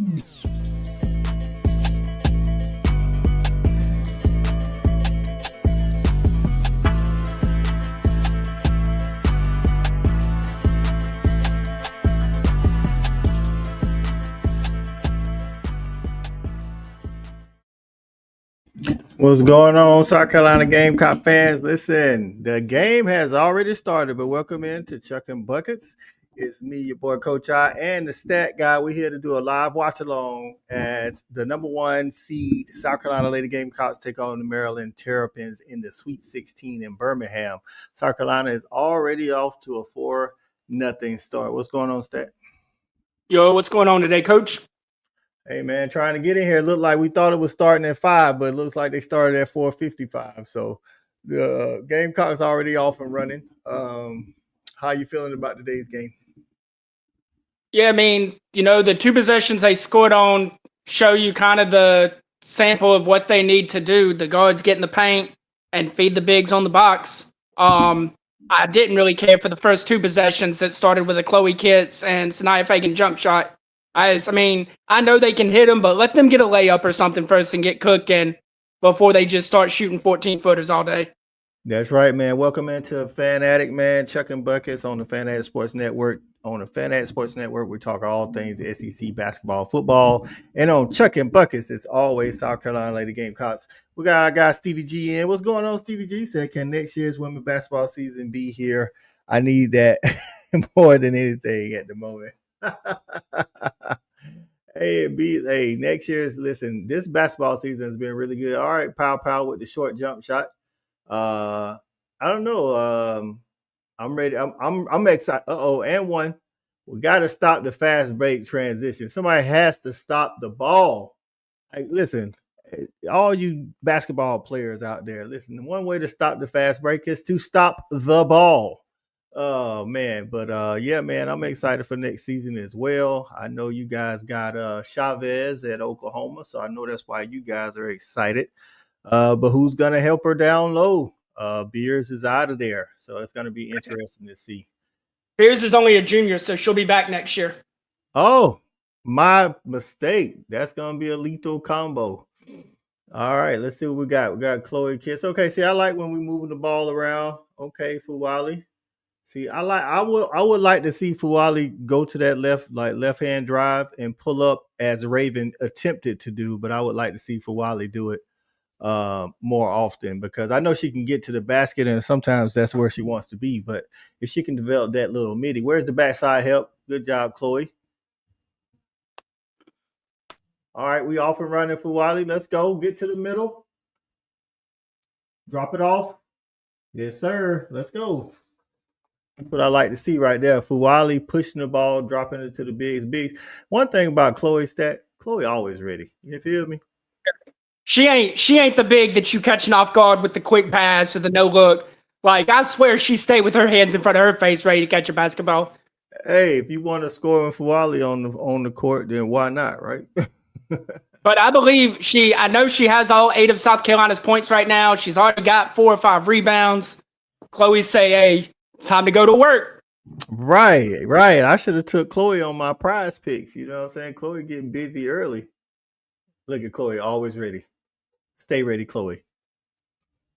What's going on, South Carolina Gamecock fans? Listen, the game has already started, but welcome into Chuckin Buckets. It's me, your boy Coach I, and the stat guy. We're here to do a live watch along as the number one seed South Carolina Lady Gamecocks take on the Maryland Terrapins in the Sweet 16 in Birmingham. South Carolina is already off to a 4-0 start. What's going on, stat? Yo, what's going on today, Coach? Hey man, trying to get in here. It looked like we thought it was starting at 5, but it looks like they started at 4:55. So the Gamecocks already off and running. How you feeling about today's game? Yeah, I mean, the two possessions they scored on show you kind of the sample of what they need to do. The guards get in the paint and feed the bigs on the box. I didn't really care for the first two possessions that started with a Chloe Kitts and Sanaya Fagan jump shot. I know they can hit them, but let them get a layup or something first and get cooking before they just start shooting 14-footers all day. That's right, man. Welcome into Fan Addict, man. Chuckin Buckets on the Fan Addict Sports Network. On the Fan Addict Sports Network, we talk all things SEC basketball, football, and on Chuckin Buckets, it's always South Carolina Lady Gamecocks. We got our guy Stevie G in. What's going on, Stevie G? Said, can next year's women's basketball season be here? I need that more than anything at the moment. Hey, next year's, listen, this basketball season has been really good. All right, pow with the short jump shot. I don't know. I'm ready. I'm excited. And one. We got to stop the fast break transition. Somebody has to stop the ball. Like, listen, all you basketball players out there, listen, the one way to stop the fast break is to stop the ball. Oh man, but yeah, man, I'm excited for next season as well. I know you guys got Chavez at Oklahoma, so I know that's why you guys are excited. But who's gonna help her down low? Beers is out of there, so it's gonna be interesting to see. Beers is only a junior, so she'll be back next year. Oh, my mistake. That's gonna be a lethal combo. All right, let's see what we got. We got Chloe Kitts. Okay, see, I like when we moving the ball around. Okay, Fuwali. See, I would like to see Fuwali go to that left hand drive and pull up as Raven attempted to do, but I would like to see Fuwali do it more often because I know she can get to the basket and sometimes that's where she wants to be. But if she can develop that little midi, where's the backside help? Good job, Chloe. All right, we off and running Fuwali. Let's go. Get to the middle. Drop it off. Yes, sir. Let's go. That's what I like to see right there. Fuwali pushing the ball, dropping it to the bigs. One thing about Chloe's stat, Chloe always ready. You feel me? She ain't the big that you catching off guard with the quick pass or the no look. Like, I swear she stayed with her hands in front of her face ready to catch a basketball. Hey, if you want to score in Fuwali on the court, then why not, right? But I believe I know she has all 8 of South Carolina's points right now. She's already got 4 or 5 rebounds. Chloe say, hey, it's time to go to work. Right. I should have took Chloe on my prize picks. You know what I'm saying? Chloe getting busy early. Look at Chloe, always ready. Stay ready, Chloe.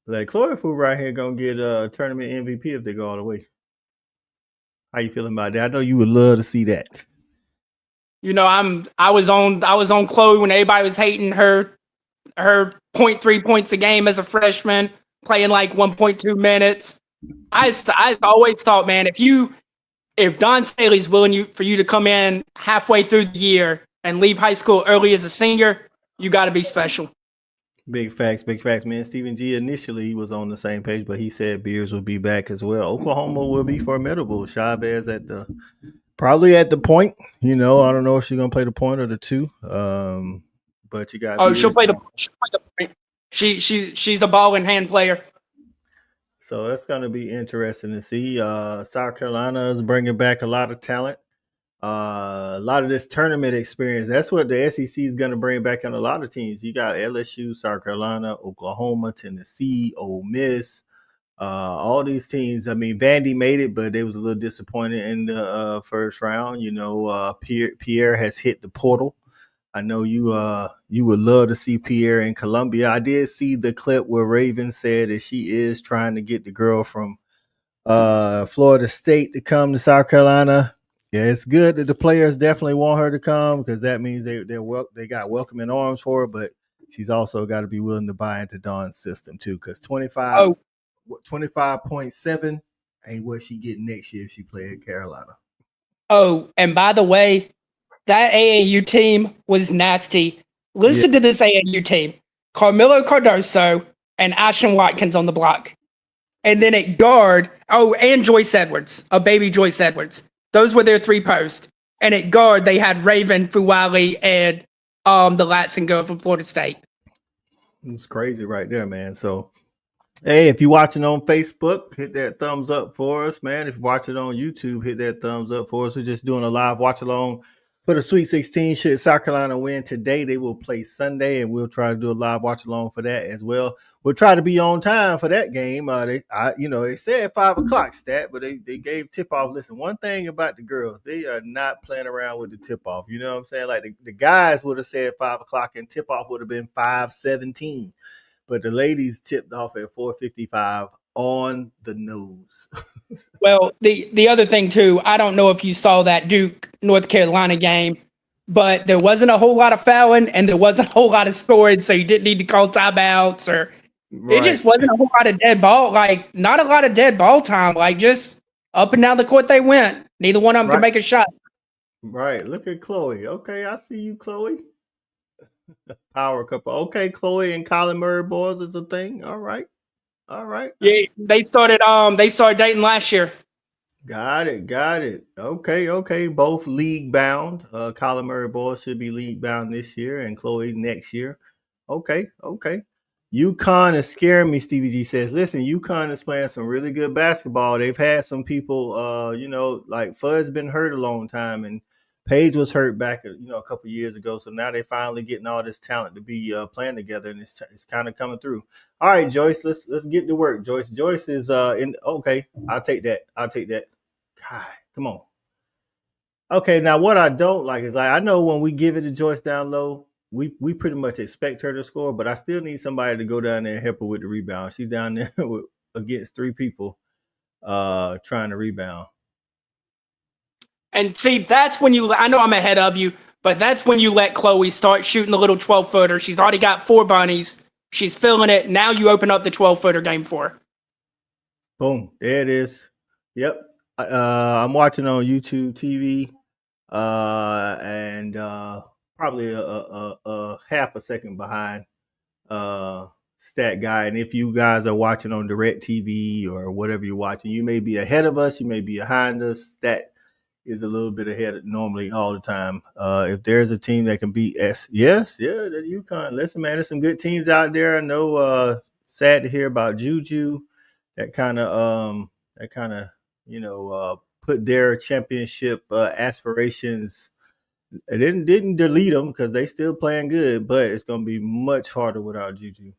Like Chloe Food right here gonna get a tournament MVP if they go all the way. How you feeling about that? I know you would love to see that. You know, I was on Chloe when everybody was hating her 0.3 points a game as a freshman, playing like 1.2 minutes. I always thought, man, if Don Staley's willing for you to come in halfway through the year and leave high school early as a senior, you got to be special. Big facts, man. Stephen G initially was on the same page, but he said Beers will be back as well. Oklahoma will be formidable. Chavez probably at the point. You know, I don't know if she's gonna play the point or the 2. But you got. She'll play the point. She's a ball in hand player. So that's going to be interesting to see. South Carolina is bringing back a lot of talent. A lot of this tournament experience. That's what the SEC is going to bring back on a lot of teams. You got LSU, South Carolina, Oklahoma, Tennessee, Ole Miss. All these teams. I mean, Vandy made it, but they was a little disappointed in the first round. You know, Pierre has hit the portal. I know you would love to see Pierre in Columbia. I did see the clip where Raven said that she is trying to get the girl from Florida State to come to South Carolina. Yeah, it's good that the players definitely want her to come because that means they got welcoming arms for her, but she's also got to be willing to buy into Dawn's system too because Oh, 25.7 ain't what she getting next year if she play at Carolina. oh, and by the way, that AAU team was nasty. Yeah, Listen to this AAU team: Carmelo Cardoso and Ashton Watkins on the block, and then at guard, oh, and Joyce Edwards, a baby Joyce Edwards. Those were their three posts. And at guard, they had Raven Fuwali and the Latson girl from Florida State. it's crazy right there, man. So hey, if you're watching on Facebook, hit that thumbs up for us, man. If you're watching on YouTube, hit that thumbs up for us. We're just doing a live watch along for the Sweet 16. Should South Carolina win today, they will play Sunday, and we'll try to do a live watch along for that as well. We'll try to be on time for that game. They said 5 o'clock stat, but they gave tip off. Listen, one thing about the girls, they are not playing around with the tip off. You know what I'm saying? Like the guys would have said 5 o'clock, and tip off would have been 5:17. But the ladies tipped off at 4:55 on the nose. Well, the other thing too, I don't know if you saw that Duke North Carolina game, but there wasn't a whole lot of fouling and there wasn't a whole lot of scoring, so you didn't need to call timeouts or it Right, just wasn't a whole lot of dead ball. Like not a lot of dead ball time. Like just up and down the court they went. Neither one of them could right, make a shot. right. Look at Chloe. Okay, I see you, Chloe. Power couple. Okay, Chloe and Colin Murray boys is a thing. All right, all right. I Yeah, see. they started dating last year. Got it, got it. Okay, okay. Both league bound. Colin Murray boys should be league bound this year, and Chloe next year. Okay, okay. UConn is scaring me, Stevie G says. Listen, UConn is playing some really good basketball. They've had some people, like Fudd's been hurt a long time, and Paige was hurt back, a couple years ago. So now they're finally getting all this talent to be playing together, and it's kind of coming through. All right, Joyce, let's get to work. Joyce, Joyce is in. Okay, I'll take that. I'll take that. God, come on. Okay, now what I don't like is I know when we give it to Joyce down low, we pretty much expect her to score, but I still need somebody to go down there and help her with the rebound. She's down there against three people trying to rebound. And see, that's when I know I'm ahead of you, but that's when you let Chloe start shooting the little 12-footer. She's already got 4 bunnies. She's filling it. Now you open up the 12-footer game for her. Boom, there it is. Yep. I'm watching on YouTube TV, and probably a half a second behind stat guy. And if you guys are watching on direct TV or whatever you're watching, you may be ahead of us, you may be behind us. Stat is a little bit ahead normally all the time. If there's a team that can beat S, yes, yeah, the UConn. Listen, man, there's some good teams out there. I know sad to hear about Juju. That kind of put their championship aspirations. It didn't delete them because they still playing good, but it's gonna be much harder without Juju.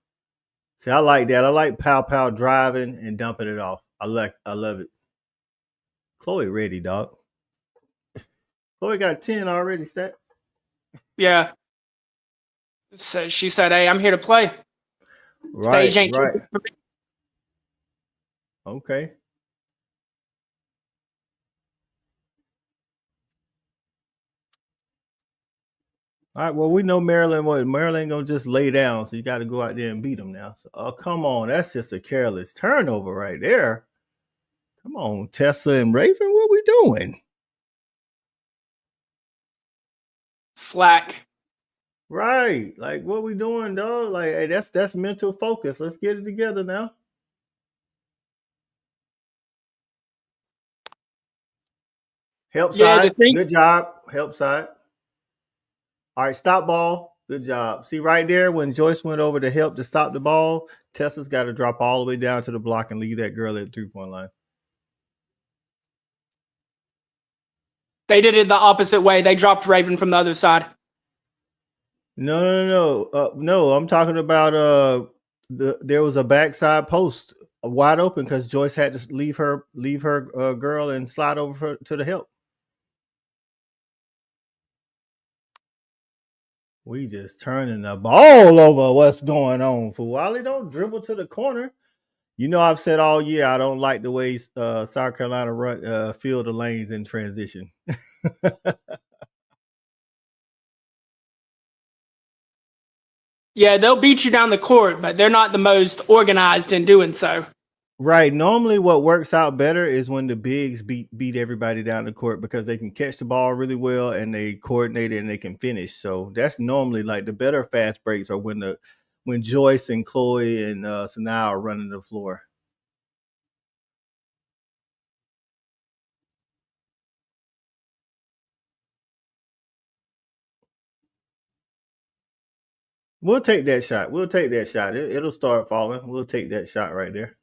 See, I like that. I like Pow driving and dumping it off. I love it. Chloe ready, dog. Chloe got 10 already, stat. Yeah. So she said, "Hey, I'm here to play. Stage Right, ain't too right. big for me." Okay. All right. Well, we know Maryland. What Maryland gonna just lay down, so you got to go out there and beat them now. So, oh, come on, that's just a careless turnover right there. Come on, Tessa and Raven, what we doing? Slack. Right, like what we doing, dog? Like, hey, that's mental focus. Let's get it together now. Help Yeah, the side, thing. good job. Help side. All right, stop ball. Good job. See right there when Joyce went over to help to stop the ball, Tessa's got to drop all the way down to the block and leave that girl at the 3-point line. They did it the opposite way. They dropped Raven from the other side. No. I'm talking about there was a backside post wide open because Joyce had to leave her girl and slide over to the help. We just turning the ball over. What's going on? Fuwali, don't dribble to the corner. You know, I've said all year I don't like the way South Carolina run fill the lanes in transition. Yeah, they'll beat you down the court, but they're not the most organized in doing so. Right. Normally, what works out better is when the bigs beat everybody down the court because they can catch the ball really well and they coordinate it and they can finish. So that's normally like the better fast breaks are when Joyce and Chloe and Sanaa are running the floor. We'll take that shot. We'll take that shot. It'll start falling. We'll take that shot right there.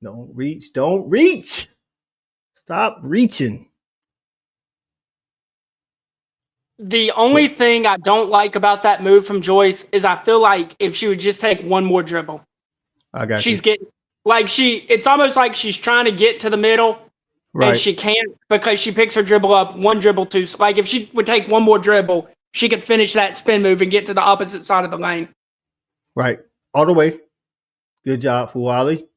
Don't reach. Don't reach. Stop reaching. The only thing I don't like about that move from Joyce is I feel like if she would just take one more dribble, I got she's you. getting like it's almost like she's trying to get to the middle and Right. she can't because she picks her dribble up one dribble too. Like if she would take one more dribble, she could finish that spin move and get to the opposite side of the lane. Right. All the way. Good job, Fuwali.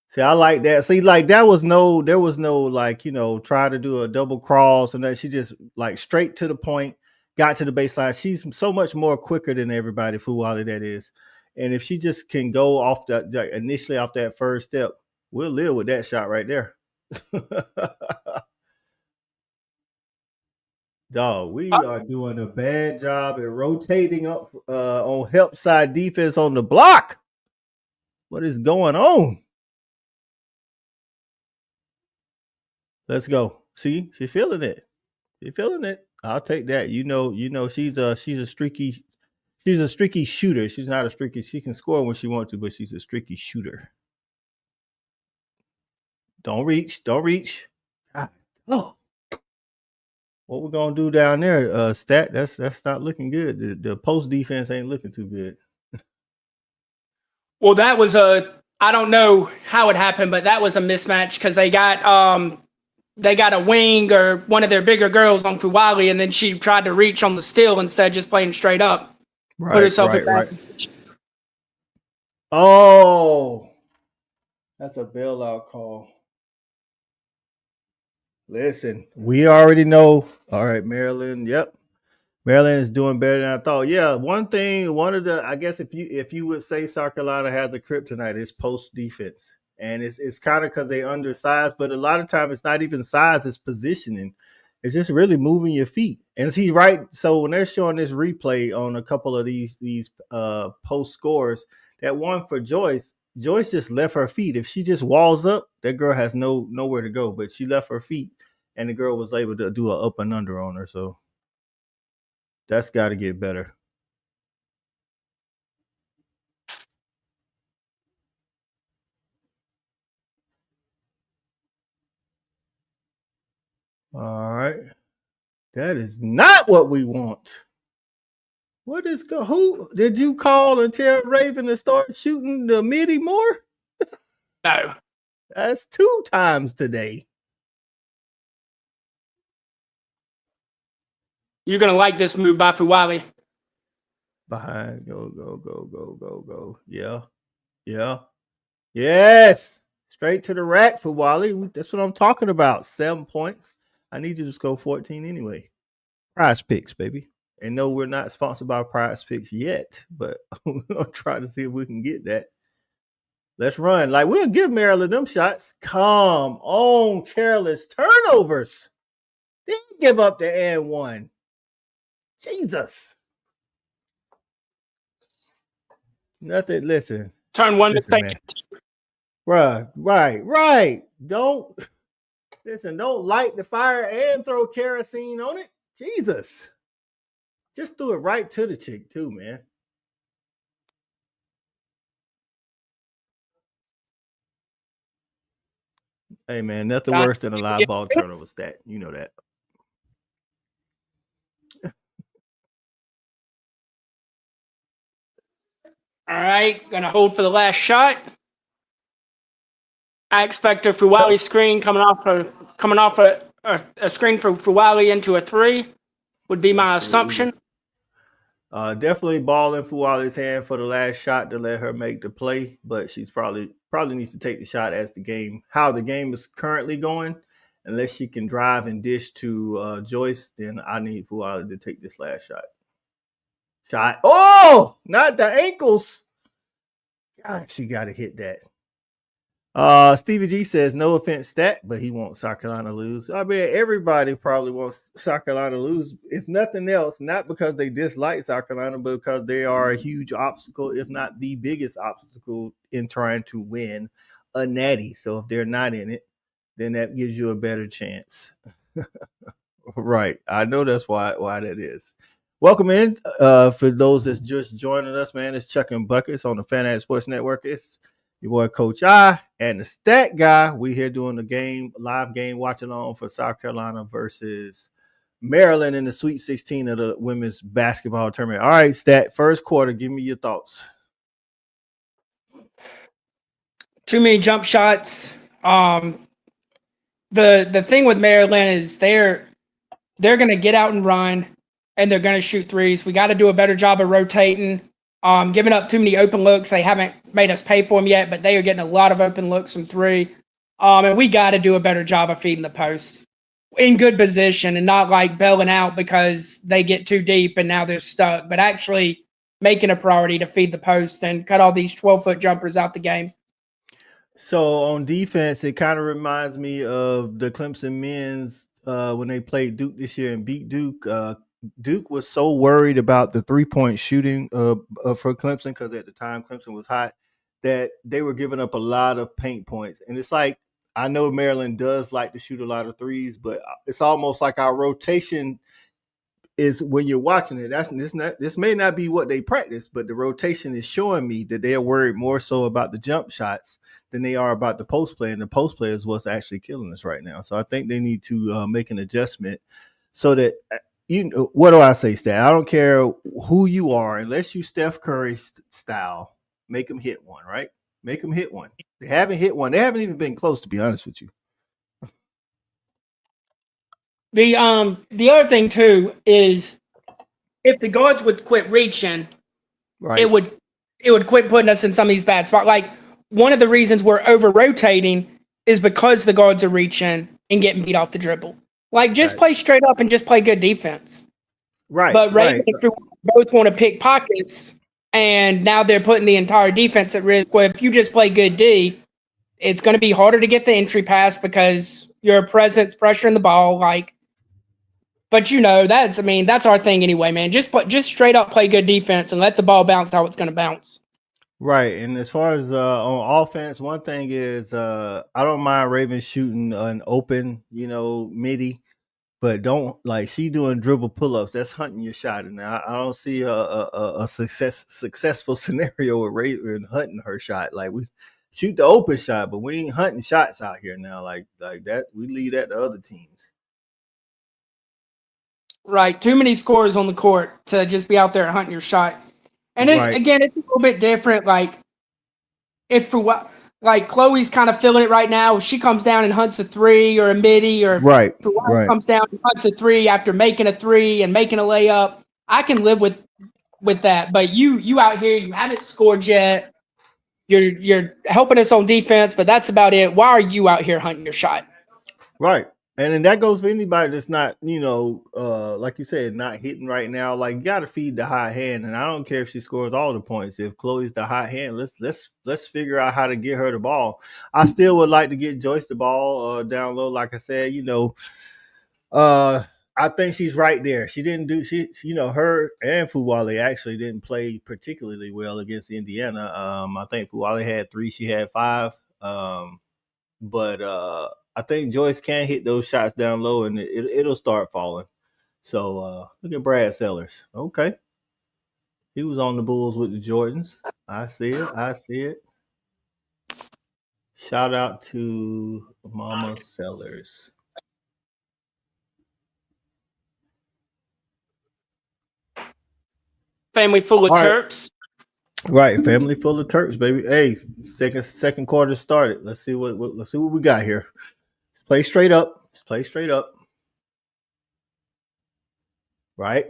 See, I like that. See, like there was no like, try to do a double cross and that she just like straight to the point, got to the baseline. She's so much more quicker than everybody, Fuwali, that is. And if she just can go off initially off that first step, we'll live with that shot right there. Dog, we are doing a bad job at rotating up on help side defense on the block. What is going on? Let's go. See, she's feeling it. She's feeling it. I'll take that. She's a streaky shooter. She's not a streaky. She can score when she wants to, but she's a streaky shooter. Don't reach. Don't reach. God. Oh. What we're gonna do down there, stat? That's not looking good. The post defense ain't looking too good. Well, that was I don't know how it happened, but that was a mismatch because they got a wing or one of their bigger girls on Fuwali, and then she tried to reach on the steal instead of just playing straight up. Put herself in bad position. Oh, that's a bailout call. Listen, we already know. All right, Maryland. Yep, Maryland is doing better than I thought. Yeah, I guess if you would say South Carolina has a kryptonite, it's post defense, and it's kind of because they undersized, but a lot of times it's not even size, it's positioning. It's just really moving your feet. And see, right. So when they're showing this replay on a couple of these post scores, that one for Joyce just left her feet. If she just walls up, that girl has nowhere to go. But she left her feet, and the girl was able to do an up and under on her. So that's got to get better. All right. That is not what we want. What is who did you call and tell Raven to start shooting the midi more? No. That's 2 times today. You're gonna like this move by Fuwali. Behind, go. Yeah. Yes. Straight to the rack for Wally. That's what I'm talking about. 7 points. I need you to score 14 anyway. Prize Picks, baby. And no, we're not sponsored by Prize Picks yet, but we're gonna try to see if we can get that. Let's run. Like, we'll give Maryland them shots. Come on, careless turnovers. They give up the and one. Jesus. Nothing. Listen. Turn one mistake. Bruh, right. Don't light the fire and throw kerosene on it. Jesus. Just threw it right to the chick, too, man. Hey, man, nothing worse than a live ball turnover stat. You know that. All right, gonna hold for the last shot. I expect a Fuwali screen coming off a screen for Fuwali into a 3 would be my assumption. Definitely ball in Fuali's hand for the last shot to let her make the play, but she's probably needs to take the shot as how the game is currently going. Unless she can drive and dish to Joyce, then I need Fuali to take this last shot. Oh, not the ankles. God, she got to hit that. Stevie G says, no offense, stat, but he wants South Carolina to lose. I mean, everybody probably wants South Carolina to lose, if nothing else, not because they dislike South Carolina, but because they are a huge obstacle, if not the biggest obstacle in trying to win a natty. So if they're not in it, then that gives you a better chance. Right. I know that's why that is. Welcome in. For those that's just joining us, man, it's Chuckin Buckets on the Fan Sports Network. It's your boy Coach I and the stat guy. We here doing the live game watching on for South Carolina versus Maryland in the Sweet 16 of the women's basketball tournament. All right, stat, first quarter, give me your thoughts. Too many jump shots. The thing with Maryland is they're going to get out and run, and they're going to shoot threes. We got to do a better job of rotating. Giving up too many open looks. They haven't made us pay for them yet, but they are getting a lot of open looks from three. And we got to do a better job of feeding the post in good position and not like bailing out because they get too deep and now they're stuck, but actually making a priority to feed the post and cut all these 12-foot jumpers out the game. So on defense, it kind of reminds me of the Clemson men's when they played Duke this year and beat Duke. Duke was so worried about the 3-point shooting for Clemson because at the time Clemson was hot that they were giving up a lot of paint points. And it's like, I know Maryland does like to shoot a lot of threes, but it's almost like our rotation is when you're watching it. This may not be what they practice, but the rotation is showing me that they are worried more so about the jump shots than they are about the post play. And the post play is what's actually killing us right now. So I think they need to make an adjustment so that what do I say, Stat? I don't care who you are, unless you Steph Curry style, make them hit one, right? Make them hit one. They haven't hit one. They haven't even been close, to be honest with you. The other thing too is if the guards would quit reaching, right, it would quit putting us in some of these bad spots. Like one of the reasons we're over rotating is because the guards are reaching and getting beat off the dribble. Like just play straight up and just play good defense. Right. But if you both want to pick pockets and now they're putting the entire defense at risk, where if you just play good D, it's going to be harder to get the entry pass because your presence pressuring the ball. But that's our thing anyway, man. Just straight up play good defense and let the ball bounce how it's going to bounce. Right. And as far as on offense, one thing is I don't mind Raven shooting an open, midi, but don't she doing dribble pull-ups. That's hunting your shot. And I don't see a successful scenario with Raven hunting her shot. Like we shoot the open shot, but we ain't hunting shots out here now. Like that, we leave that to other teams. Right. Too many scores on the court to just be out there hunting your shot. And again, it's a little bit different. Like Chloe's kind of feeling it right now. If she comes down and hunts a three or a midi, or comes down and hunts a three after making a three and making a layup, I can live with that. But you out here, you haven't scored yet. You're helping us on defense, but that's about it. Why are you out here hunting your shot? Right. And then that goes for anybody that's not, like you said, not hitting right now. Like you got to feed the hot hand, and I don't care if she scores all the points. If Chloe's the hot hand, let's figure out how to get her the ball. I still would like to get Joyce the ball down low. Like I said, I think she's right there. She didn't do her and Fuwale actually didn't play particularly well against Indiana. I think Fuwale had 3, she had 5. But I think Joyce can hit those shots down low and it'll start falling. So look at Brad Sellers. Okay. He was on the Bulls with the Jordans. I see it. Shout out to Mama Sellers. Family full of Terps. Right, family full of Terps, baby. Hey, second quarter started. Let's see what we got here. Let's play straight up. Right.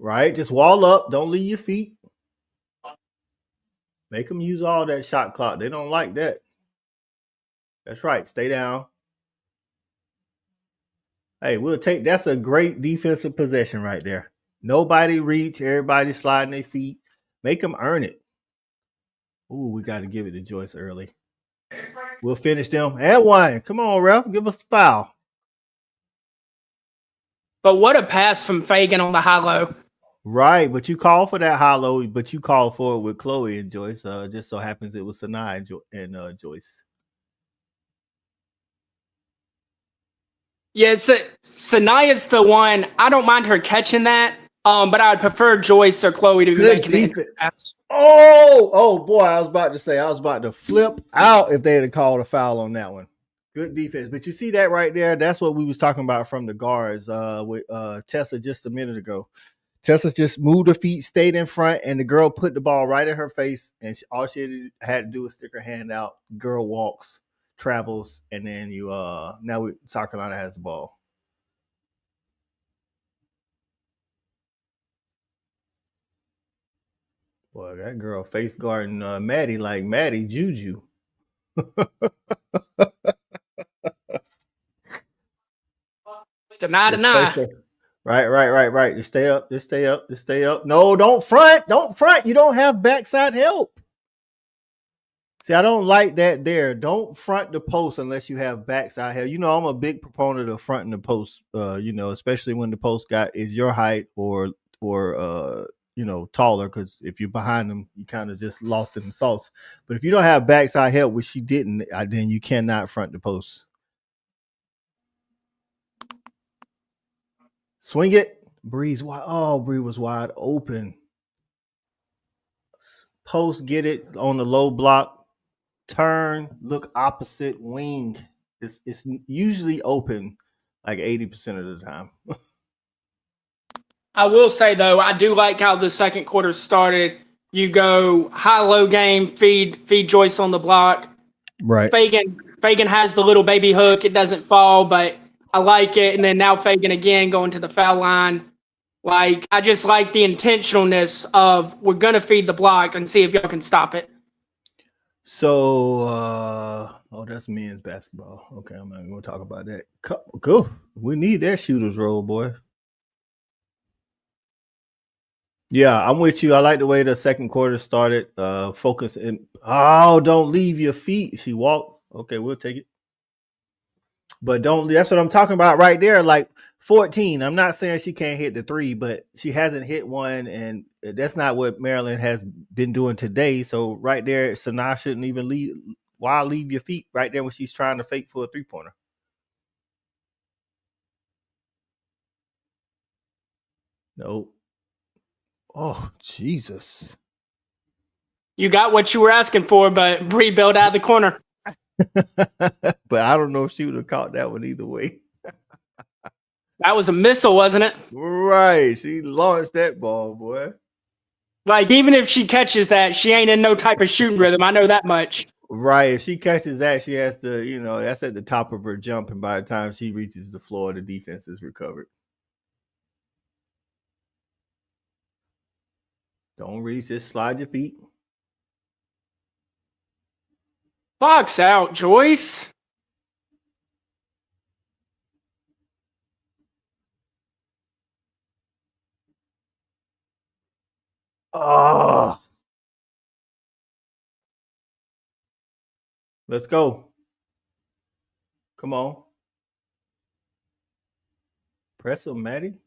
Right? Just wall up. Don't leave your feet. Make them use all that shot clock. They don't like that. That's right. Stay down. Hey, we'll take that's a great defensive possession right there. Nobody reach, everybody sliding their feet. Make them earn it. Ooh, we got to give it to Joyce early. We'll finish them. And one. Come on, ref. Give us the foul. But what a pass from Fagan on the high low. Right, but you call for that hollow, but you call for it with Chloe and Joyce. Just so happens it was Sanaa and Joyce. Yeah, Sanaya's the one. I don't mind her catching that, but I would prefer Joyce or Chloe to be making the pass. Oh boy, I was about to flip out if they had called a foul on that one. Good defense, but you see that right there? That's what we was talking about from the guards with Tessa just a minute ago. Tessa just moved her feet, stayed in front, and the girl put the ball right in her face, and all she had to do was stick her hand out. Girl walks, travels, and then now South Carolina has the ball. Boy, that girl face guarding Maddie like Maddie Juju. Deny. Right. Just stay up. No, don't front. You don't have backside help. See, I don't like that there. Don't front the post unless you have backside help. I'm a big proponent of fronting the post, especially when the post guy is your height or taller, because if you're behind them, you kind of just lost in the sauce. But if you don't have backside help, which she didn't, then you cannot front the post. Swing it. Bree's wide. Oh, Bree was wide open. Post, get it on the low block. Turn, look opposite wing. It's usually open like 80% of the time. I will say, though, I do like how the second quarter started. You go high-low game, feed Joyce on the block. Right. Fagan has the little baby hook. It doesn't fall, but I like it. And then now Fagan again going to the foul line. Like, I just like the intentionalness of we're going to feed the block and see if y'all can stop it. So, that's men's basketball. Okay, I'm not going to talk about that. Cool. We need that shooter's role, boy. Yeah, I'm with you. I like the way the second quarter started. Focus and don't leave your feet. She walked. Okay, we'll take it. But that's what I'm talking about right there. Like 14. I'm not saying she can't hit the three, but she hasn't hit one, and that's not what Maryland has been doing today. So right there, Sanaa shouldn't even leave. Why leave your feet right there when she's trying to fake for a 3-pointer? Nope. Oh, Jesus. You got what you were asking for, but Bree bailed out of the corner. But I don't know if she would have caught that one either way. That was a missile, wasn't it? Right. She launched that ball, boy. Like, even if she catches that, she ain't in no type of shooting rhythm. I know that much. Right. If she catches that, she has to, that's at the top of her jump. And by the time she reaches the floor, the defense is recovered. Don't reach, just slide your feet. Box out, Joyce. Oh. Let's go. Come on. Press him, Maddie.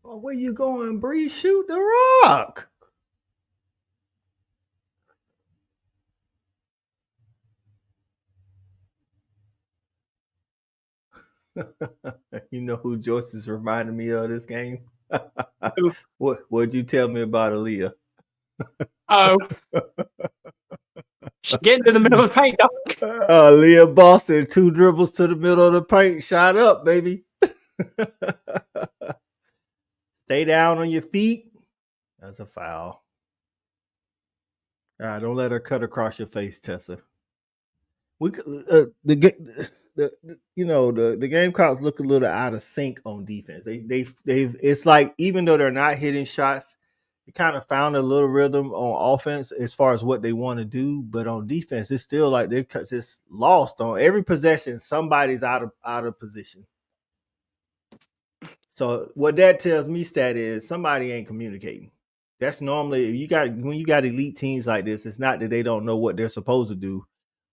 Oh, where you going, Bree? Shoot the rock. You know who Joyce is reminding me of this game? What'd you tell me about Aaliyah? Oh. She's getting to the middle of the paint, dog. Leah Boston, 2 dribbles to the middle of the paint. Shot up, baby. Stay down on your feet. That's a foul. All right, don't let her cut across your face, Tessa. the Gamecocks look a little out of sync on defense. They've it's like even though they're not hitting shots, they kind of found a little rhythm on offense as far as what they want to do, but on defense, it's still like they're just lost on every possession. Somebody's out of position. So what that tells me, stat is somebody ain't communicating. That's normally when you got elite teams like this. It's not that they don't know what they're supposed to do,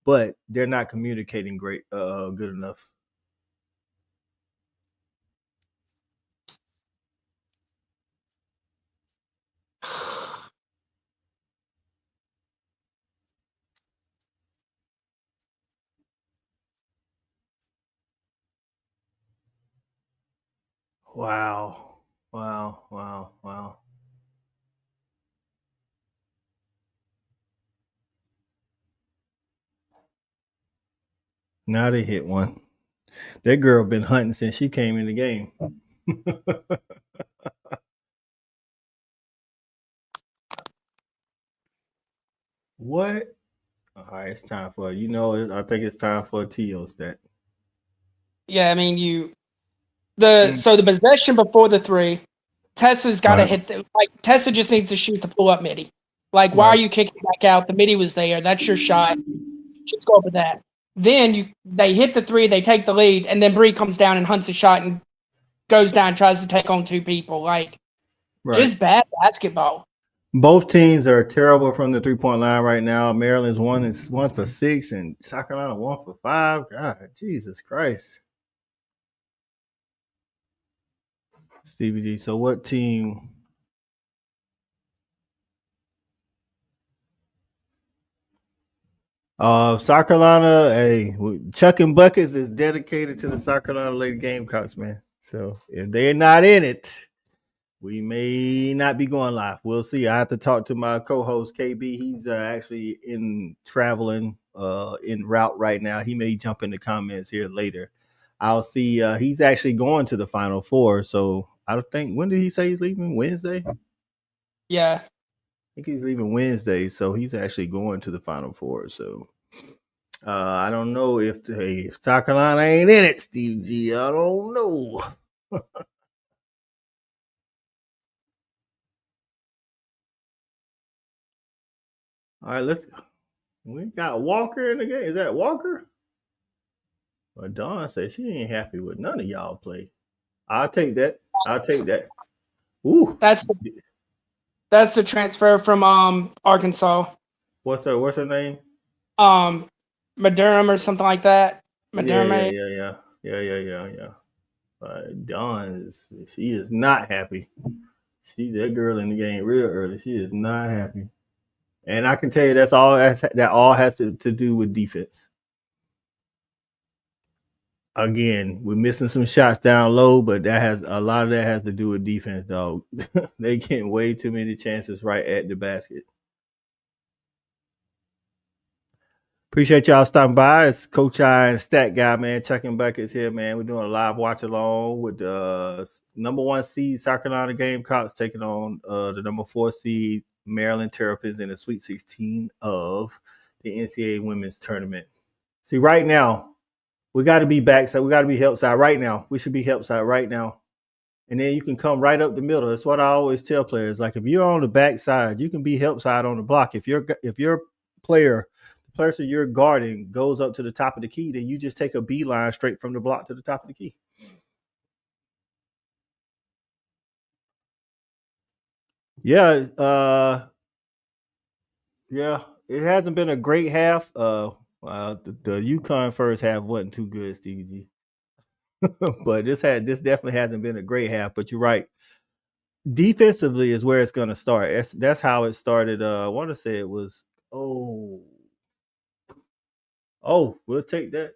but they're not communicating good enough. Wow. Wow. Wow. Wow. Now they hit one. That girl been hunting since she came in the game. What? All right, it's time for I think it's time for a TO stat. Yeah, I mean so the possession before the three, Tessa's got to hit Tessa just needs to shoot the pull up midi. Like, why are you kicking back out? The midi was there. That's your shot. Just go with that. Then they hit the three, they take the lead, and then Bree comes down and hunts a shot and goes down, tries to take on two people. Like, just bad basketball. Both teams are terrible from the 3-point line right now. Maryland's one for 6, and South Carolina 1 for 5. God, Jesus Christ, Stevie G. So what team? South Carolina. Hey, Chuckin Buckets is dedicated to the South Carolina Lady Gamecocks, man. So if they're not in it, we may not be going live. We'll see. I have to talk to my co-host KB. He's actually traveling en route right now. He may jump in the comments here later. I'll see. He's actually going to the Final Four. So I don't think. When did he say he's leaving? Wednesday. Yeah. I think he's leaving Wednesday. So he's actually going to the Final Four. So I don't know if South Carolina ain't in it, Steve G. I don't know. All right, we got Walker in the game. Is that Walker? Well, Dawn said she ain't happy with none of y'all play. I'll take that. Ooh. That's the transfer from Arkansas. What's her name? Madurum or something like that. Yeah. Dawn she is not happy. She that girl in the game real early. She is not happy. And I can tell you that all has to do with defense. Again, we're missing some shots down low, but a lot of that has to do with defense, dog. They getting way too many chances right at the basket. Appreciate y'all stopping by. It's Coach I and Stat Guy, man. Chuckin Buckets here, man. We're doing a live watch along with the number 1 seed South Carolina Gamecocks taking on the number 4 seed Maryland Terrapins in the Sweet 16 of the NCAA Women's Tournament. See, right now, we got to be backside. We got to be help side right now. We should be help side right now. And then you can come right up the middle. That's what I always tell players. Like if you're on the backside, you can be help side on the block. If your player, the person you're guarding goes up to the top of the key, then you just take a beeline straight from the block to the top of the key. Yeah, it hasn't been a great half. The UConn first half wasn't too good, Stevie G. But this definitely hasn't been a great half. But you're right. Defensively is where it's going to start. That's how it started. I want to say it was. We'll take that.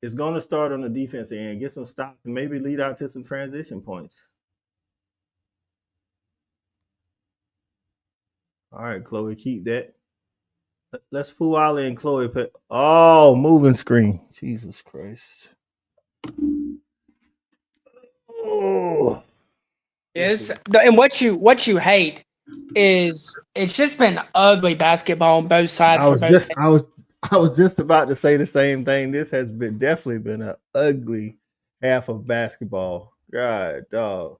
It's going to start on the defense end, get some stops, and maybe lead out to some transition points. All right, Chloe, keep that. Let's fool Ali and Chloe. Moving screen. Jesus Christ. Oh. Yes, and what you hate is it's just been ugly basketball on both sides. I was just about to say the same thing. This has been definitely been an ugly half of basketball. God, dog.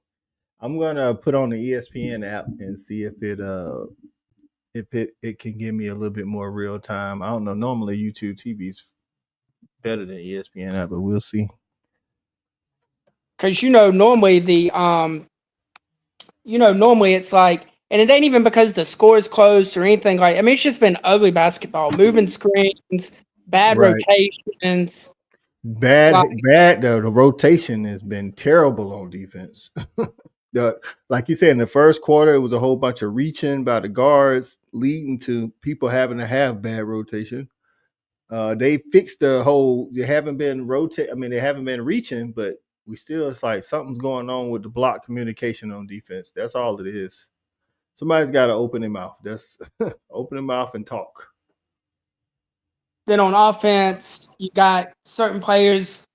I'm gonna put on the ESPN app and see if it can give me a little bit more real time. I don't know. Normally YouTube TV is better than ESPN app, but we'll see. Because normally it's like, and it ain't even because the score is close or anything like. I mean, it's just been ugly basketball, moving screens, bad Right. rotations. Bad, Like, bad. The rotation has been terrible on defense. Like you said, in the first quarter, it was a whole bunch of reaching by the guards, leading to people having to have bad rotation. They fixed the whole. They haven't been rotate. I mean, they haven't been reaching, but we still. It's like something's going on with the block communication on defense. That's all it is. Somebody's got to open their mouth. That's open their mouth and talk. then on offense, you got certain players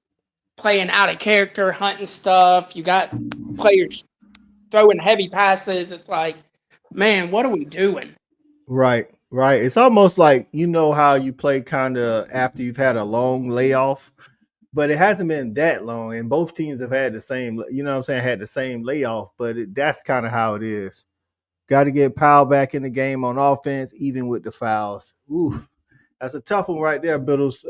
playing out of character, hunting stuff. You got players throwing heavy passes. It's like, man, what are we doing? Right, right. It's almost like how you play kind of after you've had a long layoff, but it hasn't been that long, and both teams have had the same. You know what I'm saying? Had the same layoff, but that's kind of how it is. Got to get Powell back in the game on offense, even with the fouls. Ooh, that's a tough one right there, Biddles,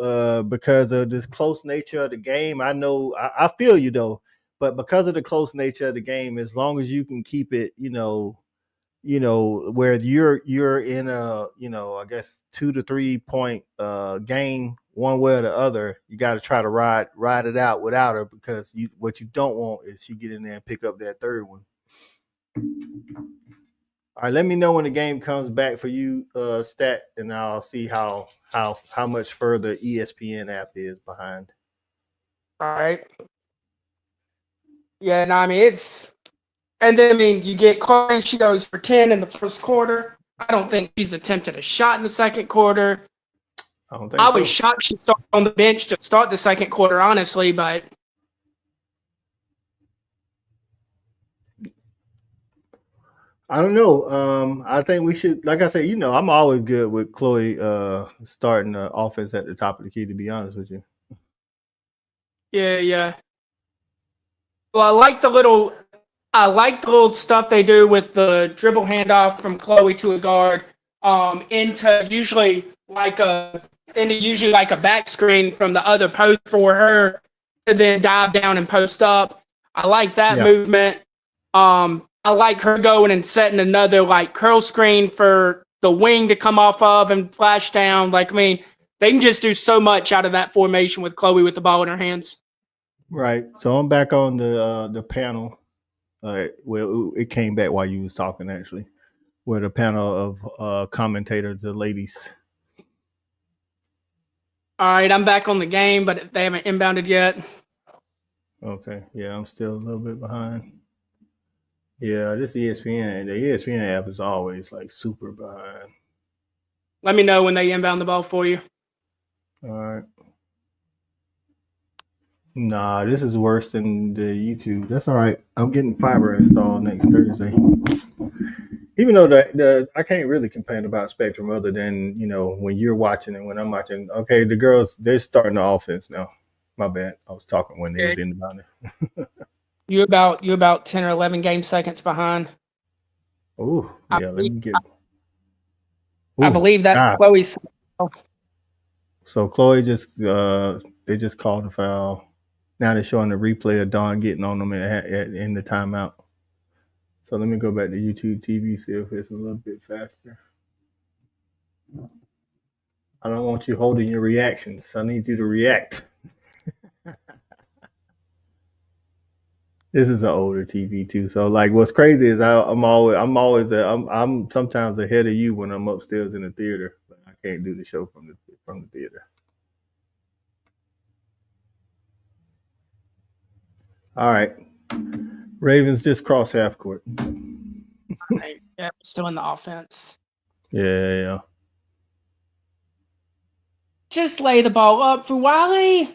because of this close nature of the game. I know, I feel you though, but because of the close nature of the game, as long as you can keep it, where you're in a, I guess 2 to 3 point game one way or the other, you got to try to ride it out without her, because what you don't want is she get in there and pick up that third one. All right, let me know when the game comes back for you, Stat, and I'll see how much further ESPN app is behind. All right. Yeah, no, I mean it's, and then I mean you get Chloe. She goes for 10 in the first quarter. I don't think she's attempted a shot in the second quarter. I don't think I so. was shocked she started on the bench to start the second quarter, honestly, but I don't know. I think we should, like I said, I'm always good with Chloe starting the offense at the top of the key, to be honest with you. yeah. Well, I like the little stuff they do with the dribble handoff from Chloe to a guard, into usually like a back screen from the other post for her to then dive down and post up. I like that Yeah. movement. I like her going and setting another like curl screen for the wing to come off of and flash down. Like, I mean, they can just do so much out of that formation with Chloe with the ball in her hands. Right. So I'm back on the panel. All right. Well, it came back while you was talking, actually, where the panel of commentators, the ladies. All right, I'm back on the game, but they haven't inbounded yet. Okay. Yeah, I'm still a little bit behind. Yeah, this ESPN, the ESPN app is always like super behind. Let me know when they inbound the ball for you. All right. Nah, this is worse than the YouTube. That's all right. I'm getting fiber installed next Thursday. Even though I can't really complain about Spectrum, other than when you're watching and when I'm watching. Okay, the girls, they're starting the offense now. My bad. I was talking when they was inbounding. You about 10 or 11 game seconds behind. Oh yeah, let me get. I Oh believe that's gosh. Chloe's. So Chloe they just called a foul. Now they're showing the replay of Dawn getting on them in the timeout. So let me go back to YouTube TV, see if it's a little bit faster. I don't want you holding your reactions. I need you to react. This is an older TV too. So like, what's crazy is I'm sometimes ahead of you when I'm upstairs in the theater, but I can't do the show from the theater. All right, Ravens just cross half court. Yeah, still in the offense. Yeah. Just lay the ball up for Wiley.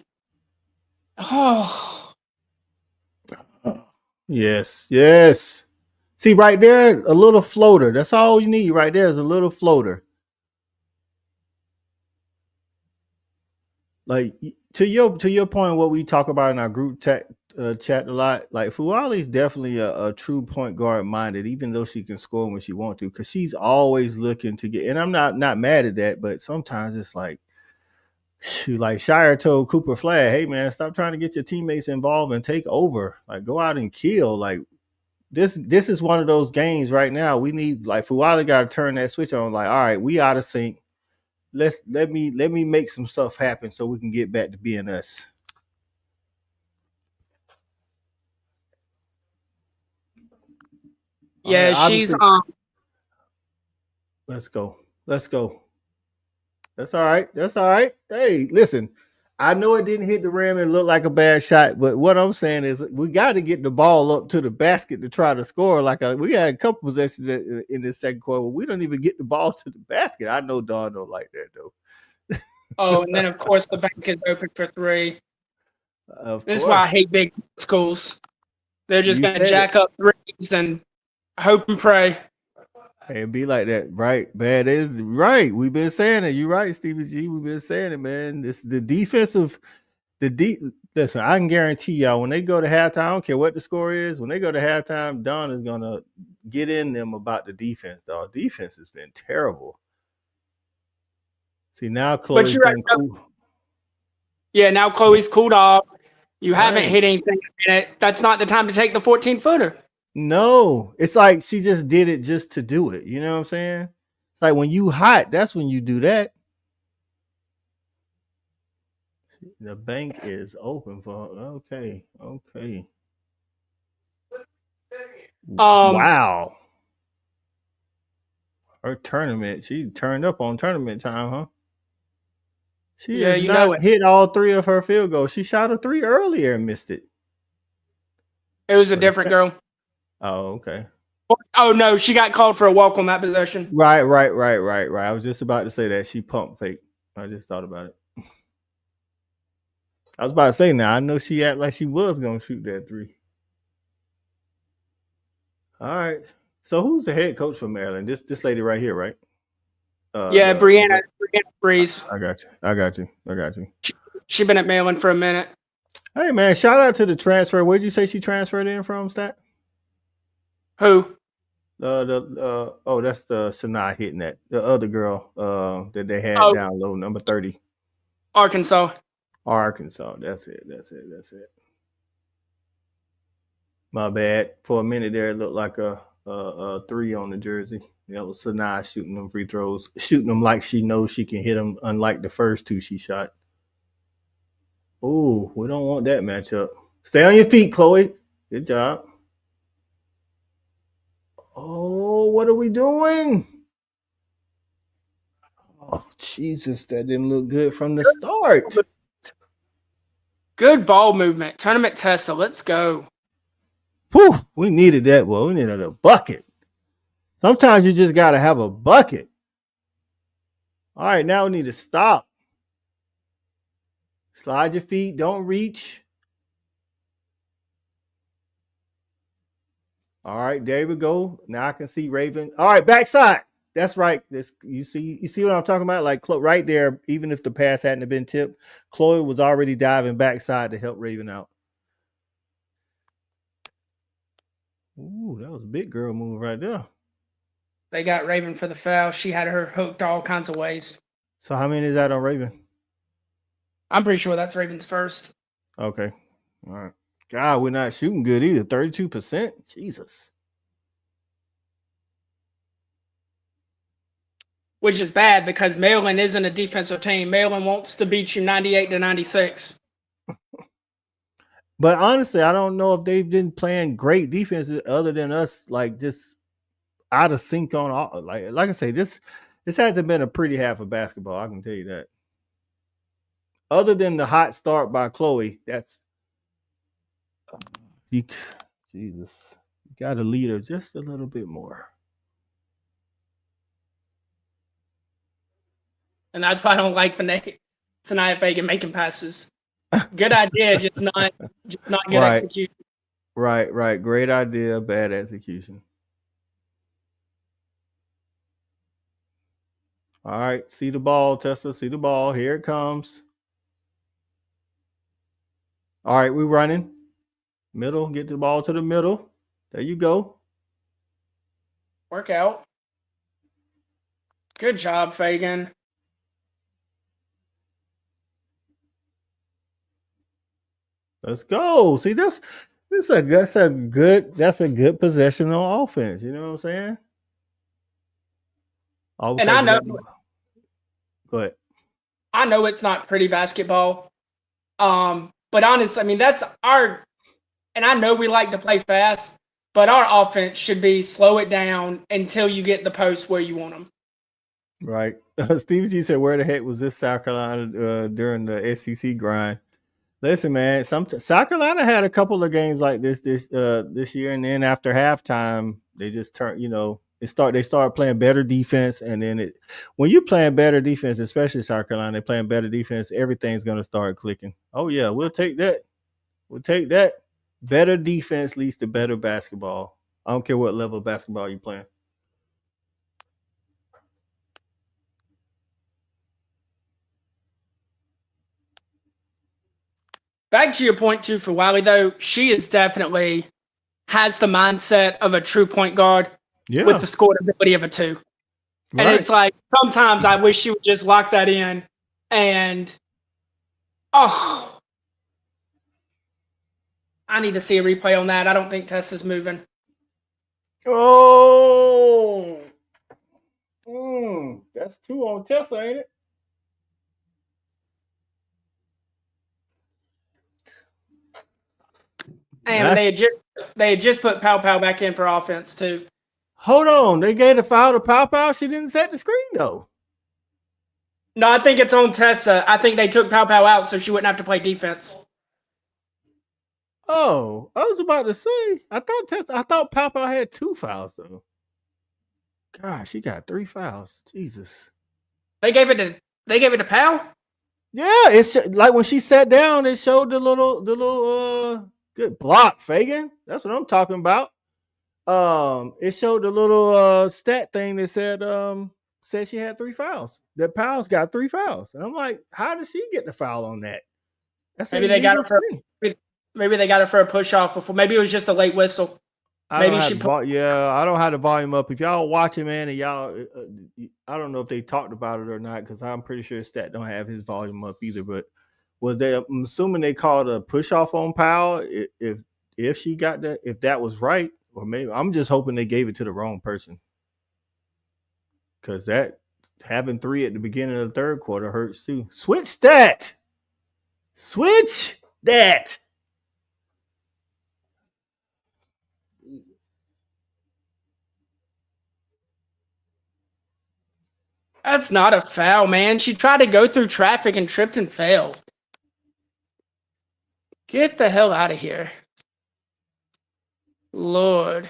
Oh. Yes. See right there, a little floater. That's all you need right there is a little floater. like to your point, what we talk about in our group chat a lot. Like Fuali's definitely a true point guard minded, even though she can score when she wants to, because she's always looking to get. And I'm not mad at that, but sometimes it's like, shoot, like Shire told Cooper Flag, "Hey man, stop trying to get your teammates involved and take over. Like go out and kill. Like this is one of those games right now. We need like Fuali got to turn that switch on. Like all right, we out of sync. Let me make some stuff happen so we can get back to being us." I mean, Yeah, she's obviously, let's go. Let's go. That's all right. That's all right. Hey, listen, I know it didn't hit the rim and look like a bad shot, but what I'm saying is we got to get the ball up to the basket to try to score. We had a couple possessions in this second quarter where we don't even get the ball to the basket. I know Don don't like that though. and then of course the bank is open for three. Of This is why I course, hate big schools. They're just you gonna said it. jack up threes and hope and pray. Hey, it be like that, right? Bad is right. We've been saying it. You're right, Stevie G. We've been saying it, man. This the defensive. The deep. Listen, I can guarantee y'all when they go to halftime. I don't care what the score is. When they go to halftime, Don is gonna get in them about the defense. Dog, defense has been terrible. See now, But Chloe's you're right. getting cool. Yeah, now Chloe's cooled off. You haven't Right? hit anything in it. That's not the time to take the 14-footer. No, it's like she just did it just to do it. You know what I'm saying? It's like when you hot, that's when you do that. The bank is open for okay, okay. Um, Wow. Her tournament, she turned up on tournament time, huh? She yeah, has you know not it. hit all three of her field goals. She shot a three earlier and missed it. It was a But different girl. oh, okay. Oh no, she got called for a walk on that possession. Right. I was just about to say that. She pump fake. I just thought about it. I was about to say now, I know she act like she was gonna shoot that three. All right. So who's the head coach for Maryland? This lady right here, right? Yeah, The Brianna Breeze. I got you. She been at Maryland for a minute. Hey man, shout out to the transfer. Where'd you say she transferred in from, Stat? Who? That's the Sanaa hitting that. The other girl that they had Oh, down low, number 30. Arkansas. Arkansas. That's it. My bad. For a minute there, it looked like a three on the jersey. That was Sanaa shooting them free throws, shooting them like she knows she can hit them, unlike the first two she shot. Oh, we don't want that matchup. Stay on your feet, Chloe. Good job. Oh, what are we doing? Oh, Jesus, that didn't look good from the start. Good ball movement. Tournament Tessa. Let's go. Whew, we needed that. Well, we needed a bucket. Sometimes you just got to have a bucket. All right, now we need to stop. Slide your feet. Don't reach. All right, there we go. Now I can see Raven. All right, backside. That's right. You see what I'm talking about? Like right there, even if the pass hadn't been tipped, Chloe was already diving backside to help Raven out. Ooh, that was a big girl move right there. They got Raven for the foul. She had her hooked all kinds of ways. So how many is that on Raven? I'm pretty sure that's Raven's first. Okay. All right. God, we're not shooting good either. 32%. Jesus. Which is bad because Maryland isn't a defensive team. Maryland wants to beat you 98-96. But honestly, I don't know if they've been playing great defenses other than us, like just out of sync on all. Like I say, this hasn't been a pretty half of basketball. I can tell you that. Other than the hot start by Chloe, that's you. Jesus, you got to lead her just a little bit more. And that's why I don't like Sanaya Fagan making passes. Good idea, just not good Right, execution. right. Great idea, bad execution. All right, see the ball, Tessa. See the ball. Here it comes. All right, we running. Middle, get the ball to the middle. There you go. Work out. Good job, Fagan. Let's go. See, that's a good possession on offense. You know what I'm saying? All And because you got the. Go ahead. I know it's not pretty basketball. But honestly, I mean, that's our, and I know we like to play fast, but our offense should be slow it down until you get the posts where you want them. Right. Steve G said, "Where the heck was this South Carolina during the SEC grind?" Listen, man. South Carolina had a couple of games like this year, and then after halftime, they just turned. They started playing better defense, and then when you're playing better defense, especially South Carolina, they're playing better defense. Everything's gonna start clicking. Oh yeah, we'll take that. We'll take that. Better defense leads to better basketball. I don't care what level of basketball you're playing. Back to your point too for Wiley though, she is definitely has the mindset of a true point guard with the scoring ability of a 2. And it's like sometimes I wish she would just lock that in. And I need to see a replay on that. I don't think Tessa's moving. Oh, that's 2 on Tessa, ain't it? And they had just put Pow Pow back in for offense too. Hold on, they gave the foul to Pow Pow. She didn't set the screen though. No, I think it's on Tessa. I think they took Pow Pow out so she wouldn't have to play defense. Oh, I was about to say. I thought Pow Pow had 2 fouls though. Gosh, she got 3 fouls. Jesus. They gave it to Pow? Yeah, it's like when she sat down, it showed the little good block, Fagan. That's what I'm talking about. It showed the little stat thing that said she had 3 fouls. That Powell's got 3 fouls. And I'm like, how did she get the foul on that? That's maybe they got her for a push off before. Maybe it was just a late whistle. I don't have the volume up. If y'all watching, man, and y'all, I don't know if they talked about it or not because I'm pretty sure Stat don't have his volume up either. But I'm assuming they called a push off on Powell if she got that, if that was right, or maybe I'm just hoping they gave it to the wrong person because that having 3 at the beginning of the third quarter hurts too. Switch that. That's not a foul, man. She tried to go through traffic and tripped and failed. Get the hell out of here. Lord.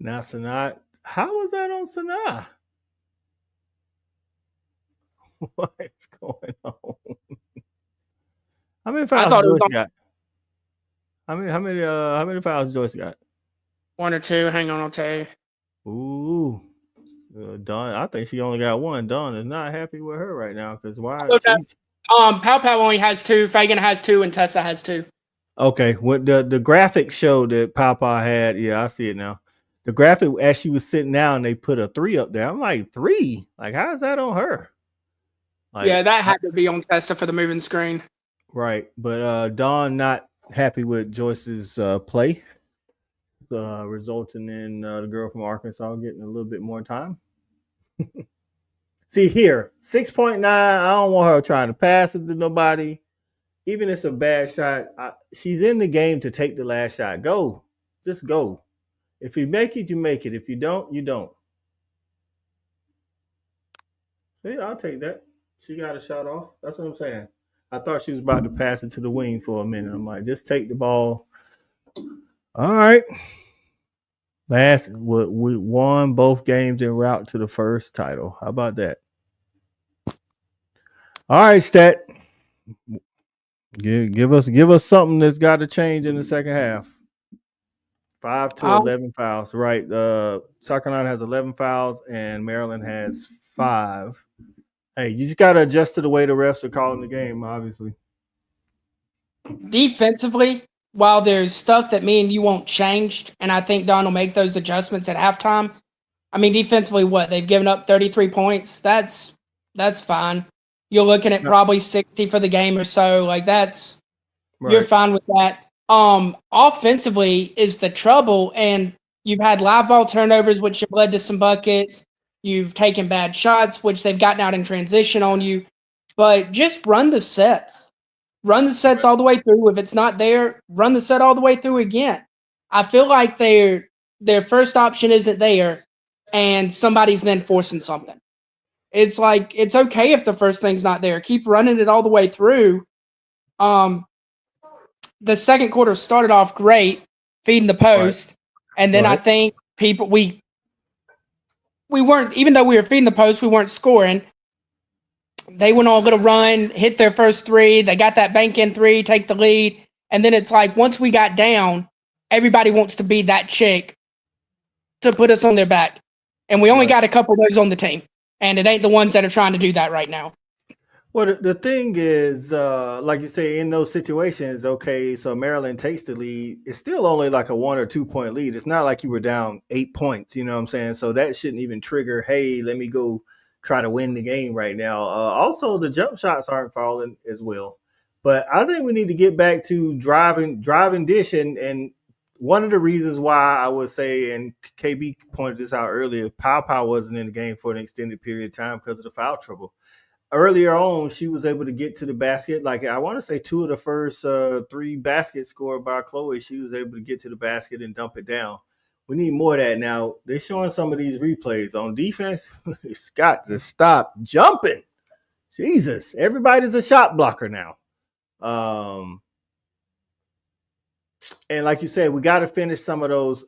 Now, Sanaa. How was that on Sanaa? What is going on? How many fouls Joyce got? How many fouls Joyce got? 1 or 2. Hang on, I'll tell you. Ooh. Dawn, I think she only got 1. Dawn is not happy with her right now because why? Pow Pow only has 2. Fagan has 2, and Tessa has 2. Okay, what the graphic showed that Pow Pow had? Yeah, I see it now. The graphic as she was sitting down, they put a 3 up there. I'm like 3. Like, how is that on her? Like, yeah, that had to be on Tessa for the moving screen. Right, but Dawn not happy with Joyce's play. Resulting in the girl from Arkansas getting a little bit more time. See here, 6.9. I don't want her trying to pass it to nobody. Even if it's a bad shot, she's in the game to take the last shot. Go. Just go. If you make it, you make it. If you don't, you don't. See, I'll take that. She got a shot off. That's what I'm saying. I thought she was about to pass it to the wing for a minute. I'm like, just take the ball. All right. We won both games en route to the first title. How about that? All right, Stat. Give us something that's got to change in the second half. 5 to 11 fouls, right? South Carolina has 11 fouls and Maryland has 5. Hey, you just got to adjust to the way the refs are calling the game, obviously. defensively, while there's stuff that me and you won't change, and I think Don will make those adjustments at halftime. I mean, defensively, what they've given up 33 points. That's fine. You're looking at No, probably 60 for the game or so. Like you're right. fine with that. Offensively is the trouble, and you've had live ball turnovers, which have led to some buckets. You've taken bad shots, which they've gotten out in transition on you. But just run the sets. Run the sets all the way through. If it's not there, run the set all the way through again. I feel like their first option isn't there, and somebody's then forcing something. It's like it's okay if the first thing's not there. Keep running it all the way through. Um, the second quarter started off great, feeding the Right. post, and then I Right. think we weren't, even though we were feeding the post, we weren't scoring. They went on a little run, hit their first three. They got that bank in three, take the lead, and then it's like once we got down, everybody wants to be that chick to put us on their back, and we only Right. got a couple of those on the team, and it ain't the ones that are trying to do that right now. Well, the thing is, like you say, in those situations, okay, so Maryland takes the lead. It's still only like a 1 or 2 point lead. It's not like you were down 8 points. You know what I'm saying? So that shouldn't even trigger. Hey, let me go try to win the game right now. Also, the jump shots aren't falling as well. But I think we need to get back to driving dish, and one of the reasons why I would say, and KB pointed this out earlier, Pow wasn't in the game for an extended period of time because of the foul trouble. Earlier on, she was able to get to the basket. Like I want to say, two of the first three baskets scored by Chloe, she was able to get to the basket and dump it down. We need more of that now. They're showing some of these replays on defense. It's got to stop jumping. Jesus, everybody's a shot blocker now. And like you said, we got to finish some of those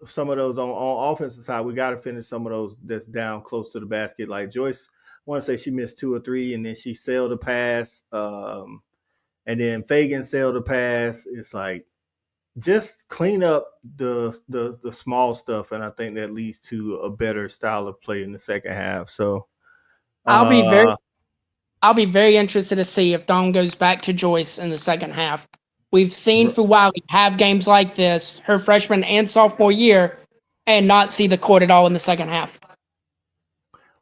on offensive side. We got to finish some of those that's down close to the basket. Like Joyce, I want to say she missed 2 or 3, and then she sailed a pass. And then Fagan sailed a pass. It's like just clean up the small stuff, and I think that leads to a better style of play in the second half. So, I'll be very uh, I'll be very interested to see if Dawn goes back to Joyce in the second half. We've seen Fuwali have games like this, her freshman and sophomore year, and not see the court at all in the second half.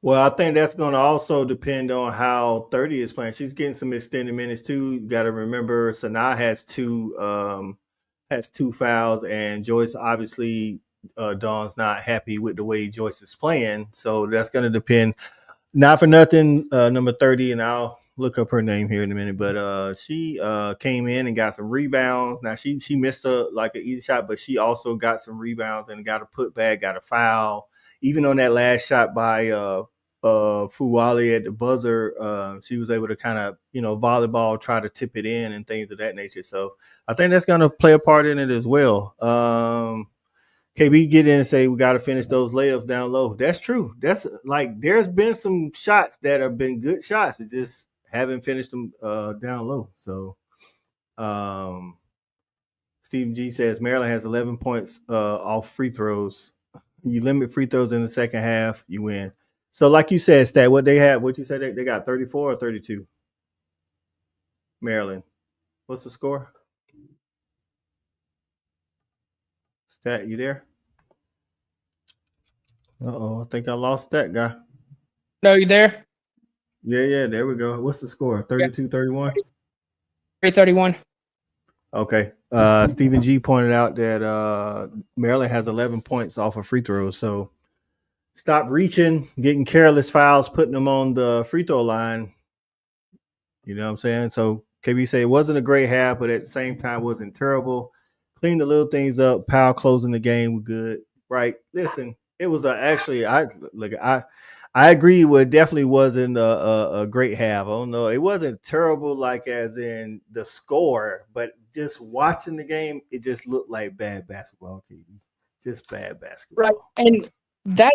well, I think that's going to also depend on how 30 is playing. She's getting some extended minutes too. You got to remember, Sanaa has two fouls, and Joyce obviously Dawn's not happy with the way Joyce is playing. So that's going to depend. Not for nothing, number 30, and I'll look up her name here in a minute. But she came in and got some rebounds. Now she missed like an easy shot, but she also got some rebounds and got a putback, got a foul. Even on that last shot by Fuwali at the buzzer, she was able to kind of volleyball, try to tip it in and things of that nature. So I think that's going to play a part in it as well. KB get in and say we got to finish those layups down low. That's true. That's like there's been some shots that have been good shots. It just haven't finished them down low. So Stephen G says Maryland has 11 points off free throws. You limit free throws in the second half, you win. So like you said, Stat, what you said they got 34 or 32? Maryland. What's the score? Stat, you there? I think I lost that guy. No, you there? Yeah, there we go. What's the score? 32-31? 331. Okay. Stephen G pointed out that Maryland has 11 points off of free throws. So stop reaching, getting careless fouls, putting them on the free throw line. You know what I'm saying? So KB say it wasn't a great half, but at the same time wasn't terrible. Clean the little things up. Powell closing the game was good. Right. Listen, it was actually I agree. It definitely wasn't a great half. I don't know. It wasn't terrible, like as in the score, but just watching the game, it just looked like bad basketball TV. Just bad basketball. Right. And that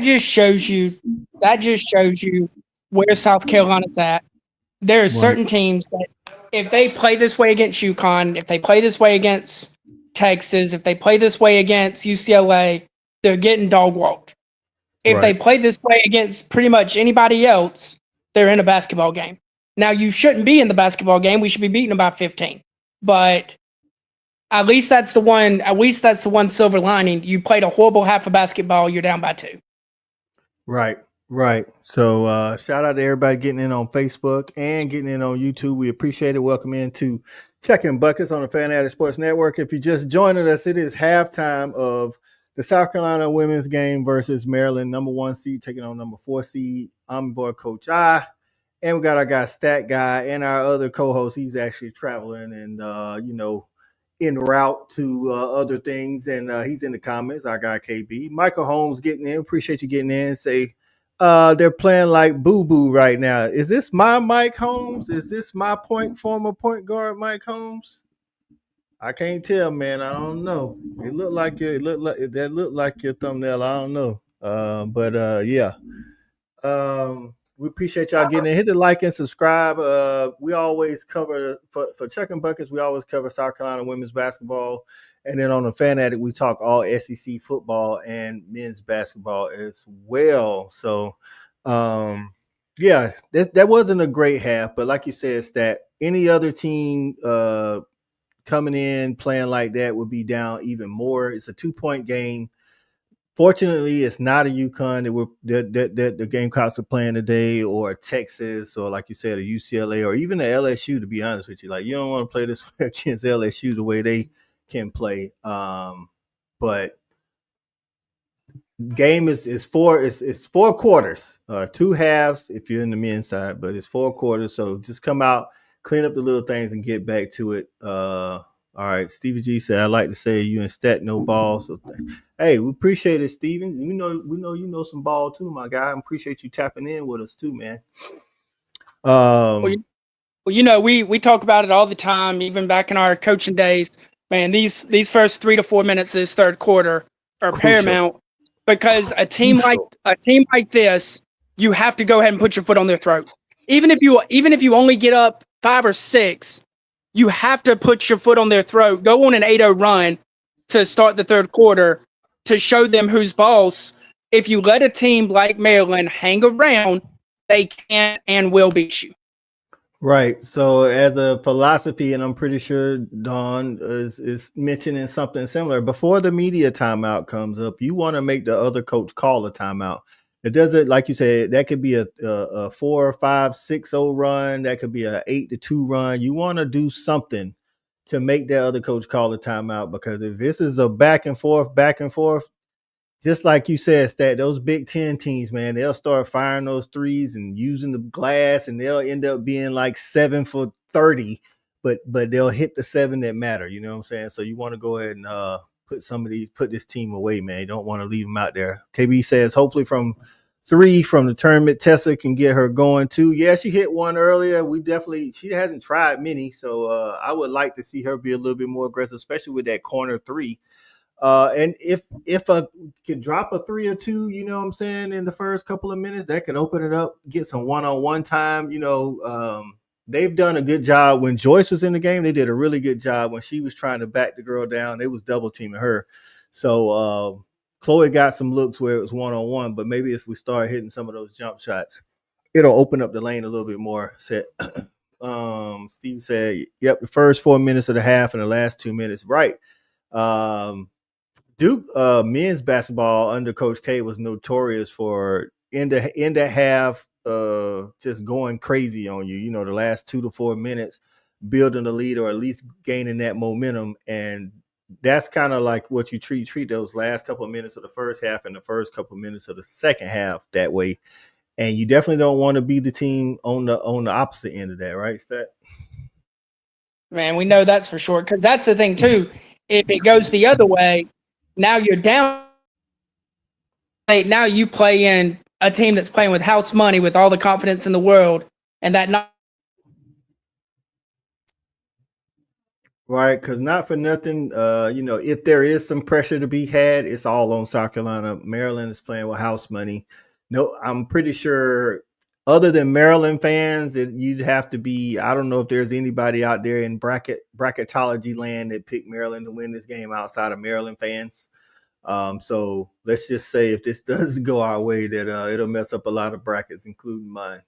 just shows you where South Carolina's at. There are Right. certain teams that if they play this way against UConn, if they play this way against Texas, if they play this way against UCLA, they're getting dog walked. If they play this way against pretty much anybody else, they're in a basketball game. Now, you shouldn't be in the basketball game. We should be beating them by 15. but at least that's the one. At least that's the one silver lining. You played a horrible half of basketball. You're down by 2. Right, right. So shout out to everybody getting in on Facebook and getting in on YouTube. We appreciate it. Welcome into Chuckin Buckets on the Fanatic Sports Network. If you're just joining us, it is halftime of the South Carolina women's game versus Maryland, number 1 seed taking on number 4 seed. I'm your boy Coach I. And we got our guy Stat Guy and our other co-host. He's actually traveling and en route to other things, and he's in the comments. Our guy KB, Michael Holmes getting in. Appreciate you getting in. Say they're playing like boo boo right now. Is this my Mike Holmes? Is this my former point guard Mike Holmes? I can't tell, man. I don't know. It looked like that looked like your thumbnail. I don't know. But yeah. We appreciate y'all getting in. Hit the like and subscribe. We always cover for Chuckin Buckets. We always cover South Carolina women's basketball, and then on the Fanatic we talk all SEC football and men's basketball as well. So, yeah, that wasn't a great half, but like you said, Stat, any other team coming in playing like that would be down even more. It's a 2-point game. Fortunately, it's not a UConn that the Gamecocks are playing today, or Texas, or like you said, a UCLA, or even the LSU. To be honest with you, like you don't want to play this against LSU the way they can play. But game is 4 quarters, 2 halves if you're in the men's side, but it's 4 quarters. So just come out, clean up the little things, and get back to it. All right, Stevie G said, "I like to say you and Stat no ball." So, hey, we appreciate it, Steven. We know you know some ball too, my guy. I appreciate you tapping in with us too, man. Well, we talk about it all the time, even back in our coaching days. Man, these first 3 to 4 minutes of this third quarter are crucial. paramount, because a team like this, you have to go ahead and put your foot on their throat. Even if you only get up 5 or 6, you have to put your foot on their throat. Go on an 8-0 run to start the third quarter to show them who's boss. If you let a team like Maryland hang around, they can and will beat you. Right. So as a philosophy, and I'm pretty sure Don is mentioning something similar, before the media timeout comes up, you want to make the other coach call a timeout. It doesn't, like you said, that could be a 4, 5, 6-0 run. That could be a 8-2 run. You want to do something to make that other coach call a timeout, because if this is a back and forth, just like you said, Stat, those Big Ten teams, man, they'll start firing those threes and using the glass, and they'll end up being like 7 for 30, but they'll hit the 7 that matter. You know what I'm saying? So you want to go ahead and put this team away, man. You don't want to leave them out there. KB says, hopefully from 3 from the tournament, Tessa can get her going too. Yeah, she hit one earlier. She hasn't tried many, so I would like to see her be a little bit more aggressive, especially with that corner 3. And if a could drop a 3 or 2, you know what I'm saying, in the first couple of minutes, that could open it up, get some one-on-one time. They've done a good job when Joyce was in the game. They did a really good job when she was trying to back the girl down. They was double teaming her. So Chloe got some looks where it was one-on-one, but maybe if we start hitting some of those jump shots, it'll open up the lane a little bit more. Steve said, yep, the first 4 minutes of the half and the last 2 minutes. Right. Duke men's basketball under Coach K was notorious for in the half just going crazy on you. You know, the last 2 to 4 minutes building the lead, or at least gaining that momentum, and that's kind of like what you treat those last couple of minutes of the first half and the first couple of minutes of the second half that way. And you definitely don't want to be the team on the opposite end of that, right, Stat? Man, we know that's for sure, because that's the thing too. If it goes the other way, now you're down. Now you play in a team that's playing with house money, with all the confidence in the world, and that not. Right, because not for nothing, if there is some pressure to be had, it's all on South Carolina. Maryland is playing with house money. No, I'm pretty sure other than Maryland fans, you'd have to be, I don't know if there's anybody out there in bracketology land that picked Maryland to win this game outside of Maryland fans. So let's just say if this does go our way, that it'll mess up a lot of brackets, including mine.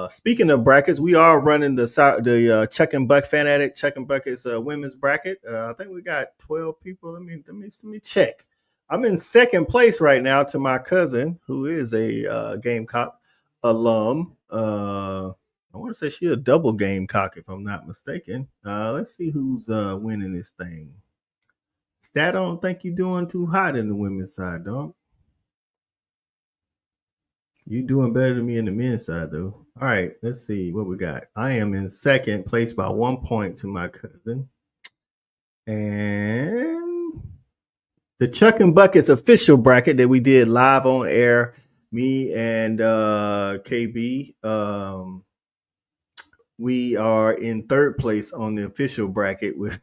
Speaking of brackets, we are running the Chuckin Buckets women's bracket. I think we got 12 people. Let me check. I'm in second place right now to my cousin, who is a Gamecock alum. I want to say she's a double Gamecock, if I'm not mistaken. Let's see who's winning this thing. Stat, I don't think you're doing too hot in the women's side, dog. You doing better than me in the men's side, though. All right, let's see what we got. I am in second place by 1 point to my cousin. And the Chuckin Buckets official bracket that we did live on air, me and KB, we are in third place on the official bracket with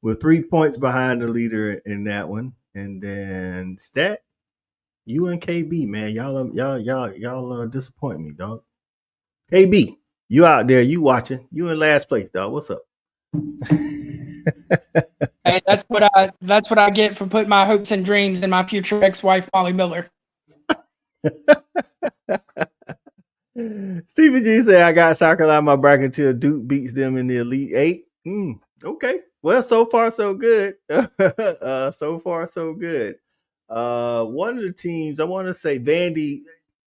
with 3 points behind the leader in that one. And then Stat, you and KB, man, y'all disappoint me, dog. KB, you out there, you watching, you in last place, dog. What's up? Hey, that's what I get for putting my hopes and dreams in my future ex-wife Molly Miller. Stevie G said I got South Carolina in my bracket until Duke beats them in the Elite Eight. Okay. Well, so far so good. So far so good. One of the teams I want to say Vandy.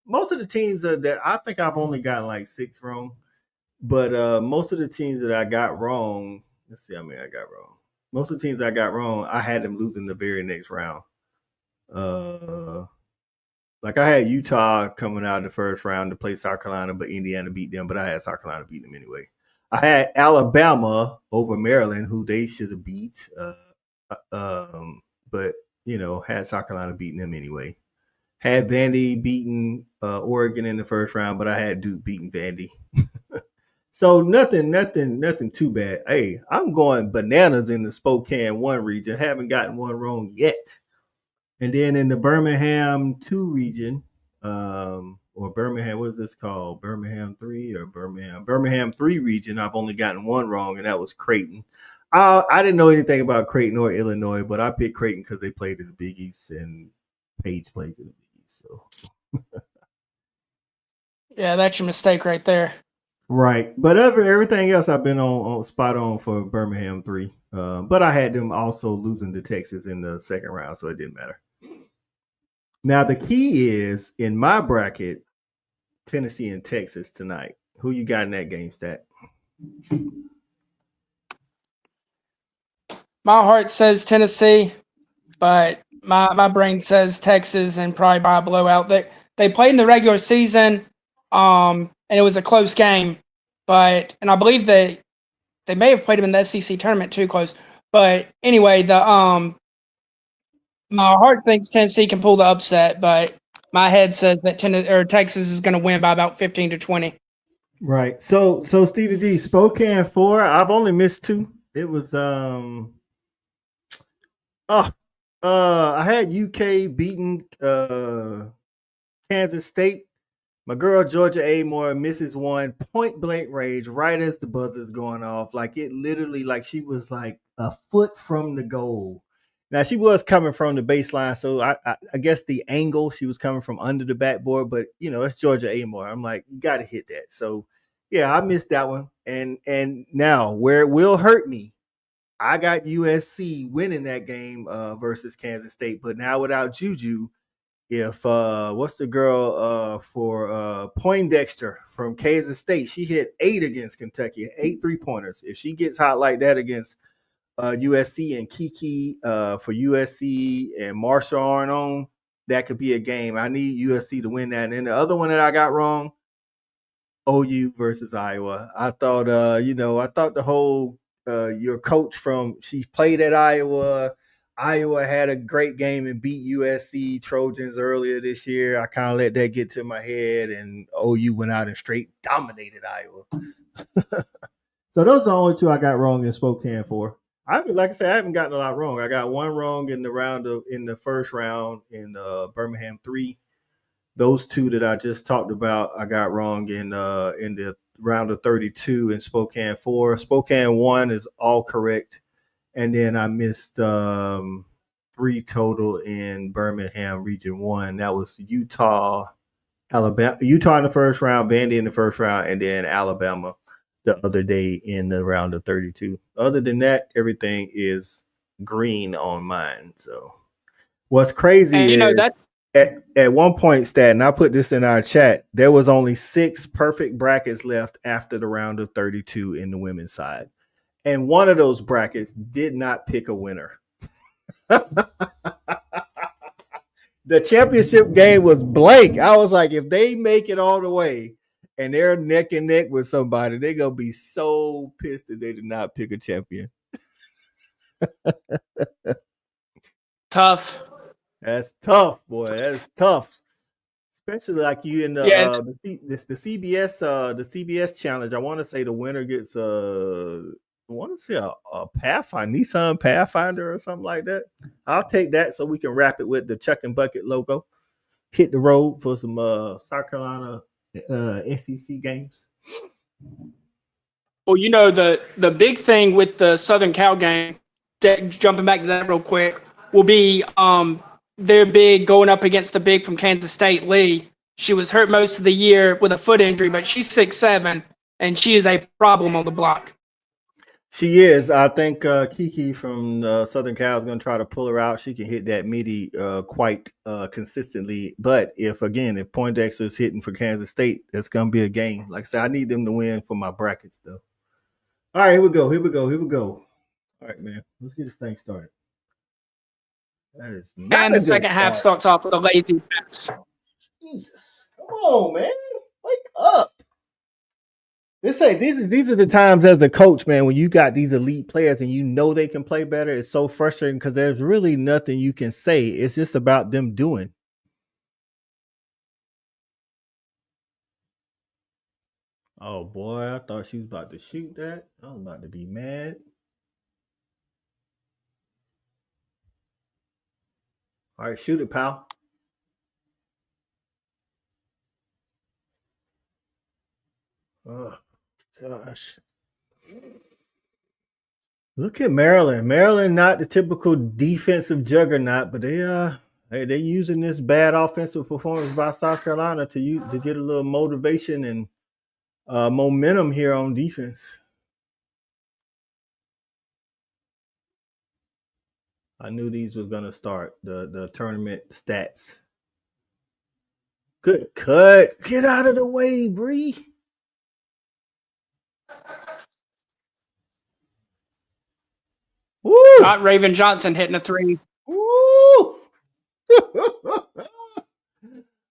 Most of the teams that I think I've only gotten like 6 wrong, but most of the teams that I got wrong. Let's see how many I got wrong. Most of the teams I got wrong, I had them losing the very next round. Like I had Utah coming out of the first round to play South Carolina, but Indiana beat them. But I had South Carolina beat them anyway. I had Alabama over Maryland, who they should have beat, but had South Carolina beating them anyway. Had Vandy beating Oregon in the first round, but I had Duke beating Vandy. So nothing too bad. Hey, I'm going bananas in the Spokane 1 region. Haven't gotten one wrong yet. And then in the Birmingham 2 region, or Birmingham, what is this called? Birmingham 3 or Birmingham 3 region, I've only gotten one wrong, and that was Creighton. I didn't know anything about Creighton or Illinois, but I picked Creighton because they played in the Big East and Page plays in the Big East. So Yeah, that's your mistake right there. right, but everything else I've been on spot on for Birmingham 3. But I had them also losing to Texas in the second round, so it didn't matter. Now the key is in my bracket, Tennessee and Texas tonight. Who you got in that game, Stat? My heart says Tennessee, but my brain says Texas and probably by a blowout. They played in the regular season, and it was a close game, and I believe they may have played them in the SEC tournament too close. But anyway, my heart thinks Tennessee can pull the upset, but my head says that Texas is going to win by about 15 to 20. Right. So Stevie G, Spokane 4. I've only missed 2. It was I had UK beating Kansas State. My girl Georgia Amore misses one point blank range right as the buzzer's going off. Like it literally, like she was like a foot from the goal. Now she was coming from the baseline, so I guess the angle she was coming from under the backboard, but it's Georgia Amore. I'm like, you got to hit that. So yeah, I missed that one. And now where it will hurt me, I got USC winning that game versus Kansas State, but now without Juju, if what's the girl for Poindexter from Kansas State? She hit 8 against Kentucky, 8 3-pointers. If she gets hot like that against USC and Kiki for USC and Marshall aren't on, that could be a game. I need USC to win that. And then the other one that I got wrong, OU versus Iowa. I thought I thought the whole your coach she played at Iowa. Iowa had a great game and beat USC Trojans earlier this year. I kind of let that get to my head, and OU went out and straight dominated Iowa. So those are the only 2 I got wrong in Spokane 4. Like I said, I haven't gotten a lot wrong. I got one wrong in the first round in Birmingham 3. Those 2 that I just talked about, I got wrong in the round of 32 in Spokane 4. Spokane 1 is all correct. And then I missed 3 total in Birmingham Region 1. That was Utah, Alabama, Utah in the first round, Vandy in the first round, and then Alabama the other day in the round of 32. Other than that, everything is green on mine. So what's crazy And is that's at one point, Stat, and I put this in our chat, there was only 6 perfect brackets left after the round of 32 in the women's side. And one of those brackets did not pick a winner. The championship game was blank. I was like, if they make it all the way and they're neck and neck with somebody, they're going to be so pissed that they did not pick a champion. tough. That's tough, boy. That's tough. Especially like you in Yeah. the CBS challenge. I want to say the winner gets I want to say a Pathfinder, Nissan Pathfinder or something like that. I'll take that so we can wrap it with the Chuckin Bucket logo. Hit the road for some South Carolina SEC games. Well, the big thing with the Southern Cal game, jumping back to that real quick, will be their big going up against the big from Kansas State, Lee. She was hurt most of the year with a foot injury, but she's 6'7", and she is a problem on the block. She is. I think Kiki from Southern Cal is going to try to pull her out. She can hit that midi quite consistently. But if Poindexter is hitting for Kansas State, that's going to be a game. Like I said, I need them to win for my brackets, though. All right, here we go. All right, man. Let's get this thing started. That is not And a the good second half start. starts off with a lazy pass. Jesus. Come on, man. Wake up. These are the times as a coach, man, when you got these elite players and you know they can play better. It's so frustrating because there's really nothing you can say. It's just about them doing. Oh boy, I thought she was about to shoot that. I was about to be mad. All right, shoot it, pal. Oh gosh. Look at Maryland. Maryland, not the typical defensive juggernaut, but they're using this bad offensive performance by South Carolina to get a little motivation and momentum here on defense. I knew these was gonna start the tournament stats. Good cut. Get out of the way, Bree. Woo! Not Raven Johnson hitting a three. Woo!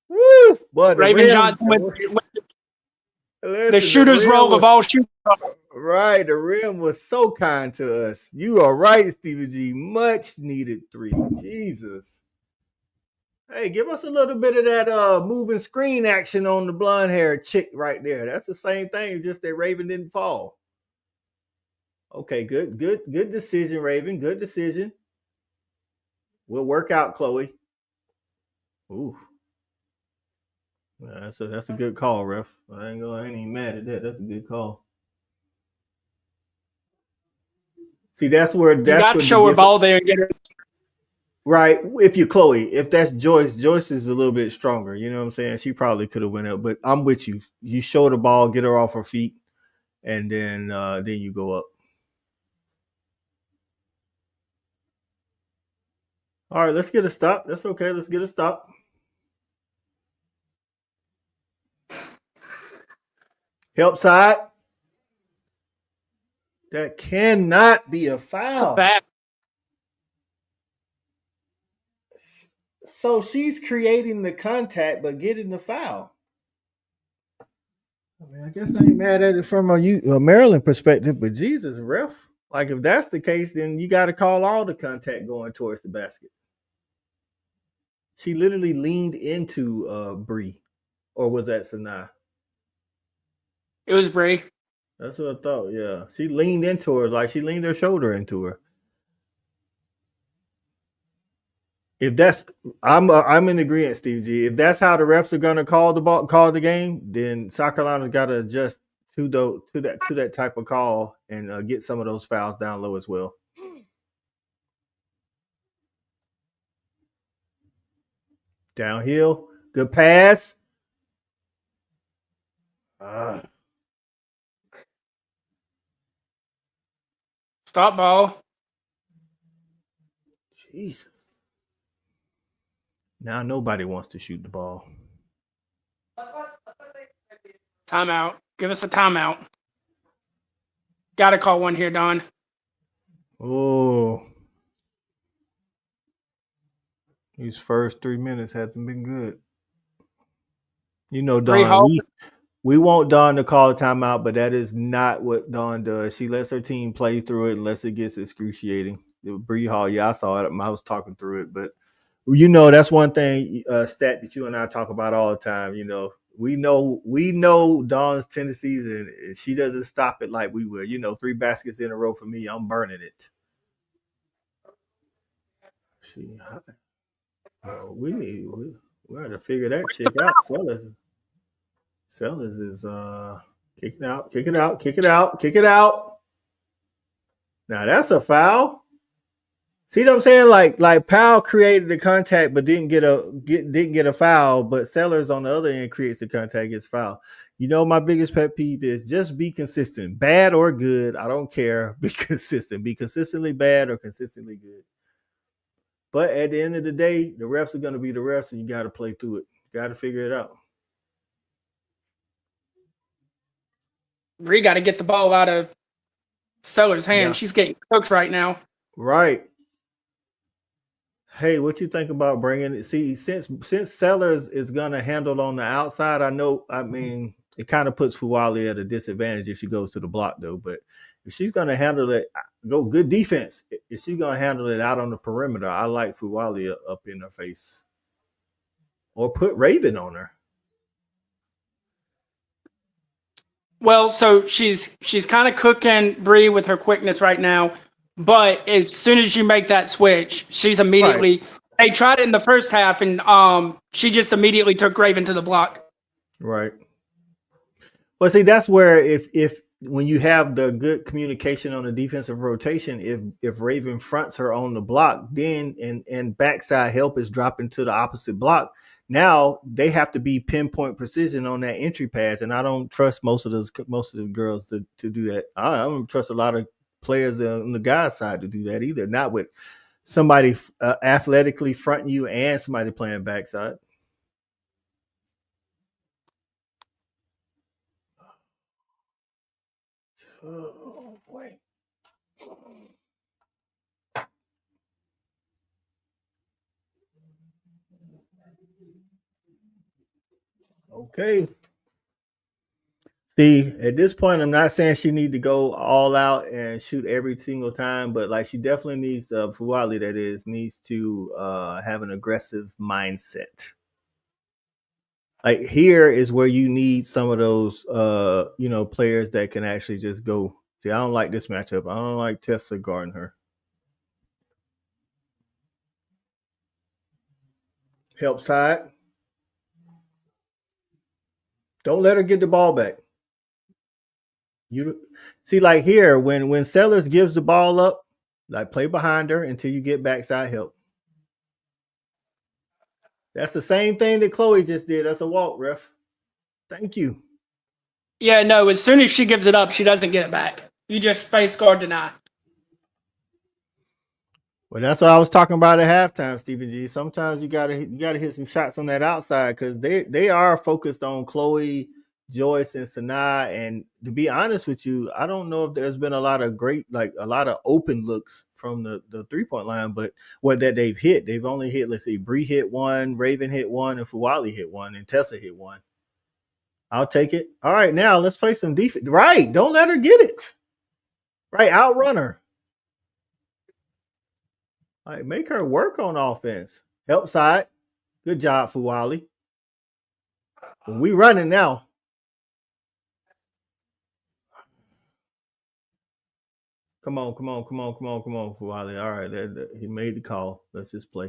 Woo! Boy, the Raven rim. Johnson with the Listen, the shooter's rim role of was all shooters. right. The rim was so kind to us. You are right, Stevie G. Much needed 3. Jesus. Hey, give us a little bit of that moving screen action on the blonde haired chick right there. That's the same thing, just that Raven didn't fall. Okay, good decision, Raven. Good decision. We'll work out, Chloe. Ooh. That's a good call, ref. I ain't even mad at that. That's a good call. See, that's where You got to the show her difference. ball there and get her. Right. If you're Chloe, if that's Joyce, Joyce is a little bit stronger. You know what I'm saying? She probably could have went up, but I'm with you. You show the ball, get her off her feet, and then you go up. All right, let's get a stop. That's okay. Let's get a stop. Help side. That cannot be a foul. Bad. So she's creating the contact but getting the foul. I mean, I guess I ain't mad at it from a Maryland perspective, but Jesus, ref. Like if that's the case, then you got to call all the contact going towards the basket. She literally leaned into Bree, or was that Sanaa? It was Bree. That's what I thought. Yeah, she leaned into her, like she leaned her shoulder into her. If that's, I'm in agreement, Steve G. If that's how the refs are gonna call the game, then South Carolina's got to adjust to that type of call and get some of those fouls down low as well. Downhill, good pass. Stop ball. Jeez. Now nobody wants to shoot the ball. Timeout. Give us a timeout. Got to call one here, Don. Oh. These first 3 minutes hasn't been good. You know, Dawn, we want Dawn to call a timeout, but that is not what Dawn does. She lets her team play through it unless it gets excruciating. Bree Hall, yeah, I saw it. I was talking through it, but you know, that's one thing stat that you and I talk about all the time. You know, we know Dawn's tendencies, and she doesn't stop it like we will. You know, 3 baskets in a row for me, I'm burning it. We got to figure that chick out. Sellers is kick it out. Now that's a foul. See what I'm saying? Like Powell created the contact but didn't get a foul, but Sellers on the other end creates the contact, gets foul. You know, my biggest pet peeve is just be consistent. Bad or good, I don't care. Be consistent. Be consistently bad or consistently good. But at the end of the day, the refs are going to be the refs, and you got to play through it. You got to figure it out. Bree got to get the ball out of Sellers' hand. Yeah. She's getting cooked right now. Right. Hey, what you think about bringing it? See, since Sellers is going to handle on the outside, I mean, it kind of puts Fuwali at a disadvantage if she goes to the block, though. But if she's going to handle it, go good defense. If she's going to handle it out on the perimeter, I like Fuwali up in her face. Or put Raven on her. Well, so she's kind of cooking Bree with her quickness right now. But as soon as you make that switch, she's immediately. Right. They tried it in the first half, and she just immediately took Raven to the block. Right. Well, see, that's where if when you have the good communication on the defensive rotation, if Raven fronts her on the block, then and backside help is dropping to the opposite block. Now they have to be pinpoint precision on that entry pass, and I don't trust most of the girls to do that. I don't trust a lot of players on the guys' side to do that either. Not with somebody athletically fronting you and somebody playing backside. Oh boy. Okay. See, at this point, I'm not saying she need to go all out and shoot every single time, but like she definitely needs to, Fuwali that is, needs to have an aggressive mindset. Like here is where you need some of those players that can actually just go. See, I don't like this matchup. I don't like Tessa guarding her. Help side. Don't let her get the ball back. You see, like here, when Sellers gives the ball up, like play behind her until you get backside help. That's the same thing that Chloe just did. That's a walk, ref. Thank you. Yeah, no, as soon as she gives it up, she doesn't get it back. You just face guard deny. Well, that's what I was talking about at halftime, Stephen G. Sometimes you gotta hit some shots on that outside because they are focused on Chloe, Joyce, and Sanaa. And to be honest with you, I don't know if there's been a lot of open looks from the 3-point line, but what that they've hit, they've only hit, let's see, Bree hit one, Raven hit one, and Fuwali hit one, and Tessa hit one. I'll take it. All right, now let's play some defense. Right, don't let her get it. Right, outrun her. All right, make her work on offense. Help side. Good job, Fuwali. Well, we running now. Come on, Fuwali. All right, he made the call. Let's just play.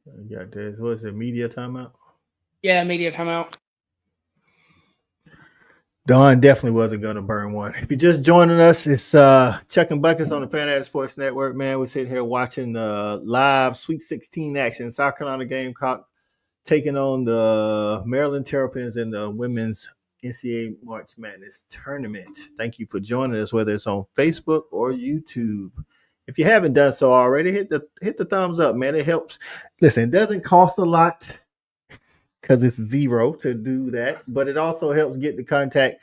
You got this. What is it? Media timeout? Yeah, media timeout. Don definitely wasn't going to burn one. If you're just joining us, it's Chuckin Buckets on the Fan Sports Network, man. We're sitting here watching live Sweet 16 action. South Carolina Gamecocks taking on the Maryland Terrapins in the women's NCAA March Madness tournament. Thank you for joining us, whether it's on Facebook or YouTube. If you haven't done so already, hit the thumbs up, man. It helps. Listen, it doesn't cost a lot because it's zero to do that, but it also helps get the content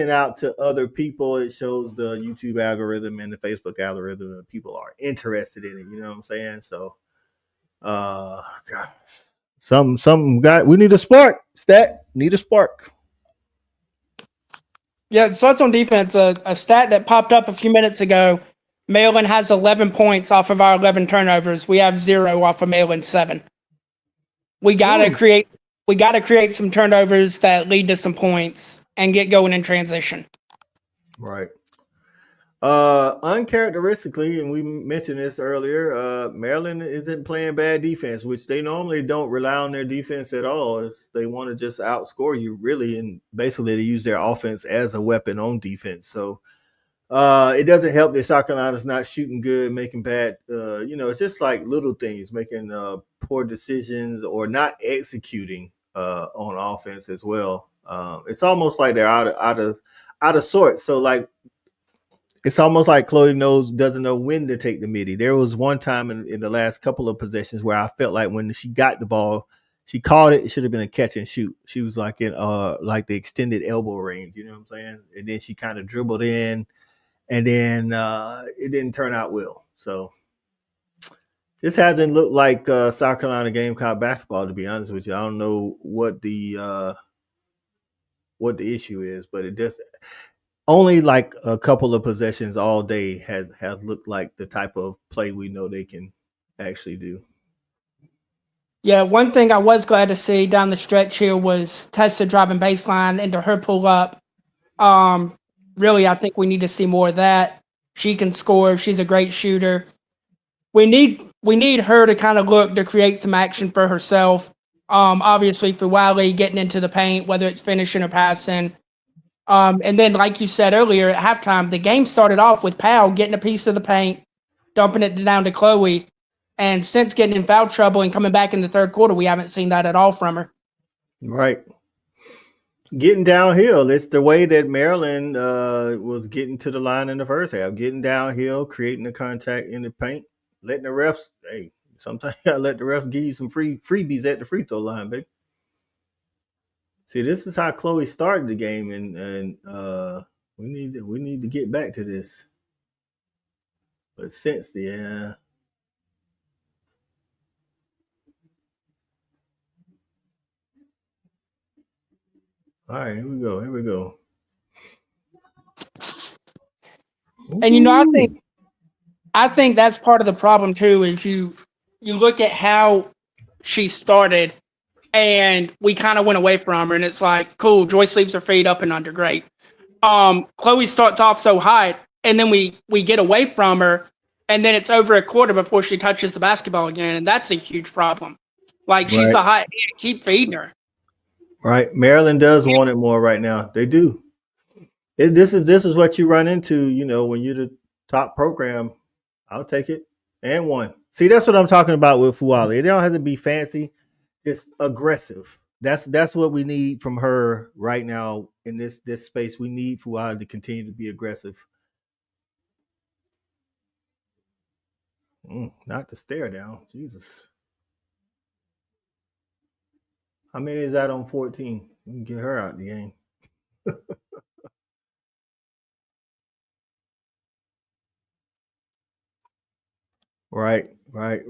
out to other people. It shows the YouTube algorithm and the Facebook algorithm that people are interested in it. You know what I'm saying? So, gosh, some guy. We need a spark. Stat need a spark. Yeah, so it's on defense. A stat that popped up a few minutes ago. Maryland has 11 points off of our 11 turnovers. We have 0 off of Maryland's 7. We gotta create. We gotta create some turnovers that lead to some points and get going in transition. Right. Uncharacteristically, and we mentioned this earlier, Maryland isn't playing bad defense, which they normally don't rely on their defense at all. They want to just outscore you, really, and basically they use their offense as a weapon on defense. So it doesn't help that South Carolina's not shooting good, making bad. It's just like little things, making poor decisions or not executing on offense as well. It's almost like they're out of sorts. So like it's almost like Chloe doesn't know when to take the midi. There was one time in the last couple of possessions where I felt like when she got the ball, she caught it. It should have been a catch and shoot. She was like in like the extended elbow range. You know what I'm saying? And then she kind of dribbled in, and then it didn't turn out well. So this hasn't looked like South Carolina Gamecock basketball, to be honest with you. I don't know what the issue is, but it just only like a couple of possessions all day has looked like the type of play we know they can actually do. Yeah, one thing I was glad to see down the stretch here was Tessa driving baseline into her pull up. Really, I think we need to see more of that. She can score. She's a great shooter. We need her to kind of look to create some action for herself. Obviously for Wiley getting into the paint, whether it's finishing or passing. And then, like you said earlier, at halftime, the game started off with Powell getting a piece of the paint, dumping it down to Chloe. And since getting in foul trouble and coming back in the third quarter, we haven't seen that at all from her. Right. Getting downhill. It's the way that Maryland was getting to the line in the first half. Getting downhill, creating the contact in the paint, letting the refs, hey, sometimes you gotta let the refs give you some freebies at the free throw line, baby. See, this is how Chloe started the game, and we need to get back to this. But since the all right, here we go. Here we go. And I think that's part of the problem too. Is you look at how she started, and we kind of went away from her, and it's like, cool, Joyce leaves her feet up and under, great. Chloe starts off so hot, and then we get away from her, and then it's over a quarter before she touches the basketball again, and that's a huge problem. Like, she's the hot hand, keep feeding her. Right, Maryland does want it more right now. They do. This is what you run into. You know, when you're the top program, I'll take it and one. See, that's what I'm talking about with Fuali. It don't have to be fancy, just aggressive. That's what we need from her right now in this space. We need Fuali to continue to be aggressive. Not the stare down, Jesus. How many is that on 14? We can get her out the game. Right. All right,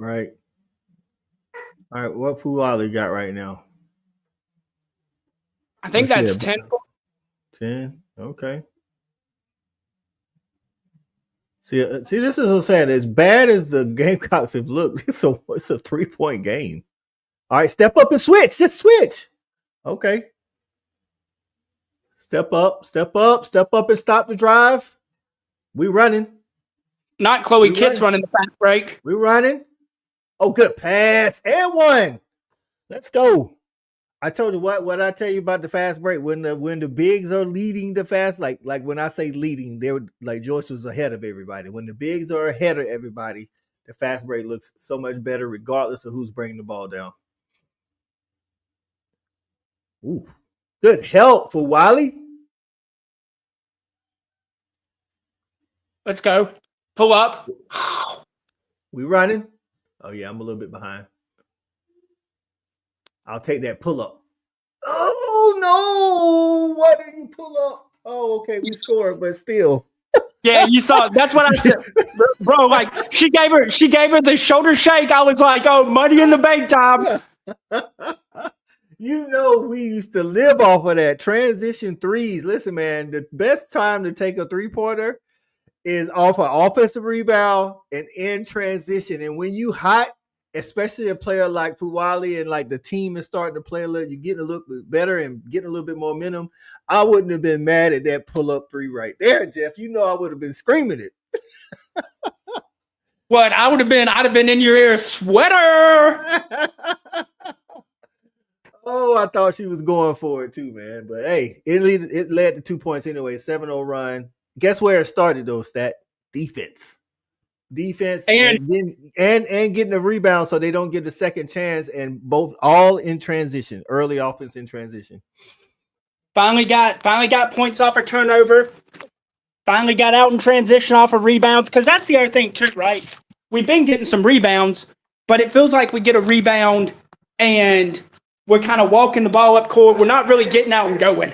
what Fuali got right now? I think that's 10. 10. Okay. See, this is what I'm saying. As bad as the Gamecocks have looked, it's a 3-point game. All right, step up and switch. Just switch. Okay. Step up and stop the drive. We running. Not Chloe Kitts running the fast break. We running. Oh, good pass. And one. Let's go. I told you what I tell you about the fast break. When the bigs are leading the fast, like when I say leading, they were like Joyce was ahead of everybody. When the bigs are ahead of everybody, the fast break looks so much better, regardless of who's bringing the ball down. Ooh, good help for Wiley. Let's go. Pull up. We running. Oh yeah, I'm a little bit behind. I'll take that pull up. Oh no! Why didn't you pull up? Oh, okay, we scored, but still. Yeah, you saw. That's what I said, bro. Like she gave her the shoulder shake. I was like, oh, money in the bank time. You know, we used to live off of that transition threes. Listen, man, the best time to take a 3-pointer is off an offensive rebound and in transition. And when you hot, especially a player like Fuwali and like the team is starting to play a little, you're getting a little bit better and getting a little bit more momentum. I wouldn't have been mad at that pull-up three right there, Jeff. You know I would have been screaming it. What I'd have been in your ear, sweater. Oh, I thought she was going for it too, man. But hey, it led to 2 points anyway. 7-0 run. Guess where it started though, Stat? Defense And and getting a rebound so they don't get the second chance, and both all in transition, early offense in transition. finally got points off a turnover. Finally got out in transition off of rebounds, because that's the other thing too, right? We've been getting some rebounds, but it feels like we get a rebound and we're kind of walking the ball up court. We're not really getting out and going.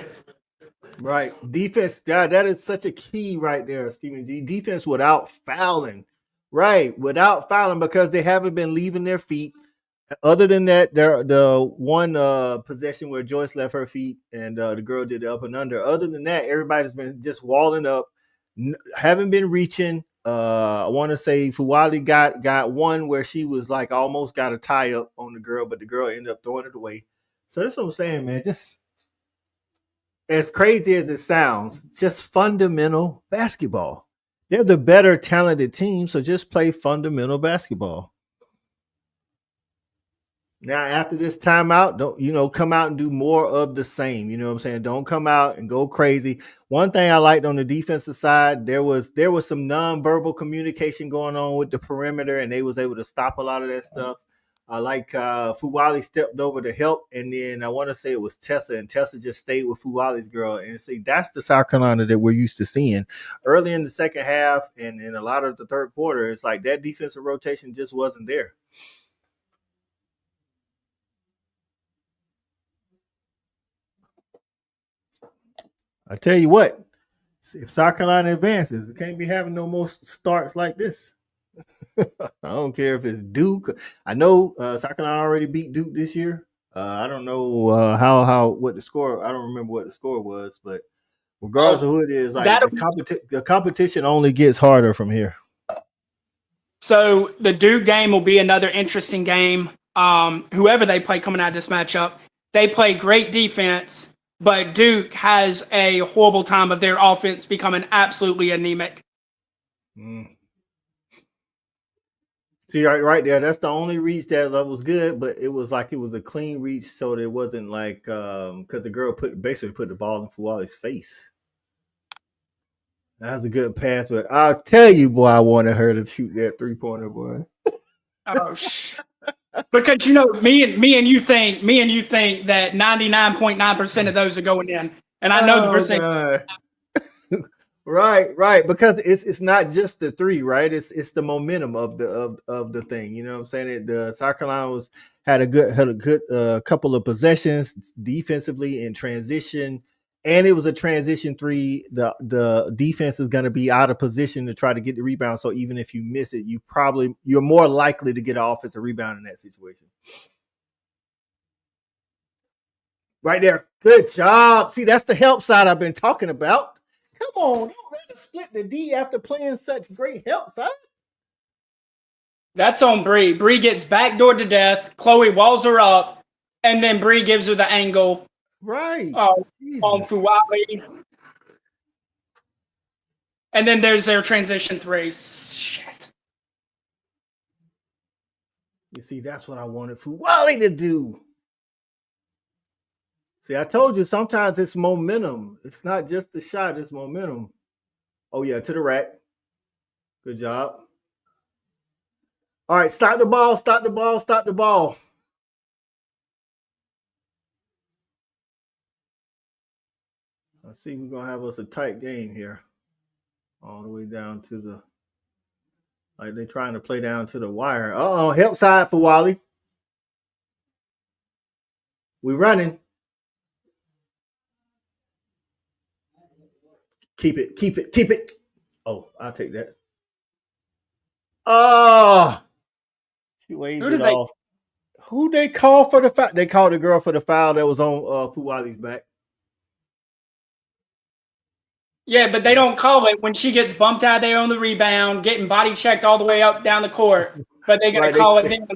Right. Defense, that is such a key right there, Stephen G. Defense without fouling. Right. Without fouling, because they haven't been leaving their feet. Other than that, the one possession where Joyce left her feet and the girl did the up and under. Other than that, everybody's been just walling up, haven't been reaching. I want to say Fuwali got one where she was like almost got a tie up on the girl, but the girl ended up throwing it away. So that's what I'm saying, man. Just as crazy as it sounds, just fundamental basketball. They're the better talented team, so just play fundamental basketball. Now, after this timeout, don't come out and do more of the same. You know what I'm saying? Don't come out and go crazy. One thing I liked on the defensive side, there was some nonverbal communication going on with the perimeter, and they was able to stop a lot of that stuff. I like Fuwali stepped over to help, and then I want to say it was Tessa, and Tessa just stayed with Fuwali's girl. And see, that's the South Carolina that we're used to seeing early in the second half and in a lot of the third quarter. It's like that defensive rotation just wasn't there. I tell you what, if South Carolina advances, it can't be having no more starts like this. I don't care if it's Duke. I know South Carolina already beat Duke this year. I don't know how what the score. I don't remember what the score was, but regardless of Oh, who it is, like that the competition only gets harder from here. So the Duke game will be another interesting game. Whoever they play coming out of this matchup, they play great defense, but Duke has a horrible time of their offense becoming absolutely anemic. Mm. See, right there, that's the only reach that was good, but it was like it was a clean reach, so it wasn't like because the girl basically put the ball in Fuwali's face. That was a good pass, but I'll tell you, boy, I wanted her to shoot that 3-pointer, boy. Oh, because me and you think that 99.9% of those are going in, and I know the Oh percent. god. Right. Because it's not just the three, right? It's the momentum of the thing. You know what I'm saying? The South Carolina had a good couple of possessions defensively in transition, and it was a transition three. The defense is going to be out of position to try to get the rebound. So even if you miss it, you're more likely to get an offensive rebound in that situation. Right there. Good job. See, that's the help side I've been talking about. Come on, you ready to split the D after playing such great help side? That's on Bree. Bree gets backdoored to death. Chloe walls her up, and then Bree gives her the angle. Right. On Jesus. Fuwali. And then there's their transition three. Shit. You see, that's what I wanted Fuwali to do. See, I told you sometimes it's momentum. It's not just the shot, it's momentum. Oh, yeah, to the rack. Good job. All right, stop the ball, stop the ball, stop the ball. see we're gonna have us a tight game here, all the way down to the like they're trying to play down to the wire. Help side for Wally. We running. Keep it, keep it, keep it. Oh, I'll take that. Oh, she waved it off. Who they call for the foul? They called the girl for the foul that was on Puwali's back. Yeah, but they don't call it when she gets bumped out there on the rebound, getting body checked all the way up down the court. But they got to call it then.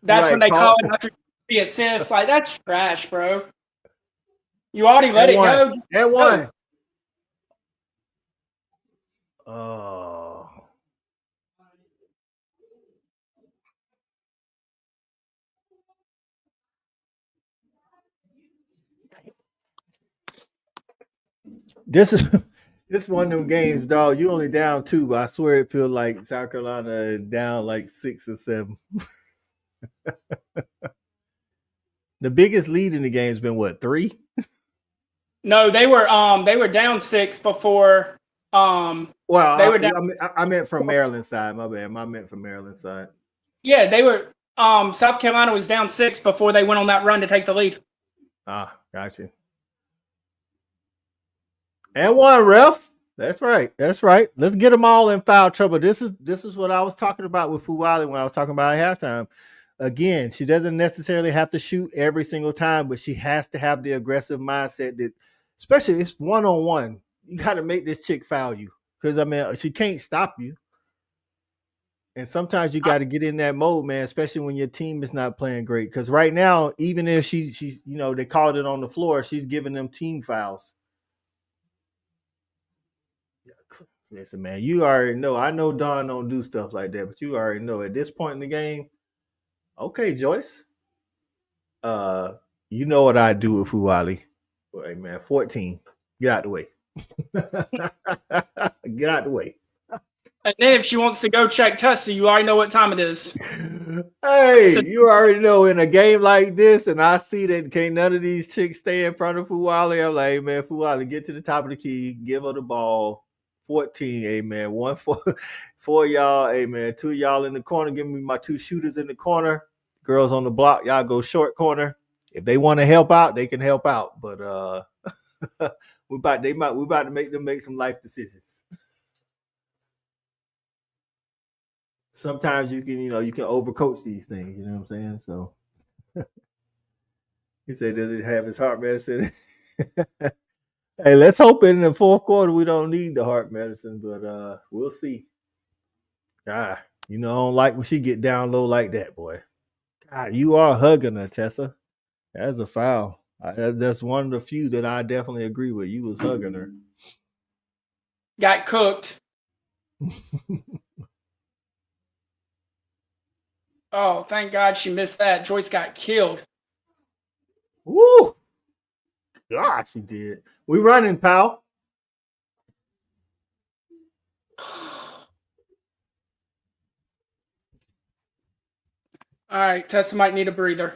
That's when they call it after the assist. Like, that's trash, bro. You already let it go. And one. Oh. This is one of them games, dog. You only down 2, but I swear it feels like South Carolina down like 6 or 7. The biggest lead in the game has been what, 3? No, they were down 6 before. Well, they were down. I meant from Maryland side. My bad. I meant from Maryland side. Yeah, they were. South Carolina was down 6 before they went on that run to take the lead. Ah, gotcha. And one, ref. That's right. That's right. Let's get them all in foul trouble. This is what I was talking about with Fuwali when I was talking about halftime. Again, she doesn't necessarily have to shoot every single time, but she has to have the aggressive mindset that, especially it's 1-on-1. You got to make this chick foul you because I mean she can't stop you. And sometimes you got to get in that mode, man, especially when your team is not playing great. Because right now, even if she's they called it on the floor, she's giving them team fouls. Listen, man, you already know. I know Don don't do stuff like that, but you already know at this point in the game. Okay, Joyce. You know what I do with Fuwali. Hey, man, 14. Get out the way. Get out the way. And then if she wants to go check Tussie, you already know what time it is. Hey, you already know in a game like this, and I see that can't none of these chicks stay in front of Fuwali. I'm like, hey, man, Fuwali, get to the top of the key, give her the ball. 14, hey man, 1 for y'all, hey man, 2 y'all in the corner. Give me my 2 shooters in the corner. Girls on the block, y'all go short corner. If they want to help out, they can help out. But we about to make them make some life decisions. Sometimes you can overcoach these things. You know what I'm saying? So he said, does it have his heart medicine? Hey, let's hope in the 4th quarter we don't need the heart medicine, but we'll see. God, I don't like when she get down low like that, boy. God, you are hugging her, Tessa. That's a foul. That's one of the few that I definitely agree with. You was hugging her. Got cooked. Oh, thank God she missed that. Joyce got killed. Woo! God, she did. We running, pal. All right, Tessa might need a breather.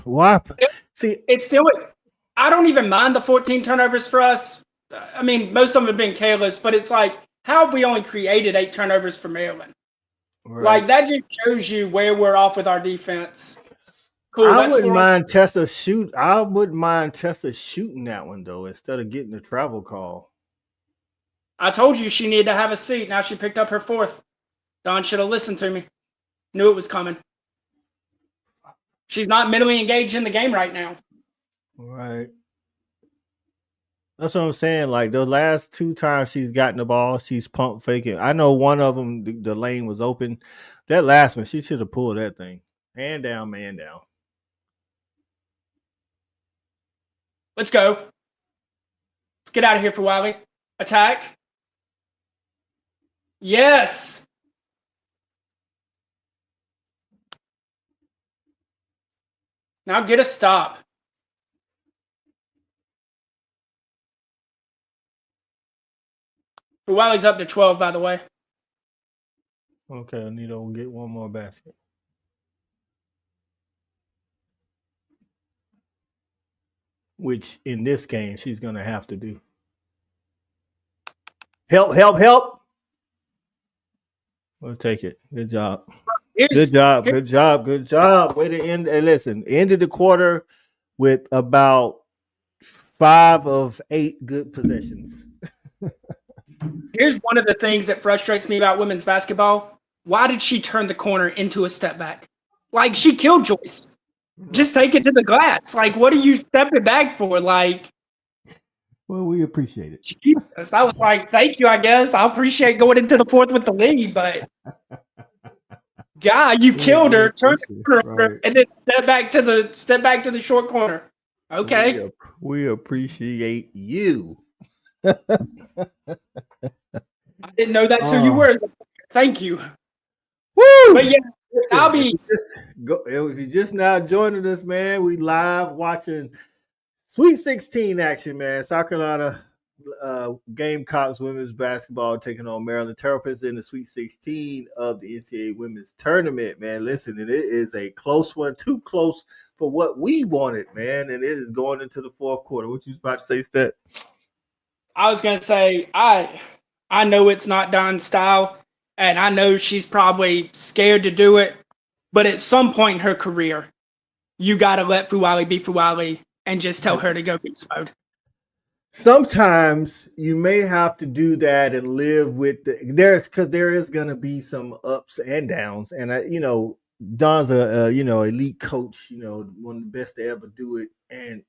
What? See, it's still. I don't even mind the 14 turnovers for us. I mean, most of them have been careless, but it's like, how have we only created 8 turnovers for Maryland? Right. Like, that just shows you where we're off with our defense. Cool. I wouldn't mind Tessa shooting that one though, instead of getting the travel call. I told you she needed to have a seat. Now she picked up her 4th. Don should have listened to me. Knew it was coming. She's not mentally engaged in the game right now. Right. That's what I'm saying. Like the last 2 times she's gotten the ball, she's pump faking. I know one of them, the lane was open. That last one, she should have pulled that thing. Hand down, man down. Let's go. Let's get out of here for Wiley. Attack. Yes. Now get a stop. Wiley's up to 12, by the way. Okay, Anita will get one more basket. which in this game she's going to have to do. Help. We'll take it. Good job. Good job. Way to end. Hey, listen, ended the quarter with about 5 of 8 good possessions. Here's one of the things that frustrates me about women's basketball. Why did she turn the corner into a step back? Like, she killed Joyce. Just take it to the glass. Like, what are you stepping back for? Like, well, we appreciate it. Jesus. I was like, thank you, I guess. I appreciate going into the fourth with the lead, but God, you killed her, turned the corner over, and then step back to the short corner. Okay. We appreciate you. I didn't know that's who you were. Thank you. Woo! But yeah, I'll be. If you just now joining us, man, we live watching Sweet 16 action, man. South Carolina Gamecocks women's basketball taking on Maryland Terrapins in the Sweet 16 of the NCAA women's tournament, man. Listen, it is a close one, too close for what we wanted, man. And it is going into the fourth quarter. What you was about to say, Stat? I was going to say, I know it's not Don's style, and I know she's probably scared to do it, but at some point in her career, you got to let Fuwali be Fuwali and just tell her to go beast mode. Sometimes you may have to do that and live with because there is going to be some ups and downs, and Don's a elite coach, one of the best to ever do it, and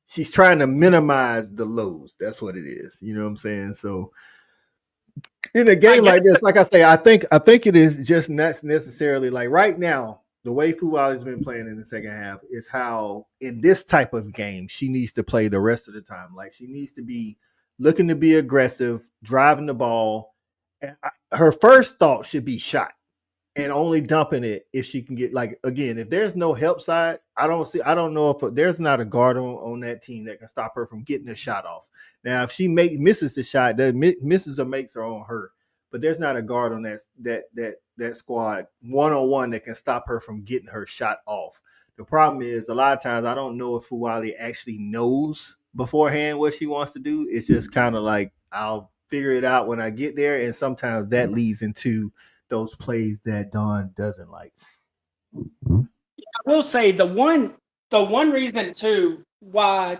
she's trying to minimize the lows. That's what it is. You know what I'm saying? So in a game like this, like I say, I think it is just not necessarily like right now. The way Fuwali's been playing in the second half is how in this type of game she needs to play the rest of the time. Like she needs to be looking to be aggressive, driving the ball. And her first thought should be shot and only dumping it if she can get, like, again, if there's no help side, I don't know if there's not a guard on that team that can stop her from getting a shot off. Now, if she misses the shot, that misses or makes her on her. But there's not a guard on that squad one-on-one that can stop her from getting her shot off. The problem is a lot of times I don't know if Fuwali actually knows beforehand what she wants to do. It's just kind of like I'll figure it out when I get there, and sometimes that leads into those plays that Dawn doesn't like. I will say the one reason too why,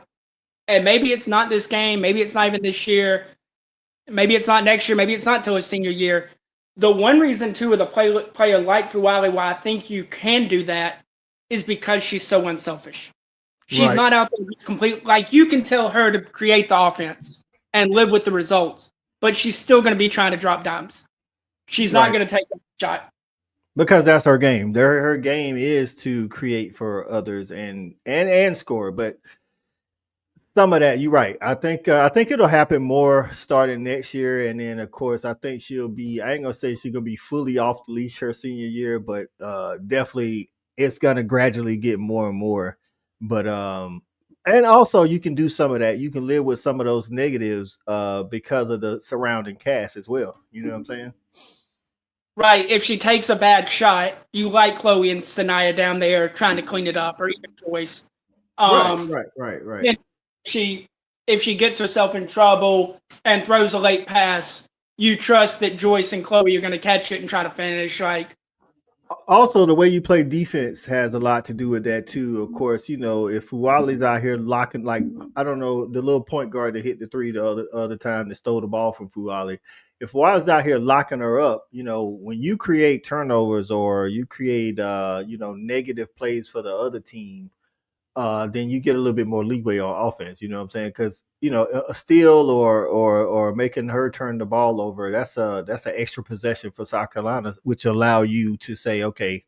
and maybe it's not this game, maybe it's not even this year, maybe it's not next year, maybe it's not till his senior year. The one reason too with a player like Fuwali why I think you can do that is because she's so unselfish. She's not out there just complete, like you can tell her to create the offense and live with the results, but she's still going to be trying to drop dimes. She's not going to take that shot. Because that's her game. Her game is to create for others and score. But some of that, you're right. I think it'll happen more starting next year. And then, of course, I think she'll be, I ain't going to say she's going to be fully off the leash her senior year, but definitely it's going to gradually get more and more. But and also you can do some of that. You can live with some of those negatives because of the surrounding cast as well. You know what I'm saying? Right. If she takes a bad shot, you like Chloe and Sanaya down there trying to clean it up, or even Joyce. Right. If she gets herself in trouble and throws a late pass, you trust that Joyce and Chloe are going to catch it and try to finish. Like, also, the way you play defense has a lot to do with that too. Of course, if Fuwali's out here locking, like, I don't know, the little point guard that hit the three the other time that stole the ball from Fuwali. If Fuwali's out here locking her up, when you create turnovers or you create, negative plays for the other team, then you get a little bit more leeway on offense. You know what I'm saying? Because a steal or making her turn the ball over, that's an extra possession for South Carolina, which allow you to say, okay,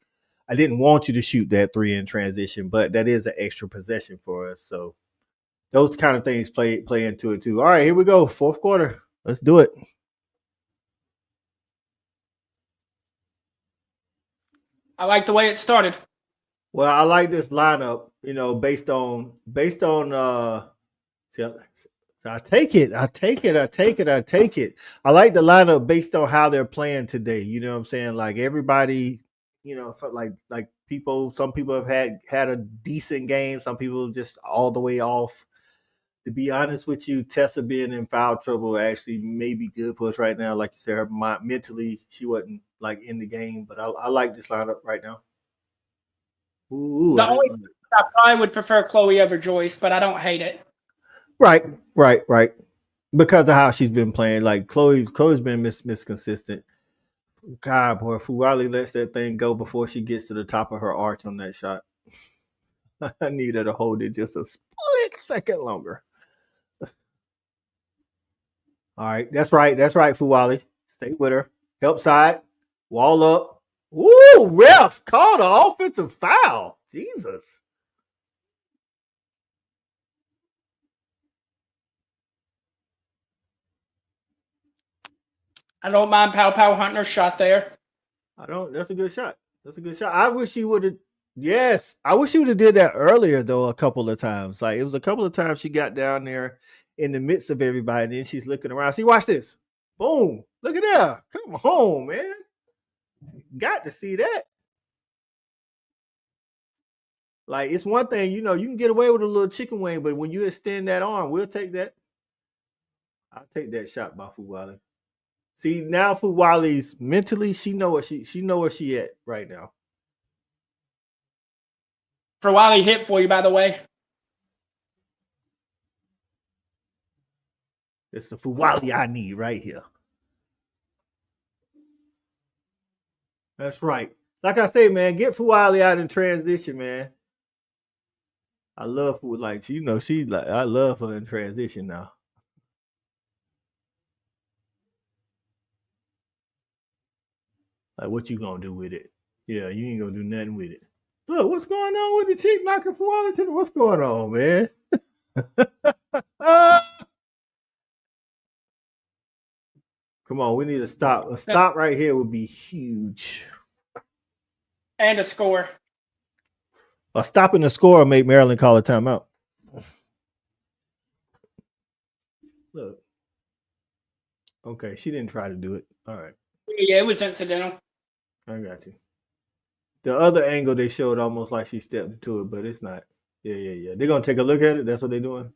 I didn't want you to shoot that three in transition, but that is an extra possession for us. So those kind of things play into it too. All right, here we go, fourth quarter. Let's do it. I like the way it started. Well, I like this lineup, based on so I take it. I like the lineup based on how they're playing today. You know what I'm saying? Like everybody, so like Some people have had a decent game. Some people just all the way off. To be honest with you, Tessa being in foul trouble actually may be good for us right now. Like you said, her mentally she wasn't like in the game, but I like this lineup right now. Ooh, The only I probably would prefer Chloe over Joyce, but I don't hate it. Right. Because of how she's been playing, like Chloe's been consistent. God, boy, Fuwali lets that thing go before she gets to the top of her arch on that shot. I need her to hold it just a split second longer. All right, that's right, Fuwali. Stay with her. Help side, wall up. Ooh, ref called an offensive foul. Jesus. I don't mind Pow Hunter's shot there. I don't. That's a good shot. I wish he would have. Yes, I wish he would have did that earlier though. A couple of times, like it was a couple of times she got down there in the midst of everybody, and then she's looking around. See, watch this. Boom! Look at that. Come on, man. Got to see that. Like it's one thing, you can get away with a little chicken wing, but when you extend that arm, we'll take that. I'll take that shot by Fuwali. See, now Fuwali's mentally, she know where she at right now. Fuwali hit for you, by the way. It's the Fuwali I need right here. That's right. Like I say, man, get Fuwali out in transition, man. I love who like I love her in transition now. Like what you gonna do with it? Yeah, you ain't gonna do nothing with it. Look, what's going on with the cheek knocking Fuwali to the what's going on, man? Come on, we need to stop. A stop right here would be huge. And a score. A stop in the score will make Maryland call a timeout. Look. Okay, she didn't try to do it. All right. Yeah, it was incidental. I got you. The other angle they showed almost like she stepped into it, but it's not. Yeah. They're gonna take a look at it. That's what they're doing.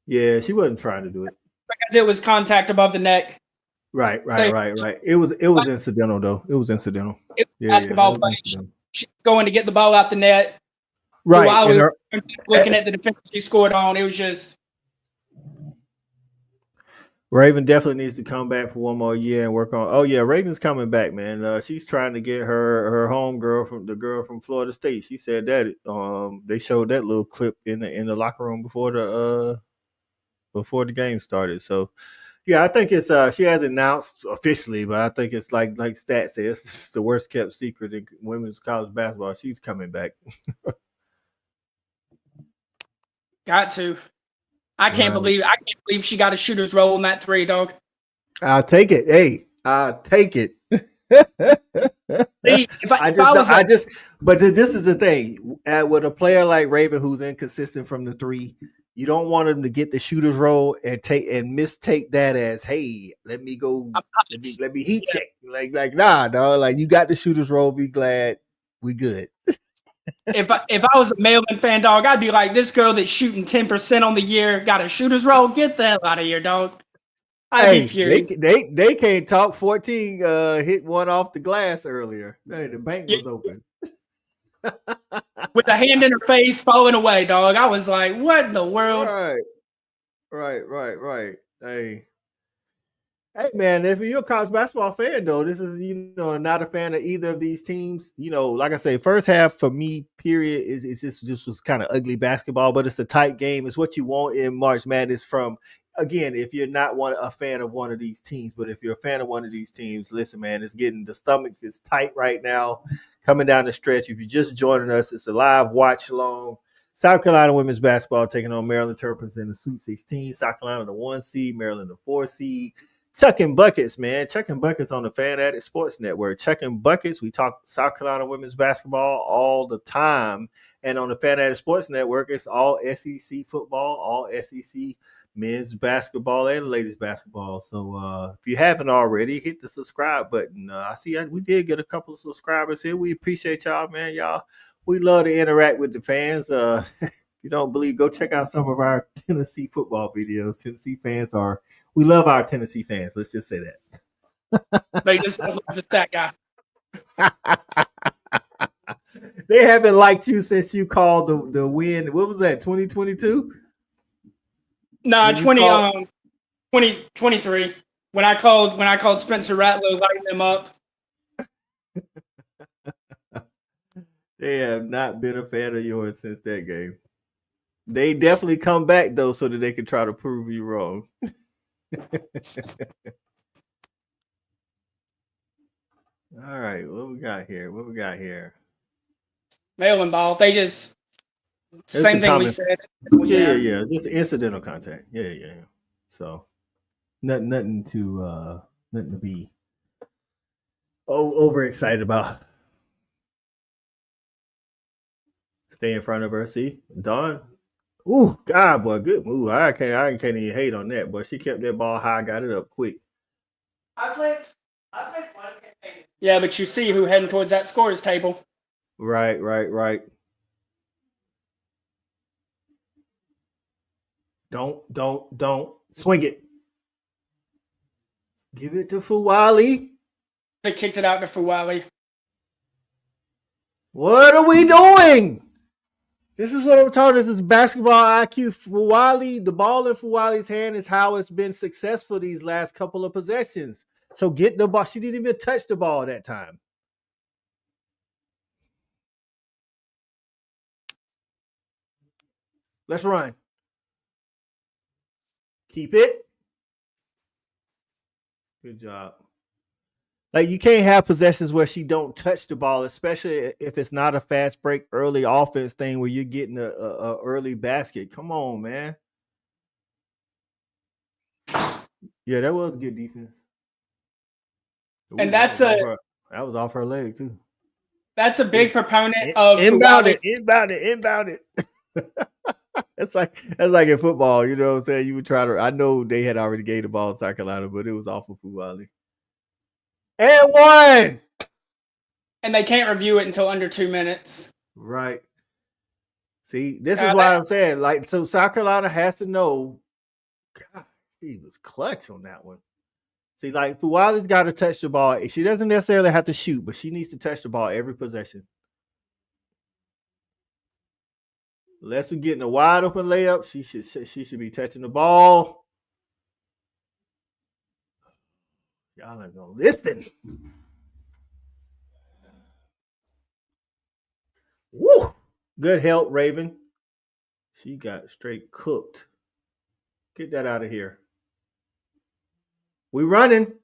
Yeah, she wasn't trying to do it because it was contact above the neck. Right. It was incidental though. It was incidental. It was basketball play. She's going to get the ball out the net. Right. While we were looking at the defense she scored on, it was just. Raven definitely needs to come back for one more year and work on. Oh yeah, Raven's coming back, man. She's trying to get her home girl from Florida State. She said that they showed that little clip in the locker room before the game started. So yeah, I think it's she hasn't announced officially, but I think it's like Stat says, it's the worst kept secret in women's college basketball. She's coming back. Got to. I can't believe she got a shooter's role in that 3, dog. I'll take it. Hey, I'll take it. See, but this is the thing. With a player like Raven who's inconsistent from the 3, you don't want him to get the shooter's role and mistake that as, hey, let me go, let me heat check. Like nah, dog. Like you got the shooter's role. Be glad we good. If I was a Maryland fan, dog, I'd be like, this girl that's shooting 10% on the year got a shooter's role. Get the hell out of here, dog. I'd be furious. They can't talk. 14 hit one off the glass earlier. Hey, the bank was open. With a hand in her face, falling away, dog. I was like, what in the world? Right. Hey man, if you're a college basketball fan, though, this is not a fan of either of these teams. Like I say, first half for me, period, is just was kind of ugly basketball, but it's a tight game. It's what you want in March Madness from. Again, if you're not a fan of one of these teams, but if you're a fan of one of these teams, listen, man, the stomach is tight right now, coming down the stretch. If you're just joining us, it's a live watch along. South Carolina women's basketball taking on Maryland Terrapins in the Sweet 16. South Carolina the 1 seed, Maryland the 4 seed. Chuckin Buckets, man. Chuckin Buckets on the Fan Addict Sports Network. Chuckin Buckets. We talk South Carolina women's basketball all the time. And on the Fan Addict Sports Network, it's all SEC football, all SEC men's basketball and ladies basketball. So if you haven't already, hit the subscribe button. I see we did get a couple of subscribers here. We appreciate y'all, man. Y'all, we love to interact with the fans. If you don't believe, go check out some of our Tennessee football videos. Tennessee fans are, we love our Tennessee fans. Let's just say that. They just love the stat guy. They haven't liked you since you called the win. What was that? 2022? No, 2023. When I called Spencer Rattler, lighting them up. They have not been a fan of yours since that game. They definitely come back though, so that they can try to prove you wrong. All right, what we got here? Mailing ball. They just same thing we said. Yeah. It's just incidental contact. Yeah. So nothing to be overexcited about. Stay in front of her. See, Dawn. Ooh, God, boy, good move. I can't even hate on that, but she kept that ball high, got it up quick. I played one game. Yeah, but you see who heading towards that scorers table. Right. Don't swing it. Give it to Fuwali. They kicked it out to Fuwali. What are we doing? This is what I'm talking. This is basketball IQ. Fuwali, the ball in Fuwali's hand is how it's been successful these last couple of possessions. So get the ball. She didn't even touch the ball that time. Let's run. Keep it. Good job. Like, you can't have possessions where she don't touch the ball, especially if it's not a fast break early offense thing where you're getting a early basket. Come on, man. Yeah, that was good defense. Ooh, and that was off her leg too. That's a big proponent of inbound it. That's like in football, you know what I'm saying? You would try to. I know they had already gave the ball to South Carolina, but it was off of Fuwali. And one. And they can't review it until under 2 minutes. Right. See, this is why I'm saying, like, so South Carolina has to know. God, he was clutch on that one. See, like, Fuwali's got to touch the ball. She doesn't necessarily have to shoot, but she needs to touch the ball every possession. Unless we're getting a wide open layup, she should be touching the ball. Y'all ain't gonna listen. Woo! Good help, Raven. She got straight cooked. Get that out of here. We running.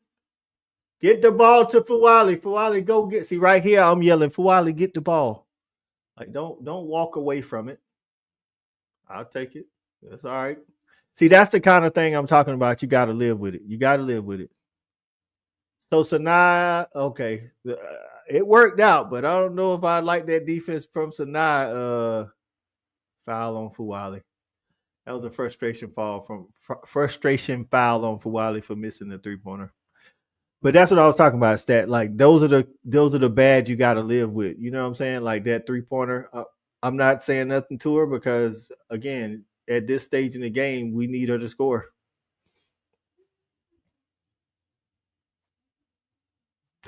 Get the ball to Fuwali. Fuwali, go get. See, right here, I'm yelling, Fuwali, get the ball. Like, don't walk away from it. I'll take it. That's all right. See, that's the kind of thing I'm talking about. You got to live with it. So Sanaa, okay, it worked out, but I don't know if I like that defense from Sanaa. Foul on Fuwali. That was a frustration foul on Fuwali for missing the 3-pointer. But that's what I was talking about. Stat, like, those are the bad you got to live with. You know what I'm saying? Like that 3-pointer. I'm not saying nothing to her because, again, at this stage in the game, we need her to score.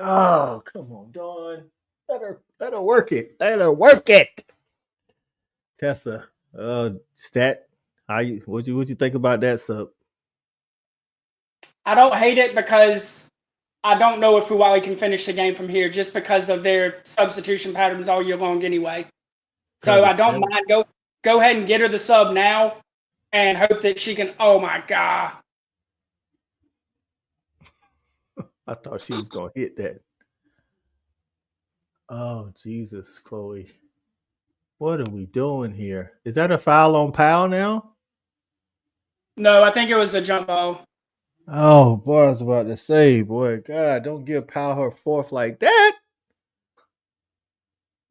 Oh, come on, Dawn. Let her work it. Tessa, Stat, what you think about that sub? I don't hate it because I don't know if Fuwali can finish the game from here just because of their substitution patterns all year long anyway. So I don't mind. Go ahead and get her the sub now and hope that she can. Oh my God. I thought she was going to hit that. Oh, Jesus, Chloe. What are we doing here? Is that a foul on Powell now? No, I think it was a jump ball. Oh, boy, I was about to say, boy, God, don't give Powell her fourth like that.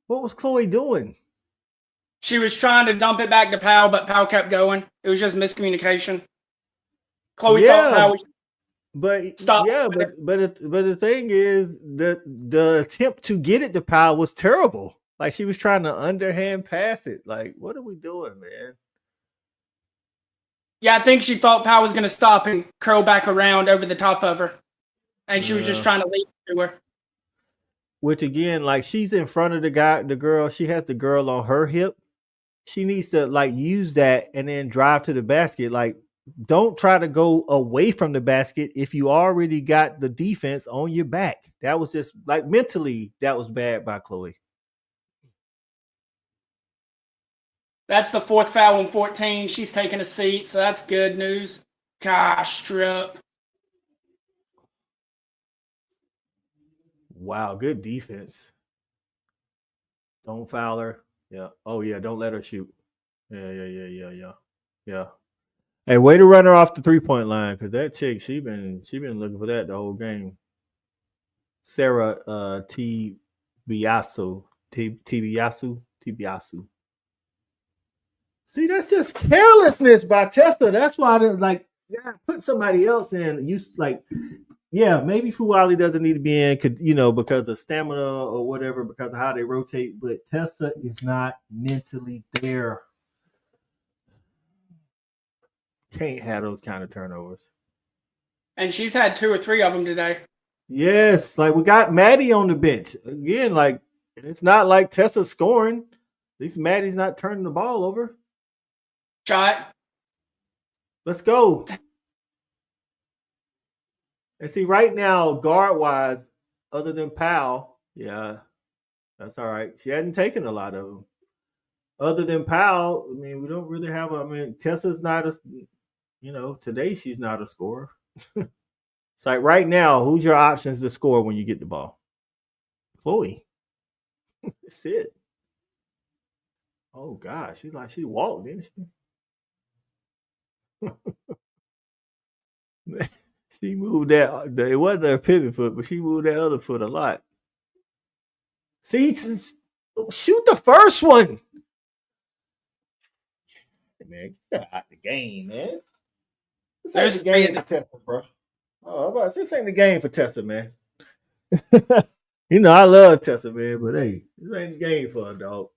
What was Chloe doing? She was trying to dump it back to Powell, but Powell kept going. It was just miscommunication. Chloe thought Yeah, Powell would but stop. yeah, but the thing is, the attempt to get it to Powell was terrible. Like she was trying to underhand pass it. Like, what are we doing, man? Yeah, I think she thought Powell was going to stop and curl back around over the top of her. And she was just trying to lead to her. Which again, like she's in front of the girl. She has the girl on her hip. She needs to like use that and then drive to the basket. Like, don't try to go away from the basket if you already got the defense on your back. That was just like mentally, that was bad by Chloe. That's the fourth foul in 14. She's taking a seat, so that's good news. Gosh, Strip. Wow, good defense. Don't foul her. Yeah. Oh yeah, don't let her shoot. Yeah. Hey, way to run her off the 3-point line because that chick, she been looking for that the whole game. Sarah T Biasu. T Biasu. See, that's just carelessness by Tessa. That's why I didn't like put somebody else in. You like, yeah, maybe Fuali doesn't need to be in, because of stamina or whatever, because of how they rotate. But Tessa is not mentally there. Can't have those kind of turnovers. And she's had 2 or 3 of them today. Yes, like we got Maddie on the bench again. Like it's not like Tessa's scoring. At least Maddie's not turning the ball over. Shot. Let's go. And see, right now, guard wise, other than Powell, yeah, that's all right. She hadn't taken a lot of them. Other than Powell, I mean, we don't really have. I mean, Tessa's not today she's not a scorer. It's like right now, who's your options to score when you get the ball? Chloe. That's it. Oh gosh, she walked, didn't she? She moved that. It wasn't her pivot foot, but she moved that other foot a lot. See, shoot the first one. Man, get out the game, man. This ain't the game for Tessa, bro. Oh, this ain't the game for Tessa, man. I love Tessa, man, but hey, this ain't the game for her, dog.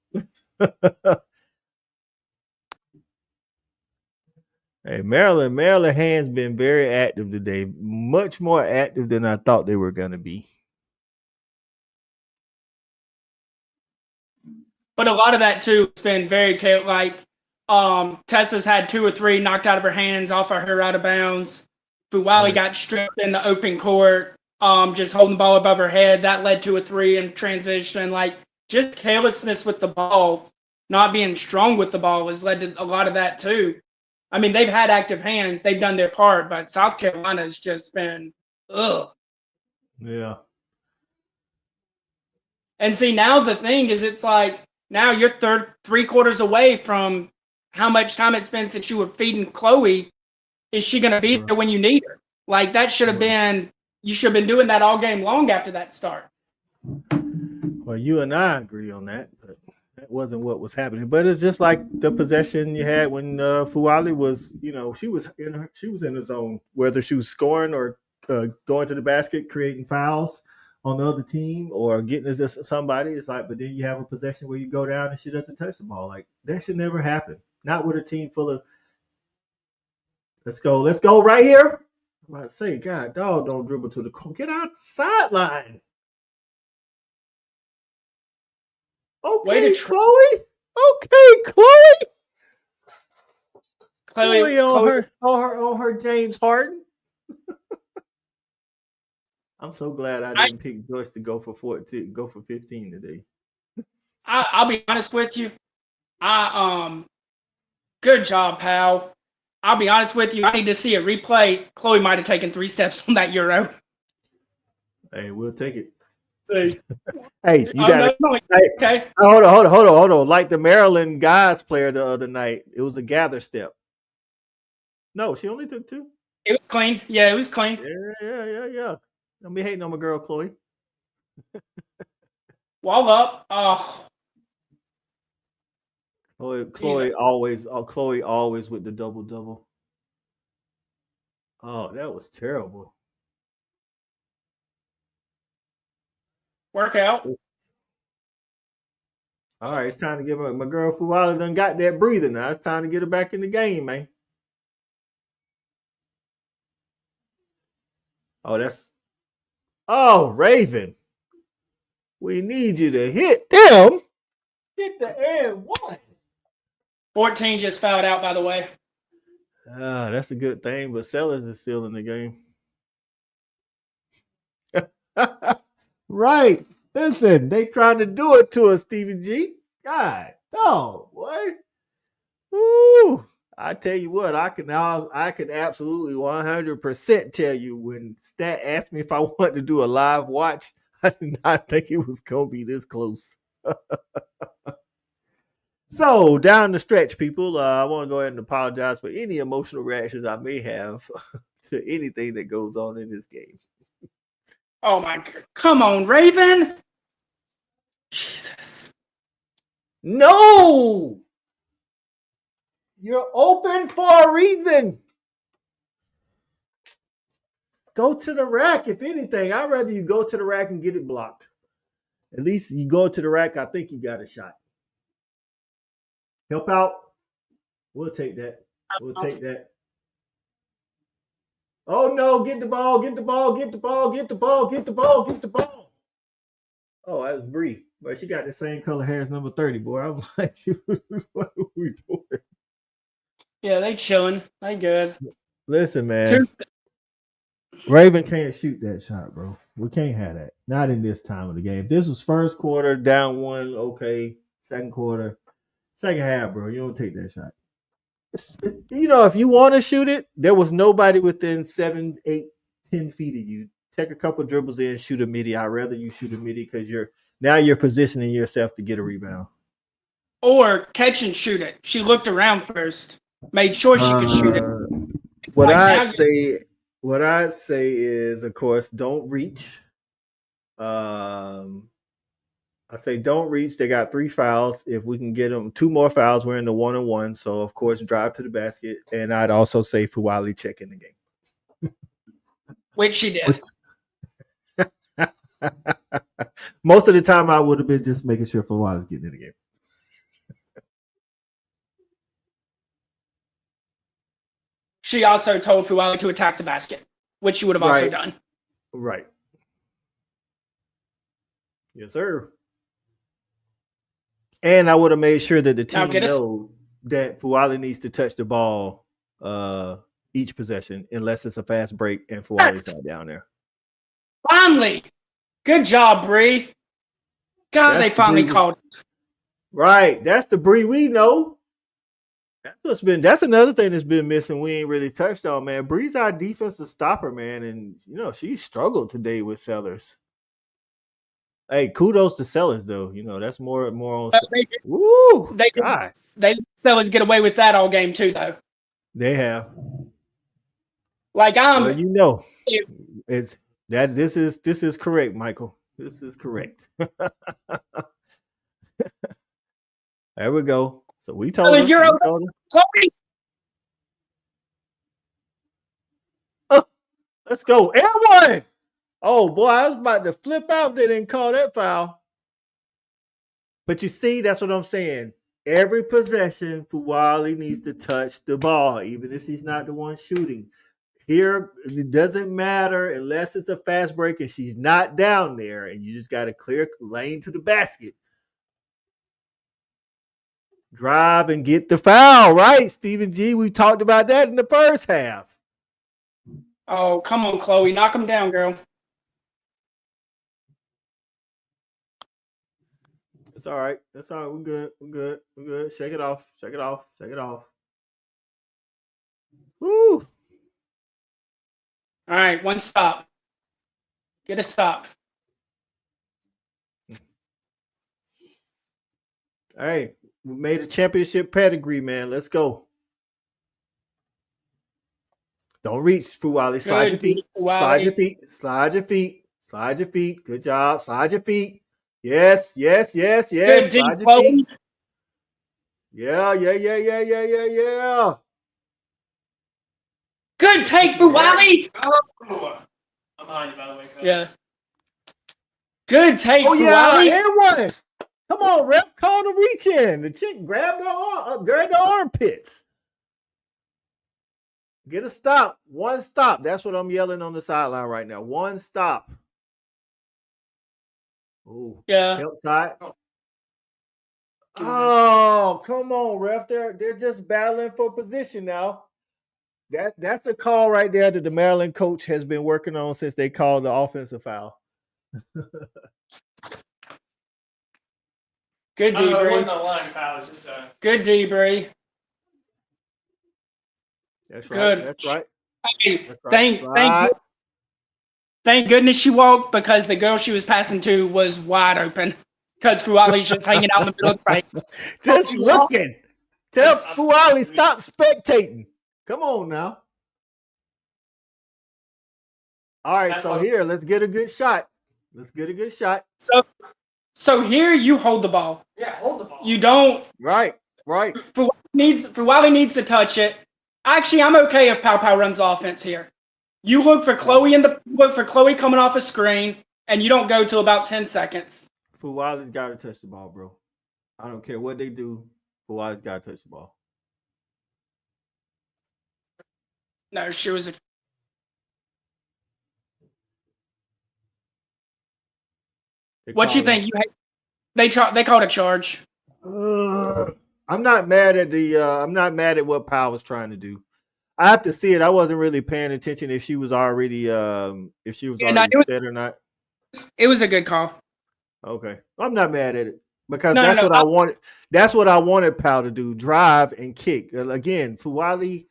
Hey, Maryland hands been very active today, much more active than I thought they were gonna be. But a lot of that too has been very like Tessa's had 2 or 3 knocked out of her hands off of her out of bounds. Fuwali got stripped in the open court, just holding the ball above her head. That led to a 3 in transition. Like just carelessness with the ball, not being strong with the ball has led to a lot of that too. I mean, they've had active hands, they've done their part, but South Carolina's just been ugh. Yeah. And see, now the thing is, it's like now you're 3/4 away from how much time it's been since you were feeding Chloe. Is she going to be there when you need her? Like that should have been. You should have been doing that all game long after that start. Well, you and I agree on that, but that wasn't what was happening. But it's just like the possession you had when Fuali was, she was in the zone, whether she was scoring or going to the basket, creating fouls on the other team or getting to somebody. It's like, but then you have a possession where you go down and she doesn't touch the ball. Like that should never happen. Not with a team full of. Let's go right here. I'm about to say, God, dog, don't dribble to the get out the sideline. Okay, Chloe. Okay, Chloe. Chloe on her James Harden. I'm so glad I didn't pick Joyce to go for 14, go for 15 today. I'll be honest with you. Good job, pal. I'll be honest with you. I need to see a replay. Chloe might have taken 3 steps on that Euro. Hey, we'll take it. See. Hey, you got it. Okay. Hold on. Like the Maryland guys player the other night, it was a gather step. No, she only took 2. It was clean. Yeah, it was clean. Yeah. Don't be hating on my girl, Chloe. Wall up. Oh, Jesus. Chloe always with the double. Oh, that was terrible. Workout. All right, it's time to get my girl Fuala done got that breathing now. It's time to get her back in the game, man. Raven. We need you to hit them. Get the and one. 14 just fouled out, by the way. That's a good thing, but Sellers is still in the game. Right. Listen, they trying to do it to us, Stevie G. God, no, boy. Woo. I tell you what, I can absolutely 100% tell you when Stat asked me if I wanted to do a live watch, I did not think it was gonna be this close. So down the stretch, people, I want to go ahead and apologize for any emotional reactions I may have to anything that goes on in this game. Oh my God. Come on, Raven. Jesus. No! You're open for a reason. Go to the rack, if anything. I'd rather you go to the rack and get it blocked. At least you go to the rack, I think you got a shot. Help out. We'll take that. We'll take that. Oh no, get the ball. Oh, that was Bree. But she got the same color hair as number 30, boy. I'm like, what are we doing? Yeah, they chilling. They good. Listen, man. Raven can't shoot that shot, bro. We can't have that. Not in this time of the game. If this was first quarter, down one, okay. Second quarter, second half, bro. You don't take that shot. If you want to shoot it, there was nobody within 7, 8, 10 feet of you. Take a couple dribbles in, shoot a midi. I'd rather you shoot a midi because you're positioning yourself to get a rebound. Or catch and shoot it. She looked around first, made sure she could shoot it. What I'd say is, of course, don't reach. I say don't reach. They got 3 fouls. If we can get them 2 more fouls, we're in the 1-on-1. So of course, drive to the basket. And I'd also say Fuwali check in the game. Which she did. Most of the time, I would have been just making sure Fuwali's getting in the game. She also told Fuwali to attack the basket, which she would have also done. Right. Yes, sir. And I would have made sure that the team know that Fuwali needs to touch the ball each possession, unless it's a fast break and Fuwali's not down there. Finally. Good job, Bree. God, they finally called. Right. That's the Bree we know. That's another thing that's been missing. We ain't really touched on, man. Bree's our defensive stopper, man, and she struggled today with Sellers. Hey, kudos to Sellers though. That's more on. Woo! They Sellers get away with that all game too, though. They have. Like it's that. This is correct, Michael. This is correct. There we go. So we told her. Let's go. And one. Oh, boy, I was about to flip out. They didn't call that foul. But you see, that's what I'm saying. Every possession, Fuwali needs to touch the ball, even if she's not the one shooting. Here, it doesn't matter unless it's a fast break and she's not down there, and you just got a clear lane to the basket. Drive and get the foul, right, Stephen G? We talked about that in the first half. Oh, come on, Chloe. Knock him down, girl. It's all right. That's all right. We're good. Shake it off. Woo. All right, one stop. Get a stop. All right. We made a championship pedigree, man. Let's go. Don't reach, Fuwali. Slide your feet. Slide your feet. Slide your feet. Slide your feet. Good job. Slide your feet. Yes, yes, yes, yes. Good D, Slide your feet. Chloe. Yeah, yeah, yeah, yeah, yeah, yeah, yeah. Good take, Fuwali. I'm behind you, by the way, Coach. Yeah. Good take, Oh, yeah, Fuwali. and one. Come on, ref. Call the reach in. The chick grabbed the armpits. Get a stop. One stop. That's what I'm yelling on the sideline right now. One stop. Ooh. Yeah. Help side. Oh, come on, ref. They're just battling for position now. That's a call right there that the Maryland coach has been working on since they called the offensive foul. Good D, It Bree. wasn't a line foul. It's just a. Good D, Bree. That's right. Good. That's right. Hey, That's right. Thank goodness she walked, because the girl she was passing to was wide open. Because Fuwali's just hanging out in the middle of the fight. Just looking. Tell Fuwali, stop spectating. Come on now. All right, so here, let's get a good shot. Let's get a good shot. So here you hold the ball. Yeah, hold the ball. You don't. Right, right. Fuwali needs to touch it. Actually, I'm okay if Pow Pow runs the offense here. You look for Chloe coming off a screen, and you don't go till about 10 seconds. Fuwali's got to touch the ball, bro. I don't care what they do. Fuwali's got to touch the ball. No, she was a. What you think? They called a charge. I'm not mad at what Powell was trying to do. I have to see it. I wasn't really paying attention if she was already set or not. It was a good call. Okay, I'm not mad at it because what I wanted. That's what I wanted Powell to do: drive and kick. Again, Fuwali,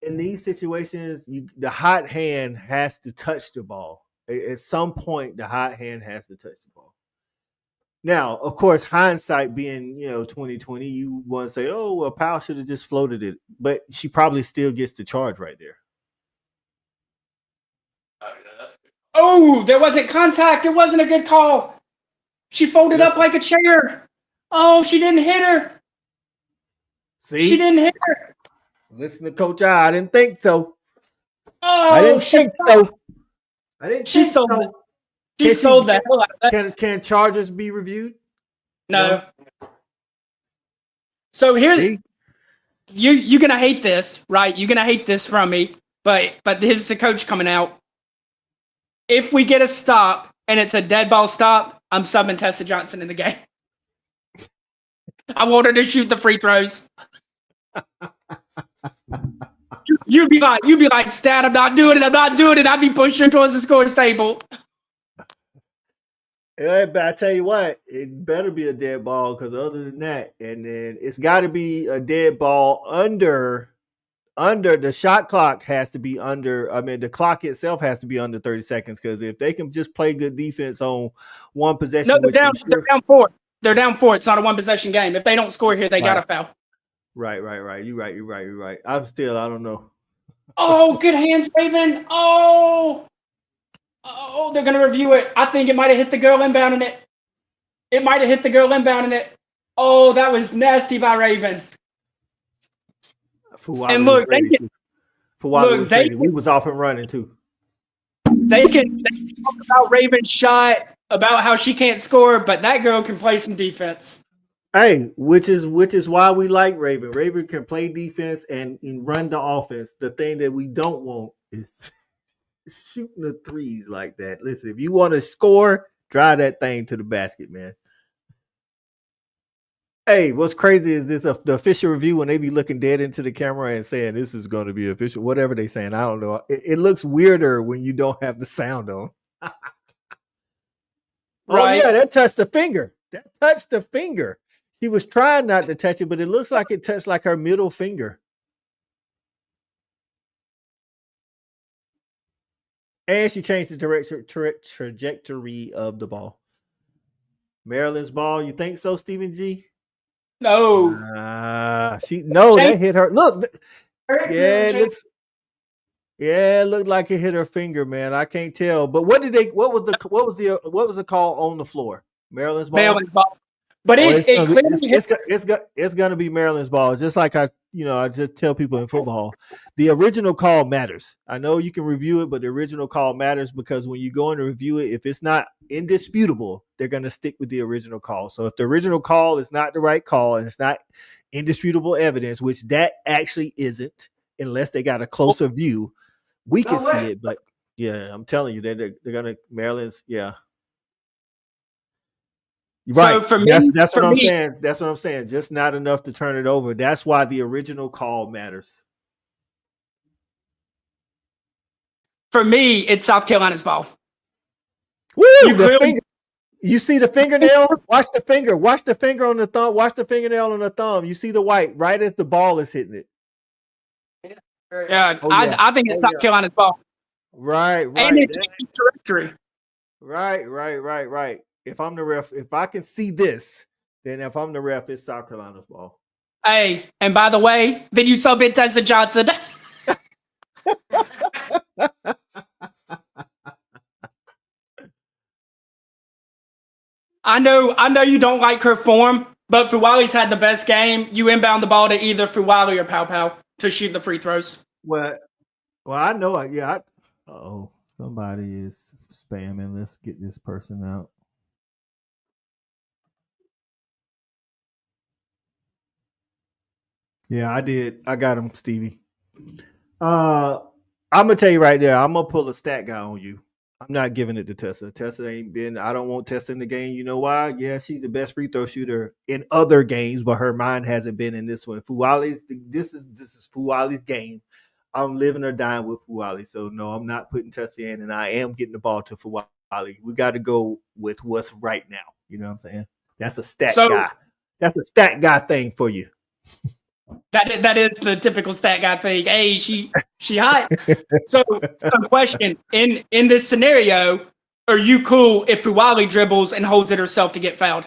in these situations, the hot hand has to touch the ball. At some point, the hot hand has to touch the ball. Now, of course, hindsight being 2020, you want to say, "Oh, well, Powell should have just floated it," but she probably still gets the charge right there. Oh, there wasn't contact. It wasn't a good call. She folded up like a chair. Oh, she didn't hit her. See, she didn't hit her. Listen to Coach I didn't think so. Oh, I didn't think so. I didn't. She sold it. She sold that. Can charges be reviewed? No. So here, you're gonna hate this, right? You're gonna hate this from me, but here's the coach coming out. If we get a stop and it's a dead ball stop, I'm subbing Tessa Johnson in the game. I want her to shoot the free throws. You'd be like, Stat, I'm not doing it. I'd be pushing her towards the scorer's table. Yeah, but I tell you what, it better be a dead ball, because other than that, and then it's got to be a dead ball under the shot clock has to be under. I mean, the clock itself has to be under 30 seconds, because if they can just play good defense on one possession, no, they're down 4. They're down 4. It's not a one possession game. If they don't score here, they got to foul. Right. You're right. I don't know. Oh, good hands, Raven. Oh, they're going to review it. I think it might have hit the girl inbounding it. Oh, that was nasty by Raven. And look, we was off and running too. They can talk about Raven's shot, about how she can't score, but that girl can play some defense. Hey, which is why we like Raven. Raven can play defense and run the offense. The thing that we don't want is shooting the threes like that. Listen, if you want to score, drive that thing to the basket, man. Hey, what's crazy is the official review, when they be looking dead into the camera and saying this is going to be official, whatever they saying. I don't know. It looks weirder when you don't have the sound on. Right. Oh yeah, that touched the finger. She was trying not to touch it, but it looks like it touched like her middle finger. And she changed the trajectory of the ball. Maryland's ball. You think so, Stephen G? No. That hit her. Look. Yeah, Yeah, it looked like it hit her finger, man. I can't tell. But what was the call on the floor? Maryland's ball. Maryland's ball. But Oh, it clearly hit. it's gonna be Maryland's ball. Just like I just tell people in football, the original call matters. I know you can review it, but the original call matters because when you go in to review it, if it's not indisputable, they're gonna stick with the original call. So if the original call is not the right call and it's not indisputable evidence, which that actually isn't, unless they got a closer view, we can see it. But yeah, I'm telling you, they're gonna Maryland's. Yeah. Right. So for me, that's what I'm saying. That's what I'm saying. Just not enough to turn it over. That's why the original call matters. For me, it's South Carolina's ball. Woo! Finger. You see the fingernail? Watch the finger. Watch the finger on the thumb. Watch the fingernail on the thumb. You see the white right as the ball is hitting it. Yeah, I think it's South Carolina's ball. Right. And it's trajectory. Right. If I'm the ref, if I can see this, then if I'm the ref, it's South Carolina's ball. Hey, and by the way, did you sub it Tessa Johnson? I know you don't like her form, but Fuwali's had the best game. You inbound the ball to either Fuwali or Pow Pow to shoot the free throws. Well, I know. Oh, somebody is spamming. Let's get this person out. Yeah, I did. I got him, Stevie. I'm gonna tell you right there. I'm gonna pull a stat guy on you. I'm not giving it to Tessa. Tessa ain't been. I don't want Tessa in the game. You know why? Yeah, she's the best free throw shooter in other games, but her mind hasn't been in this one. This is Fuwali's game. I'm living or dying with Fuwali. So no, I'm not putting Tessa in, and I am getting the ball to Fuwali. We got to go with what's right now. You know what I'm saying? That's a stat guy. That's a stat guy thing for you. That is the typical stat guy thing. Hey, she hot. So question in this scenario, are you cool if Fuwali dribbles and holds it herself to get fouled?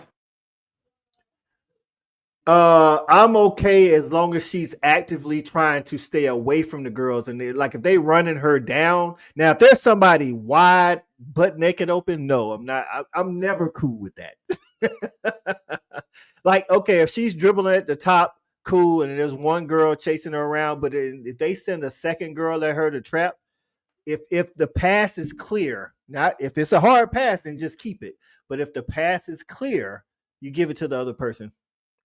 I'm okay as long as she's actively trying to stay away from the girls, and if they running her down. Now, if there's somebody wide, butt naked open, no, I'm not. I'm never cool with that. Okay, if she's dribbling at the top, cool, and there's one girl chasing her around, but if they send a second girl at her to trap, if the pass is clear, not if it's a hard pass, then just keep it. But if the pass is clear, you give it to the other person.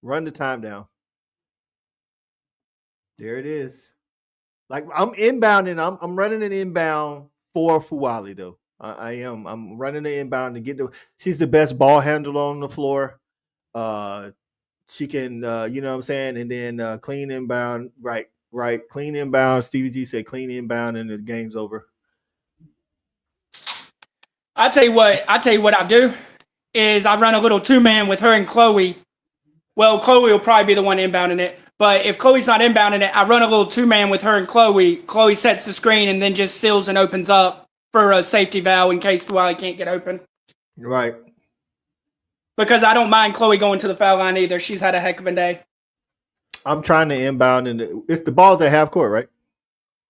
Run the time down. There it is. I'm inbounding. I'm running an inbound for Fuwali though. I am. I'm running the inbound to get she's the best ball handler on the floor. She can, you know what I'm saying? And then clean inbound. Right. Clean inbound. Stevie G said clean inbound and the game's over. I tell you what I do is I run a little 2-man with her and Chloe. Well, Chloe will probably be the one inbounding it. But if Chloe's not inbounding it, I run a little 2-man with her and Chloe. Chloe sets the screen and then just seals and opens up for a safety valve in case Fuwali can't get open. Right. Because I don't mind Chloe going to the foul line either. She's had a heck of a day. I'm trying to inbound, and it's the ball's at half court, right?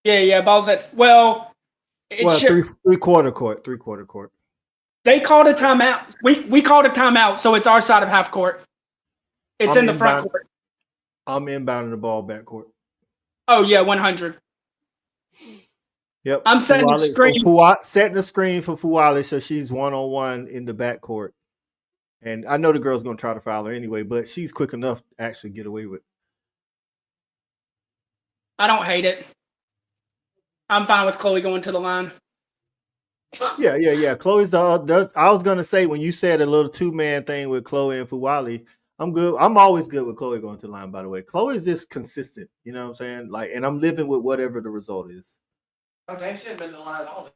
Yeah, ball's at three-quarter court. They called a timeout. We called a timeout, so it's our side of half court. It's in the front court. I'm inbounding the ball back court. Oh yeah, 100. Yep. I'm setting the screen. Setting the screen for Fuwali, so she's 1-on-1 in the back court. And I know the girl's gonna try to foul her anyway, but she's quick enough to actually get away with. I don't hate it. I'm fine with Chloe going to the line. Yeah. Chloe's I was gonna say when you said a little 2-man thing with Chloe and Fuwali, I'm good. I'm always good with Chloe going to the line, by the way. Chloe's just consistent, you know what I'm saying? And I'm living with whatever the result is. Okay, she hasn't been to the line at all.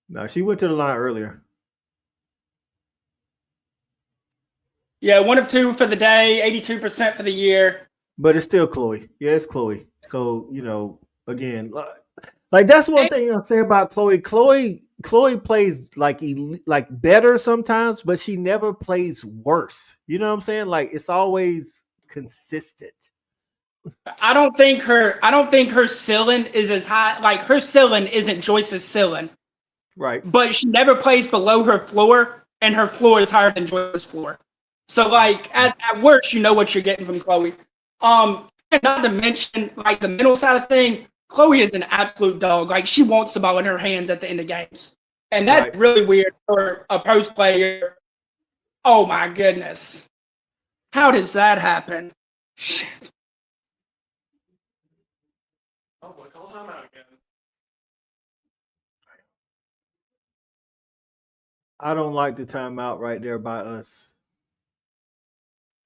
No, she went to the line earlier. Yeah, 1 of 2 for the day, 82% for the year. But it's still Chloe. Yeah, it's Chloe. So, again, that's one thing I'll say about Chloe. Chloe plays like better sometimes, but she never plays worse. You know what I'm saying? It's always consistent. I don't think her ceiling is as high. Like her ceiling isn't Joyce's ceiling, Right. but she never plays below her floor, and her floor is higher than Joyce's floor. So like at worst, you know what you're getting from Chloe. And not to mention like the mental side of thing, Chloe is an absolute dog. Like she wants the ball in her hands at the end of games, and Right. that's really weird for a post player. Oh my goodness, how does that happen? Shit. Oh boy, call timeout again. I don't like the timeout right there by us.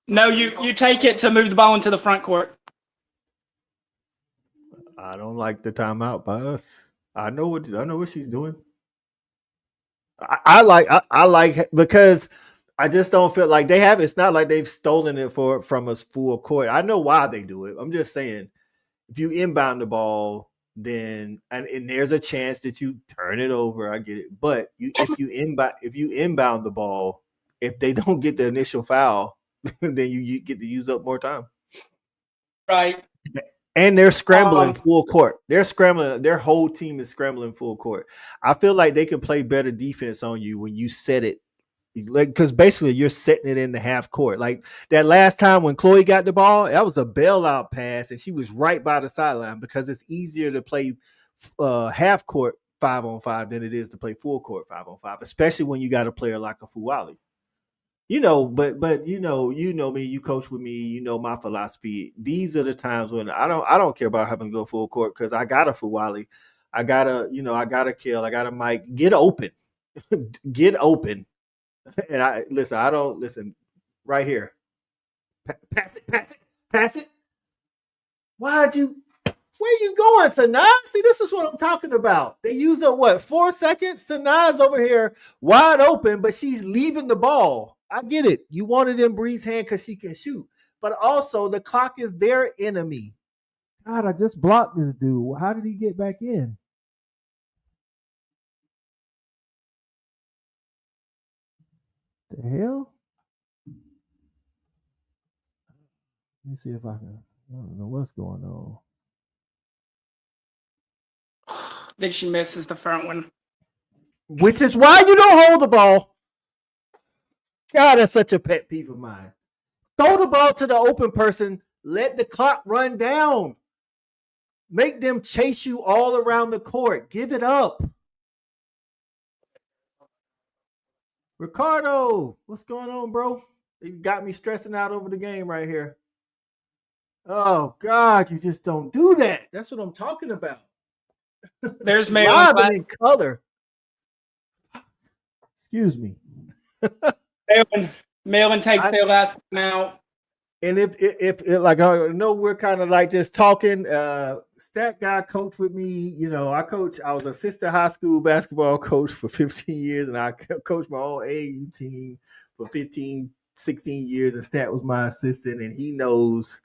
No, you take it to move the ball into the front court. I don't like the timeout by us. I know what she's doing. I like because I just don't feel like they have. It's not like they've stolen it from us full court. I know why they do it. I'm just saying, if you inbound the ball, then and there's a chance that you turn it over. I get it, but if you inbound the ball, if they don't get the initial foul, then you get to use up more time. Right. And they're scrambling full court. They're scrambling. Their whole team is scrambling full court. I feel like they can play better defense on you when you set it. Like, because basically you're setting it in the half court. Like that last time when Chloe got the ball, that was a bailout pass, and she was right by the sideline because it's easier to play half court 5-on-5 than it is to play full court 5-on-5, especially when you got a player like a Fuwali. But you know me, you coach with me, you know my philosophy. These are the times when I don't care about having to go full court because I got a Fuwali. I got a kill, I got a Mike. Get open. Get open. And I don't listen right here. Pass it. Why'd you Where you going, Sanaa? See, this is what I'm talking about. They use up what 4 seconds? Sanaa's over here wide open, but she's leaving the ball. I get it. You want it in Bree's hand because she can shoot, but also the clock is their enemy. God, I just blocked this dude. How did he get back in? The hell? Let me see if I can. I don't know what's going on. Then she misses the front one. Which is why you don't hold the ball. God, that's such a pet peeve of mine. Throw the ball to the open person. Let the clock run down. Make them chase you all around the court. Give it up. Ricardo, what's going on, bro? You got me stressing out over the game right here. Oh, God, you just don't do that. That's what I'm talking about. There's Maryland Live and class. in color. Excuse me. Maryland takes their last now. And if like I know we're kind of like just talking, stat guy coached with me. I was assistant high school basketball coach for 15 years, and I coached my own AAU team for 15, 16 years, and Stat was my assistant, and he knows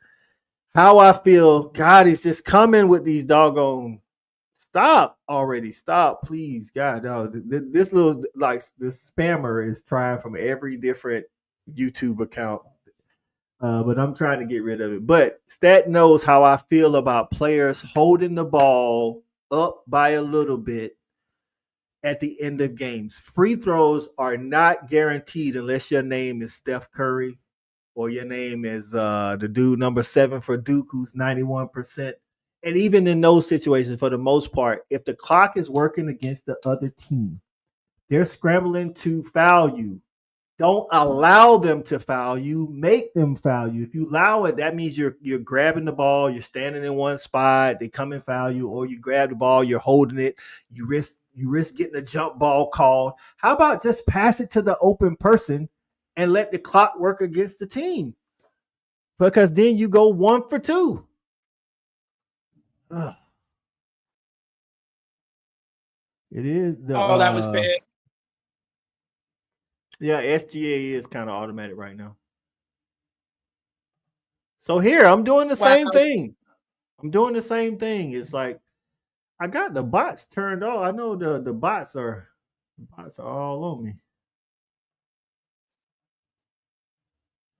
how I feel. God is just coming with these doggone. Stop already. Stop, please. God, no, this little like this spammer is trying from every different YouTube account. But I'm trying to get rid of it. But Stat knows how I feel about players holding the ball up by a little bit at the end of games. Free throws are not guaranteed unless your name is Steph Curry or your name is the dude number 7 for Duke who's 91%. And even in those situations, for the most part, if the clock is working against the other team, they're scrambling to foul you. Don't allow them to foul you. Make them foul you. If you allow it, that means you're grabbing the ball, you're standing in one spot, they come and foul you, or you grab the ball, you're holding it, you risk getting a jump ball called. How about just pass it to the open person and let the clock work against the team? Because then you go 1 for 2. Ugh. It is the That was bad. Yeah, SGA is kind of automatic right now. So here, I'm doing the same thing. It's like I got the bots turned off. I know the bots are all on me.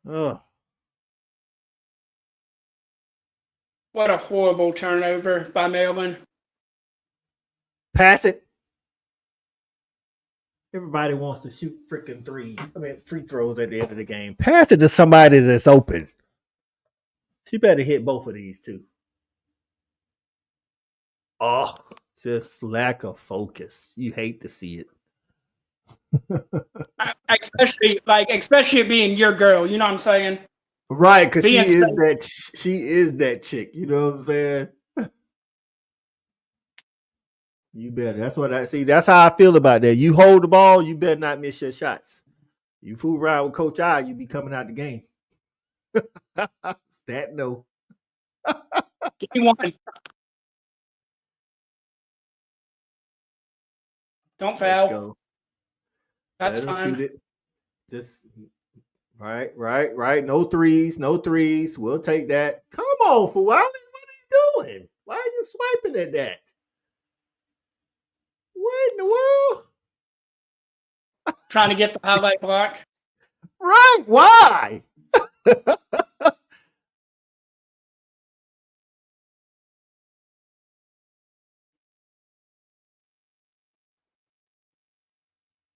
Ugh. What a horrible turnover by Maryland. Pass it. Everybody wants to shoot freaking free throws at the end of the game. Pass it to somebody that's open. She better hit both of these too. Oh, just lack of focus. You hate to see it. especially it being your girl. You know what I'm saying? Right, because she Being is that chick. You know what I'm saying? You better. That's what I see. That's how I feel about that. You hold the ball, you better not miss your shots. You fool around with Coach I, you be coming out the game. Stat no. Give me one. Don't Let's foul. go. That's Let him fine. shoot it. Just right. No threes. We'll take that. Come on, Fuwali. What are you doing? Why are you swiping at that? What in the world? Trying to get the highlight block. Right. Why?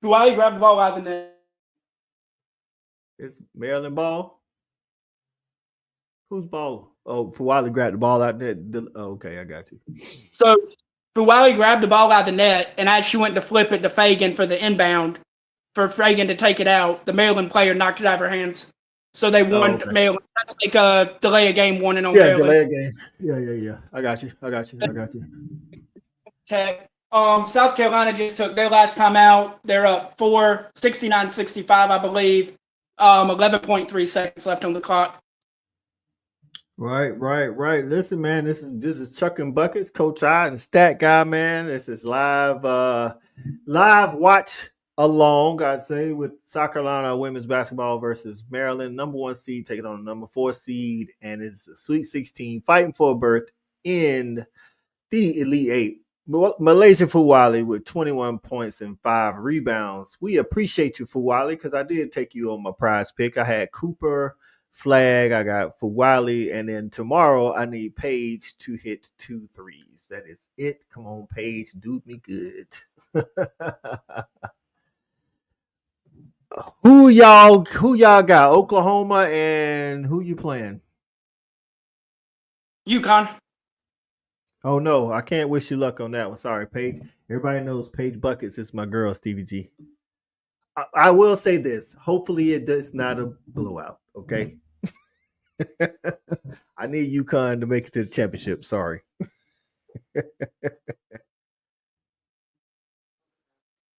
Duwali grabbed the ball out of the net. It's Maryland ball. Whose ball? Oh, Fuwali grabbed the ball out there. Okay, I got you. So Duwali grabbed the ball out of the net, and as she went to flip it to Fagan for the inbound, for Fagan to take it out, the Maryland player knocked it out of her hands. So they won Maryland. That's like a delay of game one and on Maryland. Delay a game. Yeah. I got you. Tech. South Carolina just took their last time out. They're up 69-65, I believe. 11.3 seconds left on the clock. Right. Listen, man, this is Chuckin Buckets, Coach I and Stat Guy, man. This is live watch along, I'd say, with South Carolina women's basketball versus Maryland, number 1 seed taking on the number 4 seed, and it's a Sweet 16 fighting for a berth in the Elite Eight. Malaysia Fuwali with 21 points and 5 rebounds. We appreciate you, Fuwali, because I did take you on my prize pick. I had Cooper, Flag, I got Fuwali, and then tomorrow I need Paige to hit 2 threes. That is it. Come on, Paige, do me good. Who y'all got? Oklahoma, and who you playing? UConn. Oh no, I can't wish you luck on that one. Sorry, Paige. Everybody knows Paige Buckets is my girl, Stevie G. I will say this. Hopefully it does not a blowout, okay? I need UConn to make it to the championship. Sorry.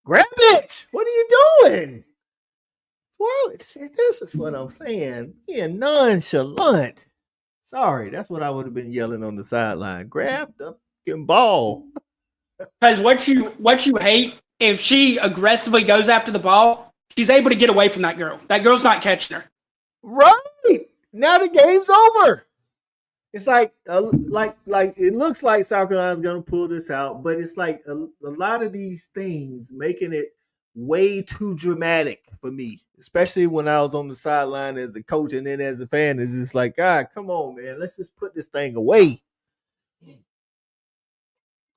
Grab it! What are you doing? Well, this is what I'm saying. Being nonchalant. Sorry, that's what I would have been yelling on the sideline. Grab the fucking ball. Because what you hate, if she aggressively goes after the ball, she's able to get away from that girl. That girl's not catching her. Right. Now the game's over. It's like it looks like South Carolina's gonna pull this out, but it's like a lot of these things making it way too dramatic for me, especially when I was on the sideline as a coach and then as a fan. It's just like, God, come on, man, let's just put this thing away.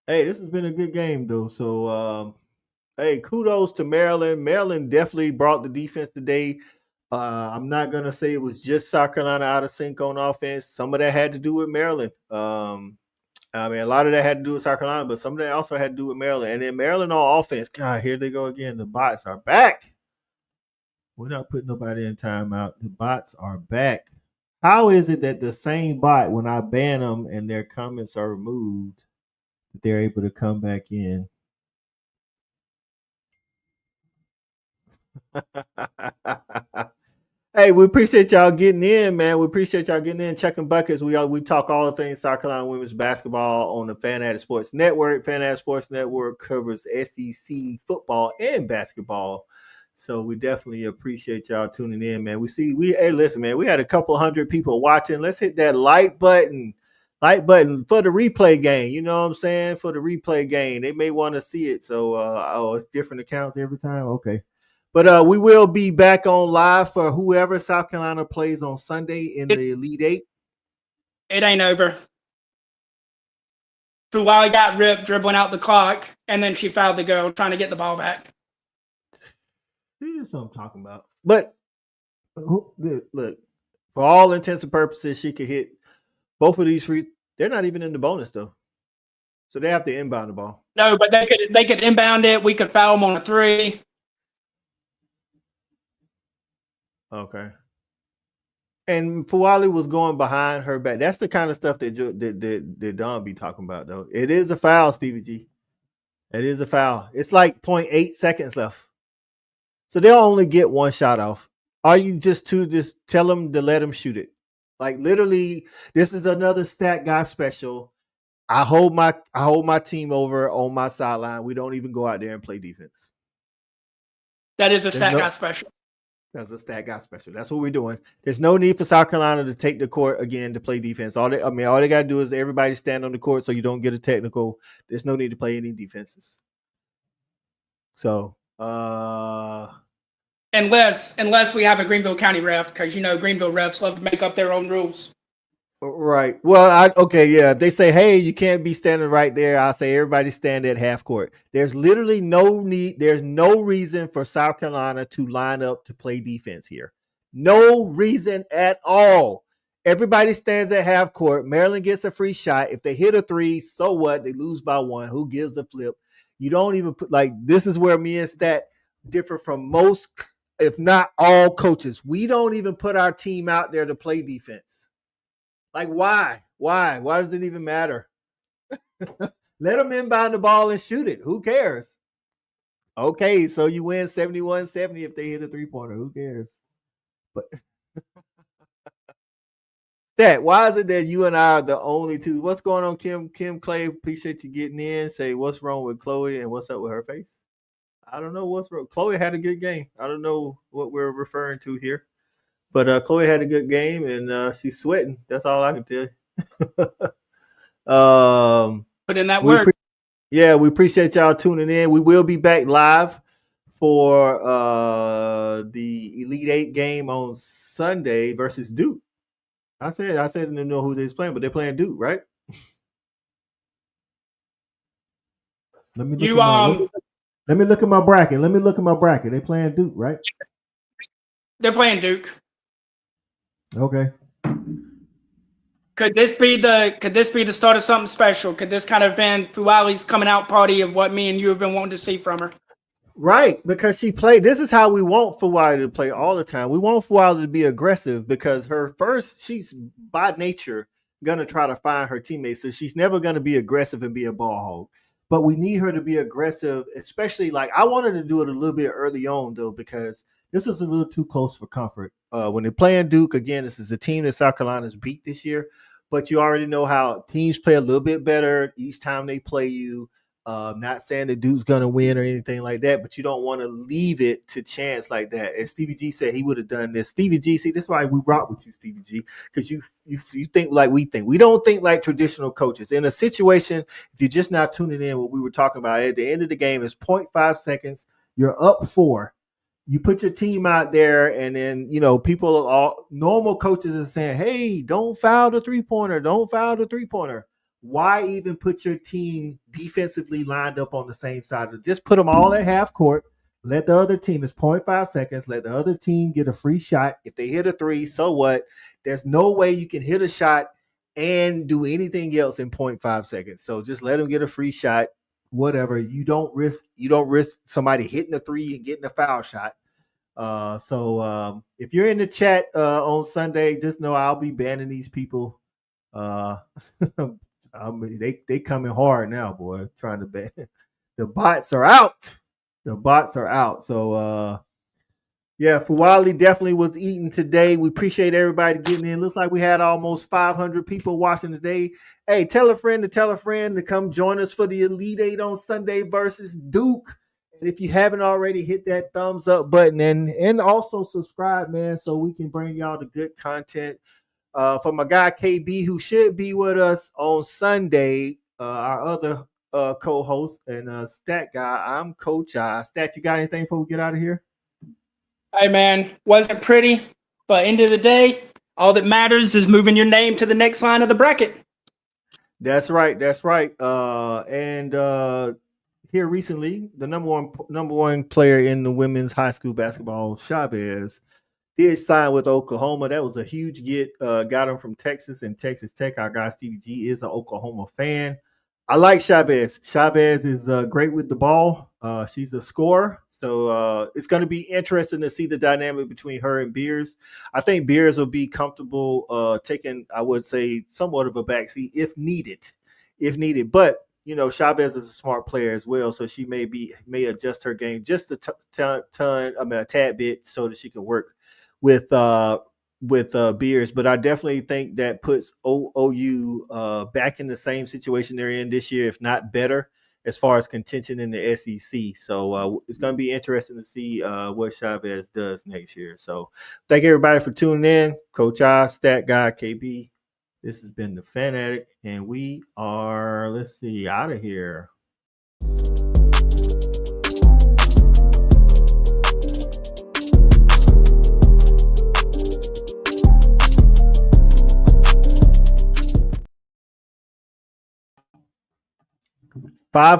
Hey, this has been a good game though. So, hey, kudos to Maryland. Maryland definitely brought the defense today. I'm not gonna say it was just South Carolina out of sync on offense. Some of that had to do with Maryland. I mean, a lot of that had to do with South Carolina, but some of that also had to do with Maryland. And then Maryland on offense. God, here they go again. The bots are back. We're not putting nobody in timeout. The bots are back. How is it that the same bot, when I ban them and their comments are removed, they're able to come back in? Hey, we appreciate y'all getting in, man. We appreciate y'all getting in, checking buckets. We talk all the things South Carolina women's basketball on the Fanatic Sports Network. Fanatic Sports Network covers SEC football and basketball. So we definitely appreciate y'all tuning in, man. Hey, listen, man, we had a couple hundred people watching. Let's hit that like button for the replay game. You know what I'm saying? For the replay game. They may want to see it. So, it's different accounts every time. Okay. But we will be back on live for whoever South Carolina plays on Sunday in the Elite Eight. It ain't over. Fuwali got ripped dribbling out the clock, and then she fouled the girl trying to get the ball back. That's what I'm talking about. But look, for all intents and purposes, she could hit both of these free. They're not even in the bonus though, so they have to inbound the ball. No, but they could inbound it. We could foul them on a 3. Okay. And Fuwali was going behind her back. That's the kind of stuff that Don be talking about, though. It is a foul, Stevie G. It is a foul. It's like 0.8 seconds left. So they'll only get one shot off. Are you just tell them to let them shoot it? Like literally, this is another stat guy special. I hold my team over on my sideline. We don't even go out there and play defense. That is a stat guy special. That's a stat guy special. That's what we're doing. There's no need for South Carolina to take the court again to play defense. All they got to do is everybody stand on the court so you don't get a technical. There's no need to play any defenses. So, unless we have a Greenville County ref, because Greenville refs love to make up their own rules. Right. Well, yeah. If they say, hey, you can't be standing right there, I'll say everybody stand at half court. There's literally no need. There's no reason for South Carolina to line up to play defense here. No reason at all. Everybody stands at half court. Maryland gets a free shot. If they hit a 3, so what? They lose by 1. Who gives a flip? You don't even put this is where me and Stat differ from most, if not all, coaches. We don't even put our team out there to play defense. Why? Why does it even matter? Let them inbound the ball and shoot it. Who cares? Okay, so you win 71-70 if they hit a 3-pointer. Who cares? But why is it that you and I are the only two? What's going on, Kim Clay? Appreciate you getting in. Say, what's wrong with Chloe and what's up with her face? I don't know what's wrong. Chloe had a good game. I don't know what we're referring to here. But Chloe had a good game, and she's sweating. That's all I can tell you. Put in that work. We appreciate y'all tuning in. We will be back live for the Elite 8 game on Sunday versus Duke. I said I didn't know who they're playing, but they're playing Duke, right? Let me look at my bracket. They playing Duke, right? They're playing Duke. Okay. Could this be the start of something special? Could this kind of been Fuwali's coming out party of what me and you have been wanting to see from her? Right, because she played. This is how we want Fuwali to play all the time. We want Fuwali to be aggressive because she's by nature gonna try to find her teammates. So she's never gonna be aggressive and be a ball hog. But we need her to be aggressive, especially I wanted to do it a little bit early on though, because this is a little too close for comfort. When they're playing Duke, again, this is a team that South Carolina's beat this year, but you already know how teams play a little bit better each time they play you. Not saying that Duke's going to win or anything like that, but you don't want to leave it to chance like that. As Stevie G said, he would have done this. Stevie G, see, this is why we rock with you, Stevie G, because you think like we think. We don't think like traditional coaches. In a situation, if you're just not tuning in, what we were talking about at the end of the game is 0.5 seconds. You're up 4. You put your team out there, and then, normal coaches are saying, hey, don't foul the 3-pointer. Don't foul the 3-pointer. Why even put your team defensively lined up on the same side? Just put them all at half court. Let the other team, it's 0.5 seconds. Let the other team get a free shot. If they hit a 3, so what? There's no way you can hit a shot and do anything else in 0.5 seconds. So just let them get a free shot. Whatever. You don't risk somebody hitting a 3 and getting a foul shot. So if you're in the chat on Sunday, just know I'll be banning these people. They coming hard now, boy. Trying to ban. The bots are out. So Fuwali definitely was eating today. We appreciate everybody getting in. Looks like we had almost 500 people watching today. Hey, tell a friend to come join us for the Elite 8 on Sunday versus Duke. And if you haven't already, hit that thumbs up button and also subscribe, man, so we can bring y'all the good content. For my guy KB, who should be with us on Sunday, our other co-host and stat guy, I'm Coach I. Stat, you got anything before we get out of here? Hey, man, wasn't pretty, but end of the day, all that matters is moving your name to the next line of the bracket. That's right. That's right. And here recently, the number one player in the women's high school basketball, Chavez, did sign with Oklahoma. That was a huge get. Got him from Texas and Texas Tech. Our guy Stevie G is an Oklahoma fan. I like Chavez. Chavez is great with the ball. She's a scorer. So it's going to be interesting to see the dynamic between her and Beers. I think Beers will be comfortable taking, I would say, somewhat of a backseat if needed. If needed. But Chavez is a smart player as well, so she may adjust her game just a tad bit so that she can work with Beers. But I definitely think that puts OU back in the same situation they're in this year, if not better, as far as contention in the SEC. So it's going to be interesting to see what Chavez does next year. So thank everybody for tuning in. Coach I, Stat Guy, KB. This has been the Fanatic, and we are, out of here. Five